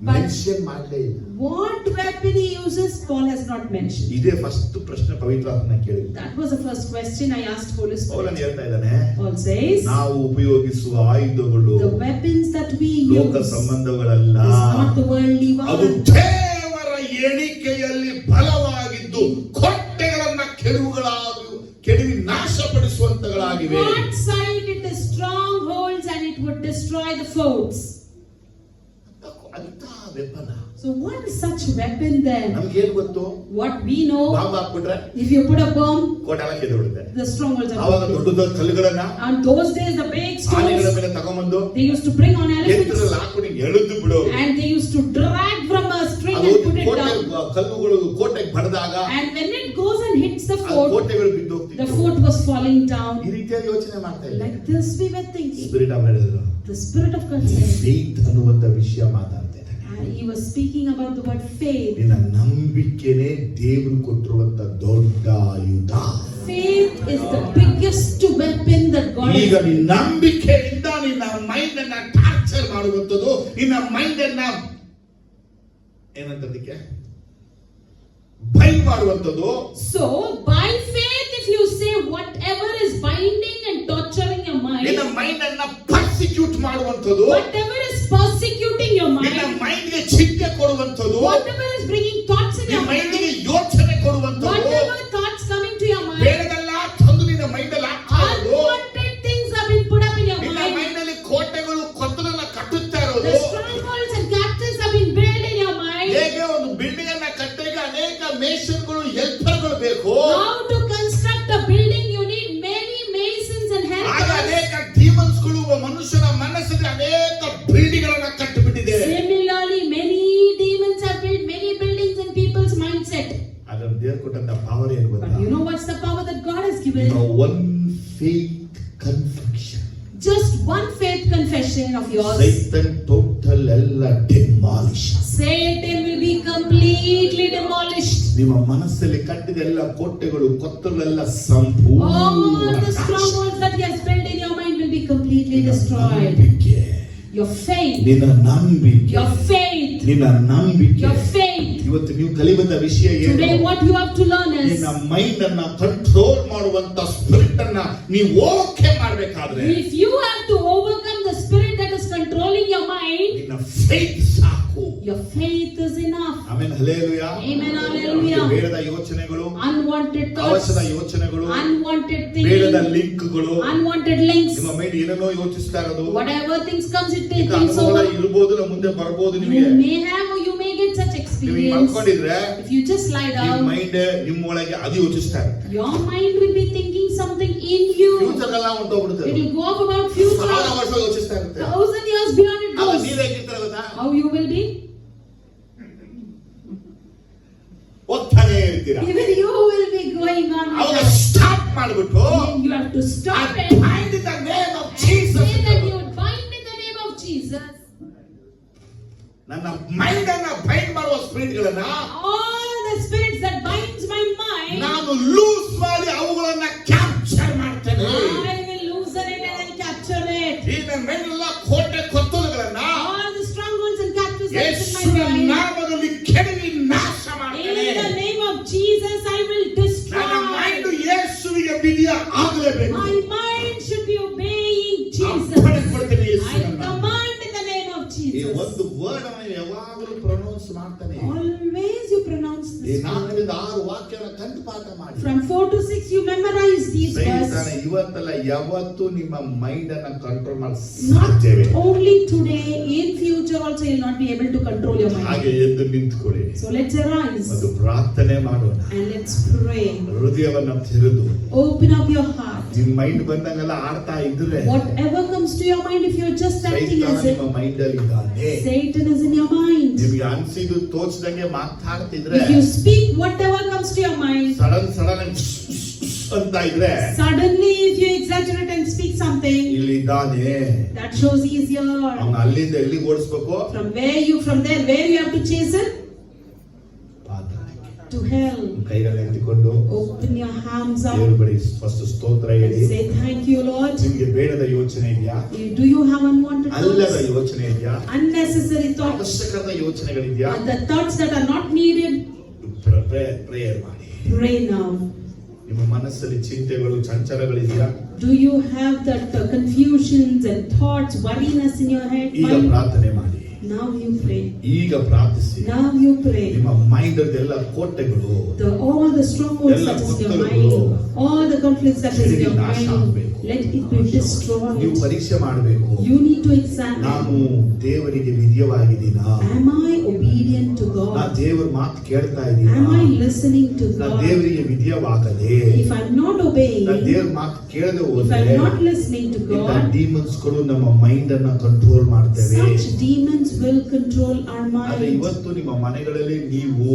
mention ಮಾಡಲೇ ಇಲ್ಲ. What weapon he uses, Paul has not mentioned. ಇದೇ ಫಸ್ಟ್ ಪ್ರಶ್ನೆ ಪವಿತ್ರಾತ್ಮನ ಕೇಳಿದ್ದು. That was the first question I asked Holy Paulan Spirit. ಹೇಳ್ತಾ ಇದ್ದಾನೆ, Paul says, ನಾವು ಉಪಯೋಗಿಸುವ ಆಯುಧಗಳು the weapons that we ಲೋಕ use ಸಂಬಂಧಗಳಲ್ಲ, is not the worldly ಅದು one. ದೇವರ ಎಣಿಕೆಯಲ್ಲಿ ಬಲವಾಗಿದ್ದು ಕೋಟೆಗಳನ್ನ ಕೆಡವಿ ನಾಶಪಡಿಸುವಂತಗಳಾಗಿವೆ. God's side it is strongholds and it would destroy the forts. ಅಂತ weapon. So what is such weapon then? ನಮ್ಗೆ ಏನ್ ಗೊತ್ತು? What we know, ಬಾಂಬ್ ಹಾಕ್ಬಿಟ್ರೆ if you put a bomb, ಕೋಟೆ ಎಲ್ಲ ಕೆದ್ದು ಬಿಡುತ್ತೆ. the strongholds are ಆವಾಗ broken. ದೊಡ್ಡ ದೊಡ್ಡ ಕಲ್ಲುಗಳನ್ನ And those days the big ಆನೆಗಳ stones ಮೇಲೆ ತಗೊಂಬಂದು they used to bring on elephants ಎತ್ತರಲ್ಲಿ ಹಾಕೊಂಡು ಎಳೆದು ಬಿಡೋರು. and they used to drag from a string ಅದು and put it ಕೋಟೆ down. ಕಲ್ಲುಗಳು ಕೋಟೆಗೆ ಬಡದಾಗ And when it goes and hits the ಆ fort, ಕೋಟೆಗಳು ಬಿದ್ದು the ಹೋಗ್ತಿತ್ತು. fort was falling down. ಈ ರೀತಿಯಾಗಿ ಯೋಚನೆ ಮಾಡ್ತಾ ಇಲ್ಲ. Like this we were thinking. Spirit of ಹೇಳಿದ್ರು, The Spirit of God said, faith ಅನ್ನುವಂತ ವಿಷಯ ಮಾತಾಡ್ತಾ ಇದ್ದಾನೆ. and he was speaking about the word faith. ನಿನ್ನ ನಂಬಿಕೆನೇ ದೇವರು ಕೊಟ್ಟಿರುವಂತ ದೊಡ್ಡ ಆಯುಧ. Faith is the biggest weapon that God ಈಗ has. ನಿನ್ನ ನಂಬಿಕೆಯಿಂದ ನಿನ್ನ ಮೈಂಡ್ ಅನ್ನ ಟಾರ್ಚರ್ ಮಾಡುವಂತದ್ದು, ನಿನ್ನ ಮೈಂಡ್ ಅನ್ನ ಏನಂತದಕ್ಕೆ ಬೈ ಮಾಡುವಂತದ್ದು. So by faith, if you say whatever is binding and torturing your ನಿನ್ನ mind, ಮೈಂಡ್ ಅನ್ನ ಪರ್ಸಿಕ್ಯೂಟ್ ಮಾಡುವಂತದ್ದು, whatever is persecuting your ನಿನ್ನ mind, ಮೈಂಡ್ ಗೆ ಚಿಂತೆ ಕೊಡುವಂತದ್ದು, whatever is bringing thoughts in ನಿನ್ನ your ಮೈಂಡ್ mind, ಗೆ ಯೋಚನೆ ಕೊಡುವಂತದ್ದು, whatever thoughts coming to your mind, ಬೇಡದಲ್ಲ ತಂದು ನಿನ್ನ ಮೈಂಡ್ ಅಲ್ಲಿ ಹಾಕ್ತಾ ಇರೋದು, unwanted things have been put up in your ನಿನ್ನ mind. ಮೈಂಡ್ ಅಲ್ಲಿ ಕೋಟೆಗಳು ಕೊತ್ತಲನ್ನ ಕಟ್ಟುತ್ತಾ ಇರೋದು. The strongholds and captives have been built in your mind. ಹೇಗೆ ಒಂದು ಬಿಲ್ಡಿಂಗ್ ಅನ್ನ ಕಟ್ಟಕ್ಕೆ ಅನೇಕ ಮೇಷನ್ಗಳು ಹೆಲ್ಪರ್ಗಳು ಬೇಕು, How to construct a building, you need many masons and ಆಗ helpers. ಅನೇಕ ಡೀಮನ್ಸ್ಗಳು ಮನುಷ್ಯನ ಮನಸ್ಸಿಗೆ ಅನೇಕ ಬಿಲ್ಡಿಂಗ್ ಗಳನ್ನ ಕಟ್ಟಿಬಿಟ್ಟಿದೆ. Similarly, many demons have built many buildings in people's mindset. ಅದನ್ನು ದೇವರು ಕೊಟ್ಟಂತ ಪವರ್ ಏನು But ಗೊತ್ತಾ? you know what's the power that God has given? One faith confession. Just one faith confession of yours. Satan total ಎಲ್ಲ demolish. Satan will be completely demolished. ನಿಮ್ಮ ಮನಸ್ಸಲ್ಲಿ ಕಟ್ಟಿದ ಎಲ್ಲ ಕೋಟೆಗಳು ಕೊತ್ತಲೆಲ್ಲ All the ಸಂಪೂರ್ಣ strongholds that he has built in your mind will be completely destroyed. ನಂಬಿಕೆ, Your faith, ನಿನ್ನ ನಂಬಿಕೆ, your faith, ನಿನ್ನ ನಂಬಿಕೆ. your faith. ಇವತ್ತು ನೀವು ಕಲಿಯುವಂತ ವಿಷಯ Today ಏನು? what you have to learn ನಿನ್ನ is, ಮೈಂಡ್ ಅನ್ನ ಕಂಟ್ರೋಲ್ ಮಾಡುವಂತ ಸ್ಪಿರಿಟ್ ಅನ್ನ ನೀವು ಓಕೆ ಮಾಡ್ಬೇಕಾದ್ರೆ if you have to overcome the spirit that is controlling your mind, ನಿನ್ನ ಫೇತ್ ಸಾಕು. your faith is enough. Amen, hallelujah. Amen, hallelujah. ಬೇಡದ ಯೋಚನೆಗಳು, Unwanted thoughts, ಅವಸರ ಯೋಚನೆಗಳು, unwanted ಬೇಡದ thinking, ಲಿಂಕ್ಗಳು, unwanted links, ನಿಮ್ಮ ಮೈಂಡ್ ಏನೇನೋ ಯೋಚಿಸ್ತಾ ಇರೋದು, whatever things comes, it ಇಂಥ thinks ಅನುಭವ over. ಇರ್ಬೋದು, ನಮ್ಮ ಮುಂದೆ ಬರ್ಬೋದು ನಿಮಗೆ. You may have or you may get such ನೀವು experience. ಮಲ್ಕೊಂಡಿದ್ರೆ If you just lie ನಿಮ್ಮ down, ಮೈಂಡ್ ನಿಮ್ಮೊಳಗೆ ಅದು ಯೋಚಿಸ್ತಾ ಇರುತ್ತೆ. your mind will be thinking something in you. Future ಎಲ್ಲ ಹೊಂಟೋಗ್ಬಿಡುತ್ತೆ. It will go off about future. 1000 ವರ್ಷ ಯೋಚಿಸ್ತಾ ಇರುತ್ತೆ. 1,000 years beyond it ಆಗ goes. ನೀವ್ ಹೇಗಿರ್ತೀರ ಗೊತ್ತಾ? How you will be? ಹೋಗ್ತಾನೆ ಇರ್ತೀರಾ. Even you will be going on with ಅವಾಗ that. ಸ್ಟಾಪ್ ಮಾಡ್ಬಿಟ್ಟು Then you have to stop I it. bind in the name of And Jesus. say that you would bind in the name of Jesus. ನನ್ನ mind ಅನ್ನ bind ಮಾಡುವ spirit ಗಳನ್ನ All the spirits that binds my mind, ನಾನು loose ಮಾಡಿ ಅವುಗಳನ್ನ capture ಮಾಡ್ತೇನೆ. I will loosen it and I'll capture it. ಈ ನನ್ನ ಮೇಲೆಲ್ಲ ಕೋಟೆ ಕೊತ್ತಲುಗಳನ್ನ All the strongholds and captures that is in ಯೇಸುವಿನ my mind, ನಾಮದಲ್ಲಿ ಕೆಡವಿ ನಾಶ in ಮಾಡ್ತೇನೆ. the name of Jesus, I will ನನ್ನ ಮೈಂಡ್ destroy. ಯೇಸುವಿಗೆ ಬಿಡಿಯ ಆಗಲೇಬೇಕು. My mind should be obeying Jesus. ಅಪ್ಪಣೆ ಕೊಡ್ತೇನೆ I ಯೇಸುವಿನ. command in the name of ಈ Jesus. ಒಂದು ವರ್ಡ್ ಅನ್ನು ಯಾವಾಗಲೂ ಪ್ರೊನೌನ್ಸ್ ಮಾಡ್ತಾನೆ. Always you pronounce ಈ this word. 4 ರಿಂದ 6 ವಾಕ್ಯವನ್ನು ಕಂಠಪಾಠ ಮಾಡಿ. From 4 to 6 you memorize these ಸೈತಾನ verses. ಇವತ್ತಲ್ಲ ಯಾವತ್ತೂ ನಿಮ್ಮ ಮೈಂಡ್ ಅನ್ನ ಕಂಟ್ರೋಲ್ ಮಾಡಿ Not ಸಾಧ್ಯವೇ? only today, in future also you'll not be able to control your mind. ಹಾಗೆ ಎದ್ದು ನಿಂತ್ಕೊಳ್ಳಿ So let's arise ಮತ್ತು ಪ್ರಾರ್ಥನೆ ಮಾಡೋಣ. and let's pray. ಹೃದಯವನ್ನ ತೆರೆದು Open up your heart. ನಿಮ್ ಮೈಂಡ್ ಬಂದಂಗೆಲ್ಲ ಆಡ್ತಾ ಇದ್ರೆ Whatever comes to your mind, if you're just acting ಸೈತಾನ as if ನಿಮ್ಮ ಮೈಂಡ್ ಅಲ್ಲಿ ಇದ್ದಾನೆ. Satan is in your mind. ನಿಮ್ಗೆ ಅನ್ಸಿದ್ದು ತೋಚ್ದಂಗೆ ಮಾತಾಡ್ತಿದ್ರೆ If you speak whatever comes to your mind, sudden ಅಂತ ಇದ್ರೆ suddenly if you exaggerate and speak something, ಇಲ್ಲಿ ಇದ್ದಾನೆ. that shows he is here. ಅವನ ಅಲ್ಲಿಂದ ಎಲ್ಲಿಗೆ ಓಡಿಸ್ಬೇಕು? From there, where you have to chase him? To hell. ಕೈಗಳನ್ನ ಎತ್ತಿಕೊಂಡು Open your hands up ದೇವರ ಬಳಿ ಫಸ್ಟ್ ಸ್ತೋತ್ರ and ಹೇಳಿ. say, thank you, Lord. ನಿಮ್ಗೆ ಬೇಡದ ಯೋಚನೆ ಇದೆಯಾ? Do you have unwanted ಅಲ್ಲದ thoughts? ಯೋಚನೆ ಇದೆಯಾ? Unnecessary thoughts? ಅವಶ್ಯಕದ ಯೋಚನೆಗಳಿದೆಯಾ? And the thoughts that are not needed? Prayer ಮಾಡಿ. Pray now. ನಿಮ್ಮ ಮನಸ್ಸಲ್ಲಿ ಚಿಂತೆಗಳು ಚಂಚಲಗಳಿದೆಯಾ? Do you have that confusions and thoughts, worriness in your head? ಈಗ ಪ್ರಾರ್ಥನೆ ಮಾಡಿ. Now you pray. ಈಗ ಪ್ರಾರ್ಥಿಸಿ. Now you pray. ನಿಮ್ಮ ಮೈಂಡ್ ಎಲ್ಲ ಕೋಟೆಗಳು, All the strongholds ಎಲ್ಲ that is in your ಕುತ್ತಲುಗಳು, mind, all the conflicts that is in your ನಾಶ mind, ಆಗ್ಬೇಕು. let it be destroyed. ನೀವು ಪರೀಕ್ಷೆ ಮಾಡಬೇಕು. You need to examine. ನಾನು ದೇವರಿಗೆ ವಿಧೇಯವಾಗಿದ್ದೀನಾ? Am I obedient to ನಾ God? ದೇವರ ಮಾತು ಕೇಳ್ತಾ ಇದ್ದೀನಾ? Am I listening to ನಾ God? ದೇವರಿಗೆ ವಿಧೇಯವಾಗದೆ, If I'm not obeying, ನಾ ದೇವರ ಮಾತು ಕೇಳದೆ if ಹೋದ್ರೆ I'm not listening to ಇಂಥ God, demons ಗಳು ನಮ್ಮ ಮೈಂಡ್ ಅನ್ನ ಕಂಟ್ರೋಲ್ ಮಾಡ್ತೇವೆ. such demons will control our ಆದ್ರೆ mind. ಇವತ್ತು ನಿಮ್ಮ ಮನೆಗಳಲ್ಲಿ ನೀವು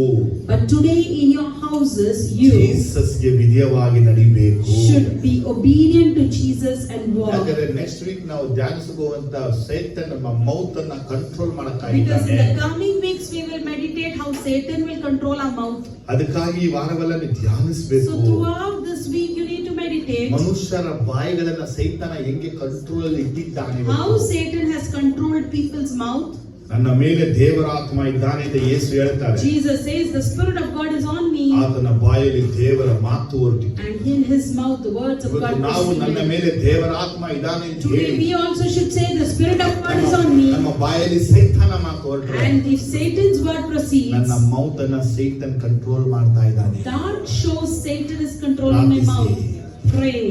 But today in your houses, you ಜೀಸಸ್ಗೆ ವಿಧೇಯವಾಗಿ ನಡಿಬೇಕು. should be obedient to Jesus and walk. ಯಾಕಂದ್ರೆ ನೆಕ್ಸ್ಟ್ ವೀಕ್ ನಾವು ಧ್ಯಾನಿಸಬಹುವಂತ ಸೈತಾನ್ ನಮ್ಮ ಮೌತ್ ಅನ್ನ control Because in ಮಾಡಕ್ಕಾಗಿದ್ದಾನೆ. the coming weeks we will meditate how Satan will control our mouth. ಅದಕ್ಕಾಗಿ ಈ ವಾರವೆಲ್ಲ ನೀವು So ಧ್ಯಾನಿಸಬೇಕು. throughout this week you need to meditate ಮನುಷ್ಯರ ಬಾಯಿಗಳನ್ನ ಸೈತಾನ ಹೆಂಗೆ ಕಂಟ್ರೋಲ್ ಅಲ್ಲಿ ಇಟ್ಟಿದ್ದಾನೆ how ಇವತ್ತು. Satan has controlled people's mouth. ನನ್ನ ಮೇಲೆ ದೇವರ ಆತ್ಮ ಇದ್ದಾನೆ ಅಂತ ಯೇಸು ಹೇಳ್ತಾರೆ. Jesus says the Spirit of God is on me, ಆತನ ಬಾಯಲ್ಲಿ ದೇವರ ಮಾತು ಹೊರಟಿತು. and in his mouth the words of God ನಾವು ನನ್ನ proceed. ಮೇಲೆ ದೇವರ ಆತ್ಮ ಇದ್ದಾನೆ ಅಂತ Today ಹೇಳಿ we also should say the Spirit of God is on me, ನಮ್ಮ ಬಾಯಲ್ಲಿ ಸೈತಾನ ಮಾತು ಹೊರಟ್ರೆ and if Satan's word proceeds, ನನ್ನ ಮೌತ್ ಅನ್ನ ಸೈತಾನ್ ಕಂಟ್ರೋಲ್ ಮಾಡ್ತಾ ಇದ್ದಾನೆ. that shows Satan is controlling my mouth. Pray.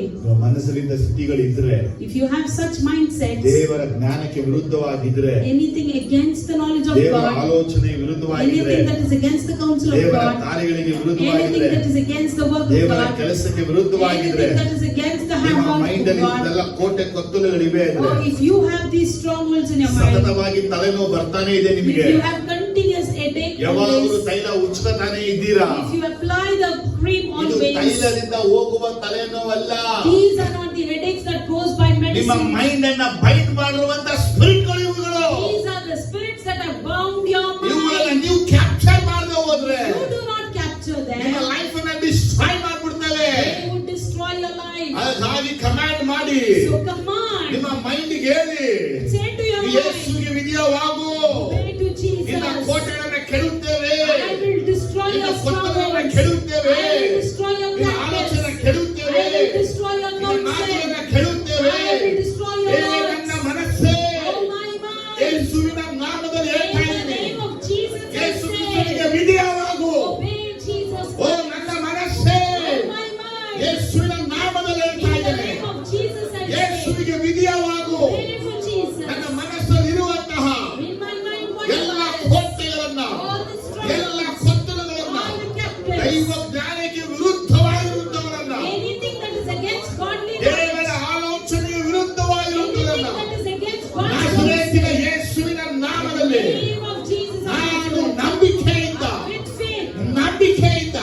ಮನಸ್ಸಲ್ಲಿದ್ದ ಸ್ಥಿತಿಗಳಿದ್ರೆ, If you have such mindsets, ದೇವರ ಜ್ಞಾನಕ್ಕೆ ವಿರುದ್ಧವಾಗಿದ್ರೆ, anything against the knowledge of ದೇವರ God, ಆಲೋಚನೆ ವಿರುದ್ಧವಾಗಿದ್ರೆ, anything that is against the counsel of ದೇವರ God, ಕಾರ್ಯಗಳಿಗೆ anything ವಿರುದ್ಧವಾಗಿದ್ರೆ, that is against the work of ದೇವರ God, ಕೆಲಸಕ್ಕೆ ವಿರುದ್ಧವಾಗಿದ್ರೆ, anything that is against the ನಿಮ್ಮ handwork mind of ಅಲ್ಲಿ God, ಇದೆಲ್ಲ ಕೋಟೆ ಕೊತ್ತಲುಗಳಿವೆ ಅಂದ್ರೆ, or if you have these strongholds in your mind, ಸತತವಾಗಿ ತಲೆನೋವು ಬರ್ತಾನೆ ಇದೆ if ನಿಮಗೆ, you have continuous headache ಯಾವಾಗಲೂ always, ತೈಲ ಉಚ್ಕತಾನೆ ಇದ್ದೀರಾ, if you apply the cream ಇದು always, ತೈಲದಿಂದ ಹೋಗುವ ತಲೆನೋವಲ್ಲ. these are not the headaches that goes by ನಿಮ್ಮ medicine. ಮೈಂಡ್ ಅನ್ನ ಬೈಟ್ ಮಾಡಿರುವಂತ ಸ್ಪಿರಿಟ್ಗಳು ಇವುಗಳು. These are the spirits that have bound your ಇವುಗಳನ್ನ mind. ನೀವು ಕ್ಯಾಪ್ಚರ್ ಮಾಡದೆ ಹೋದ್ರೆ You do not capture command ಮಾಡಿ So command. ನಿಮ್ಮ ಮೈಂಡ್ಗೆ ಹೇಳಿ, Say to your mind. ಯೇಸುವಿಗೆ ವಿಧೇಯವಾಗು. Obey to Jesus. ನಿನ್ನ ಕೋಟೆಗಳನ್ನು ಕೆಡುತ್ತೇವೆ, I will destroy ನಿನ್ನ your ಕೊತ್ತಲನ್ನು strongholds. ಕೆಡುತ್ತೇವೆ, I will destroy your ನಿನ್ನ ಆಲೋಚನೆ practice. ಕೆಡುತ್ತೇವೆ, I will destroy your ನಿನ್ನ ಮಾತುಗಳನ್ನು nonsense. ಕೆಡುತ್ತೇವೆ. I will destroy your ನನ್ನ words. ಮನಸ್ಸೇ Oh my mind. ಯೇಸುವಿನ ನಾಮದಲ್ಲಿ ಹೇಳ್ತಾ In the ಇದ್ದೀನಿ, name of Jesus I Yesu say. ಕ್ರಿಸ್ತನಿಗೆ ವಿಧೇಯವಾಗು. Obey Jesus. ಓ ನನ್ನ ಮನಸ್ಸೇ Oh my mind. ಯೇಸುವಿನ ನಾಮದಲ್ಲಿ In ಹೇಳ್ತಾ the ಇದ್ದೇನೆ, name of Jesus I say. ಯೇಸುವಿಗೆ ವಿಧೇಯವಾಗು. Obey for Jesus. ನನ್ನ ಮನಸ್ಸಲ್ಲಿ ಇರುವಂತಹ In my mind ಎಲ್ಲ whatever. ಕೋಟೆಗಳನ್ನ, All the strongholds. ಎಲ್ಲ ಕೊತ್ತಲಗಳನ್ನ, All the captives. ದೈವ ಜ್ಞಾನಕ್ಕೆ ವಿರುದ್ಧವಾಗಿರುತ್ತವರನ್ನ, Anything that is against godliness. ದೇವರ ಆಲೋಚನೆಗೆ ವಿರುದ್ಧವಾಗಿರುತ್ತವರನ್ನ Anything that is against God's ನಾಸರೇತಿನ ಯೇಸುವಿನ ನಾಮದಲ್ಲಿ In the name of Jesus I ನಾನು say. ನಂಬಿಕೆಯಿಂದ With faith. ನಂಬಿಕೆಯಿಂದ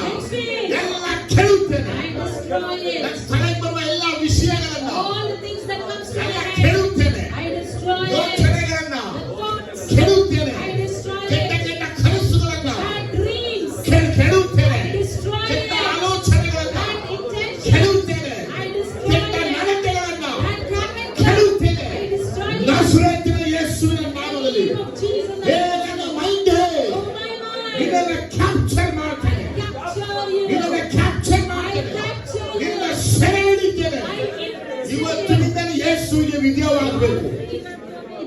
ಎಲ್ಲ ಕೆಡುತ್ತೇನೆ. I destroy ನನ್ನ it. ಸ್ಥಳಕ್ಕೆ ಬರುವ ಎಲ್ಲ ವಿಷಯಗಳನ್ನ All the things that comes to ಎಲ್ಲ my head. ಕೆಡುತ್ತೇನೆ. I destroy it. ಯೋಚನೆಗಳನ್ನ The thoughts. ಕೆಡುತ್ತೇನೆ. I destroy ಕೆಟ್ಟ it. ಕೆಟ್ಟ ಕನಸುಗಳನ್ನ Bad dreams. ಕೆಡುತ್ತೇನೆ. I destroy ಕೆಟ್ಟ it. ಆಲೋಚನೆಗಳನ್ನ Bad intentions. ಕೆಡುತ್ತೇನೆ. I destroy ಕೆಟ್ಟ it. ನಡತೆಗಳನ್ನ Bad character. ಕೆಡುತ್ತೇನೆ. I destroy it. ನಾಸರೇತಿನ ಯೇಸುವಿನ In the ನಾಮದಲ್ಲಿ name of Jesus I ಹೇ say. ನನ್ನ ಮೈಂಡೇ, Oh my mind. ನಿನ್ನನ್ನು ಕ್ಯಾಪ್ಚರ್ I ಮಾಡ್ತೇನೆ, capture you. ನಿನ್ನನ್ನು ಕ್ಯಾಪ್ಚರ್ I ಮಾಡ್ತೇನೆ, capture you. ನಿನ್ನ ಸೆರೆ ಹಿಡಿತೇನೆ. I imprison you. ಇವತ್ತಿನಿಂದ ಯೇಸುವಿಗೆ ವಿಧೇಯವಾಗಬೇಕು.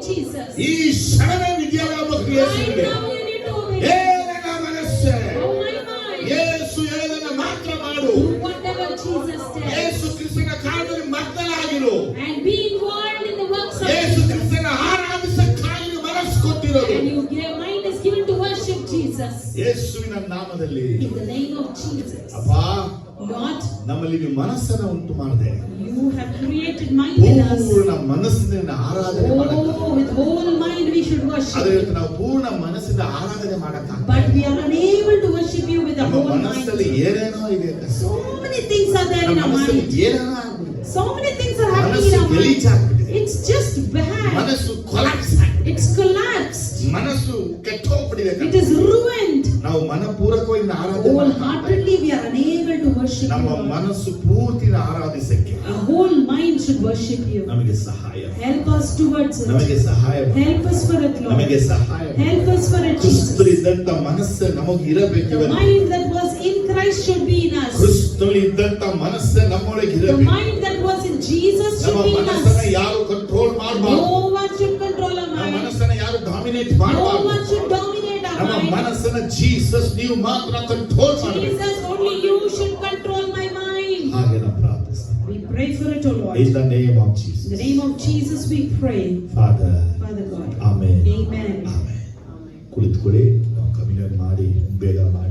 Jesus. ಈ ಕ್ಷಣವೇ ವಿಧೇಯವಾಗಬೇಕು Right ಯೇಸುವಿಗೆ. now you need to obey. ಹೇ ನನ್ನ ಮನಸ್ಸೇ, Oh my mind. ಯೇಸು ಹೇಳಿದನ್ನು ಮಾತ್ರ ಮಾಡು. Do whatever Jesus tells. ಯೇಸು ಕ್ರಿಸ್ತನ ಕಾರ್ಯದಲ್ಲಿ ಮಗ್ನನಾಗಿರು. And be involved in the works of Yesu Jesus. ಕ್ರಿಸ್ತನ ಆರಾಧಿಸಕ್ಕಾಗಿ ಮನಸ್ಸು ಕೊಟ್ಟಿರೋದು. And your mind is given to worship Jesus. ಯೇಸುವಿನ ನಾಮದಲ್ಲಿ In the name of Jesus. ಅಪ್ಪಾ, Lord, ನಮ್ಮಲ್ಲಿ ನೀವು ಮನಸ್ಸನ್ನ ಉಂಟು ಮಾಡಿದೆ. you have created mind in us. ಪೂರ್ಣ ಮನಸ್ಸಿನ ಆರಾಧನೆ ಮಾಡಕ್ಕೆ. Oh, with whole mind we should worship ಅದೇ you. ರೀತಿ ನಾವು ಪೂರ್ಣ ಮನಸ್ಸಿಂದ ಆರಾಧನೆ ಮಾಡಕ್ಕಾಗ. But we are unable to worship you with the ನಮ್ಮ whole ಮನಸ್ಸಲ್ಲಿ mind. ಏನೇನೋ ಇದೆ. So many things are there in ನಮ್ಮ our ಮನಸ್ಸಲ್ಲಿ mind. ಏನೇನೋ ಆಗ್ಬಿಟ್ಟಿದೆ. So many things are happening in ಮನಸ್ಸು our mind. ಗಲೀಜಾಗ್ಬಿಟ್ಟಿದೆ. It's just bad. ಮನಸ್ಸು ಕೊಲಾಪ್ಸ್ ಆಗ್ಬಿಟ್ಟಿದೆ. It's collapsed. ಮನಸ್ಸು ಕೆಟ್ಟೋಗ್ಬಿಟ್ಟಿದೆ. It is ruined. ನಾವು ಮನಪೂರ್ವಕವಾಗಿ ಆರಾಧನೆ ಮಾಡಕ್ಕಾಗ. Wholeheartedly we are unable to worship ನಮ್ಮ you. ಮನಸ್ಸು ಪೂರ್ತಿ ಆರಾಧಿಸಕ್ಕೆ Our whole mind should worship you. ನಮಗೆ ಸಹಾಯ, Help us towards it. ನಮಗೆ ಸಹಾಯ, Help us for it, Lord. ನಮಗೆ ಸಹಾಯ. Help us for it, ಕ್ರಿಸ್ತನಲ್ಲಿ Jesus. ಇದ್ದಂತ ಮನಸ್ಸು ನಮಗೆ ಇರಬೇಕು. The mind that was in Christ should be in us. ಕ್ರಿಸ್ತನಲ್ಲಿ ಇದ್ದಂತ ಮನಸ್ಸು ನಮ್ಮೊಳಗೆ The ಇರಬೇಕು. mind that was in Jesus ನಮ್ಮ should be in ಮನಸ್ಸನ್ನ us. ಯಾರು ಕಂಟ್ರೋಲ್ ಮಾಡಬಾರದು. No one should control our ನಮ್ಮ mind. ಮನಸ್ಸನ್ನ ಯಾರು ಡಾಮಿನೇಟ್ No ಮಾಡಬಾರದು. one should dominate our ನಮ್ಮ mind. ಮನಸ್ಸನ್ನ ಜೀಸಸ್ ನೀವು ಮಾತ್ರ ಕಂಟ್ರೋಲ್ ಮಾಡಬೇಕು. Jesus, only you should control my mind. ಹಾಗೆ ನಾವು ಪ್ರಾರ್ಥಿಸ್ತೀವಿ. We pray for it, O Lord. In the name of In Jesus. the name of Jesus we pray. Father. Father God. Amen. Amen. Amen. ಕುಳಿತುಕೊಳ್ಳಿ. ನಾವು communion ಮಾಡಿ ಬೇಗ ಮಾಡಿ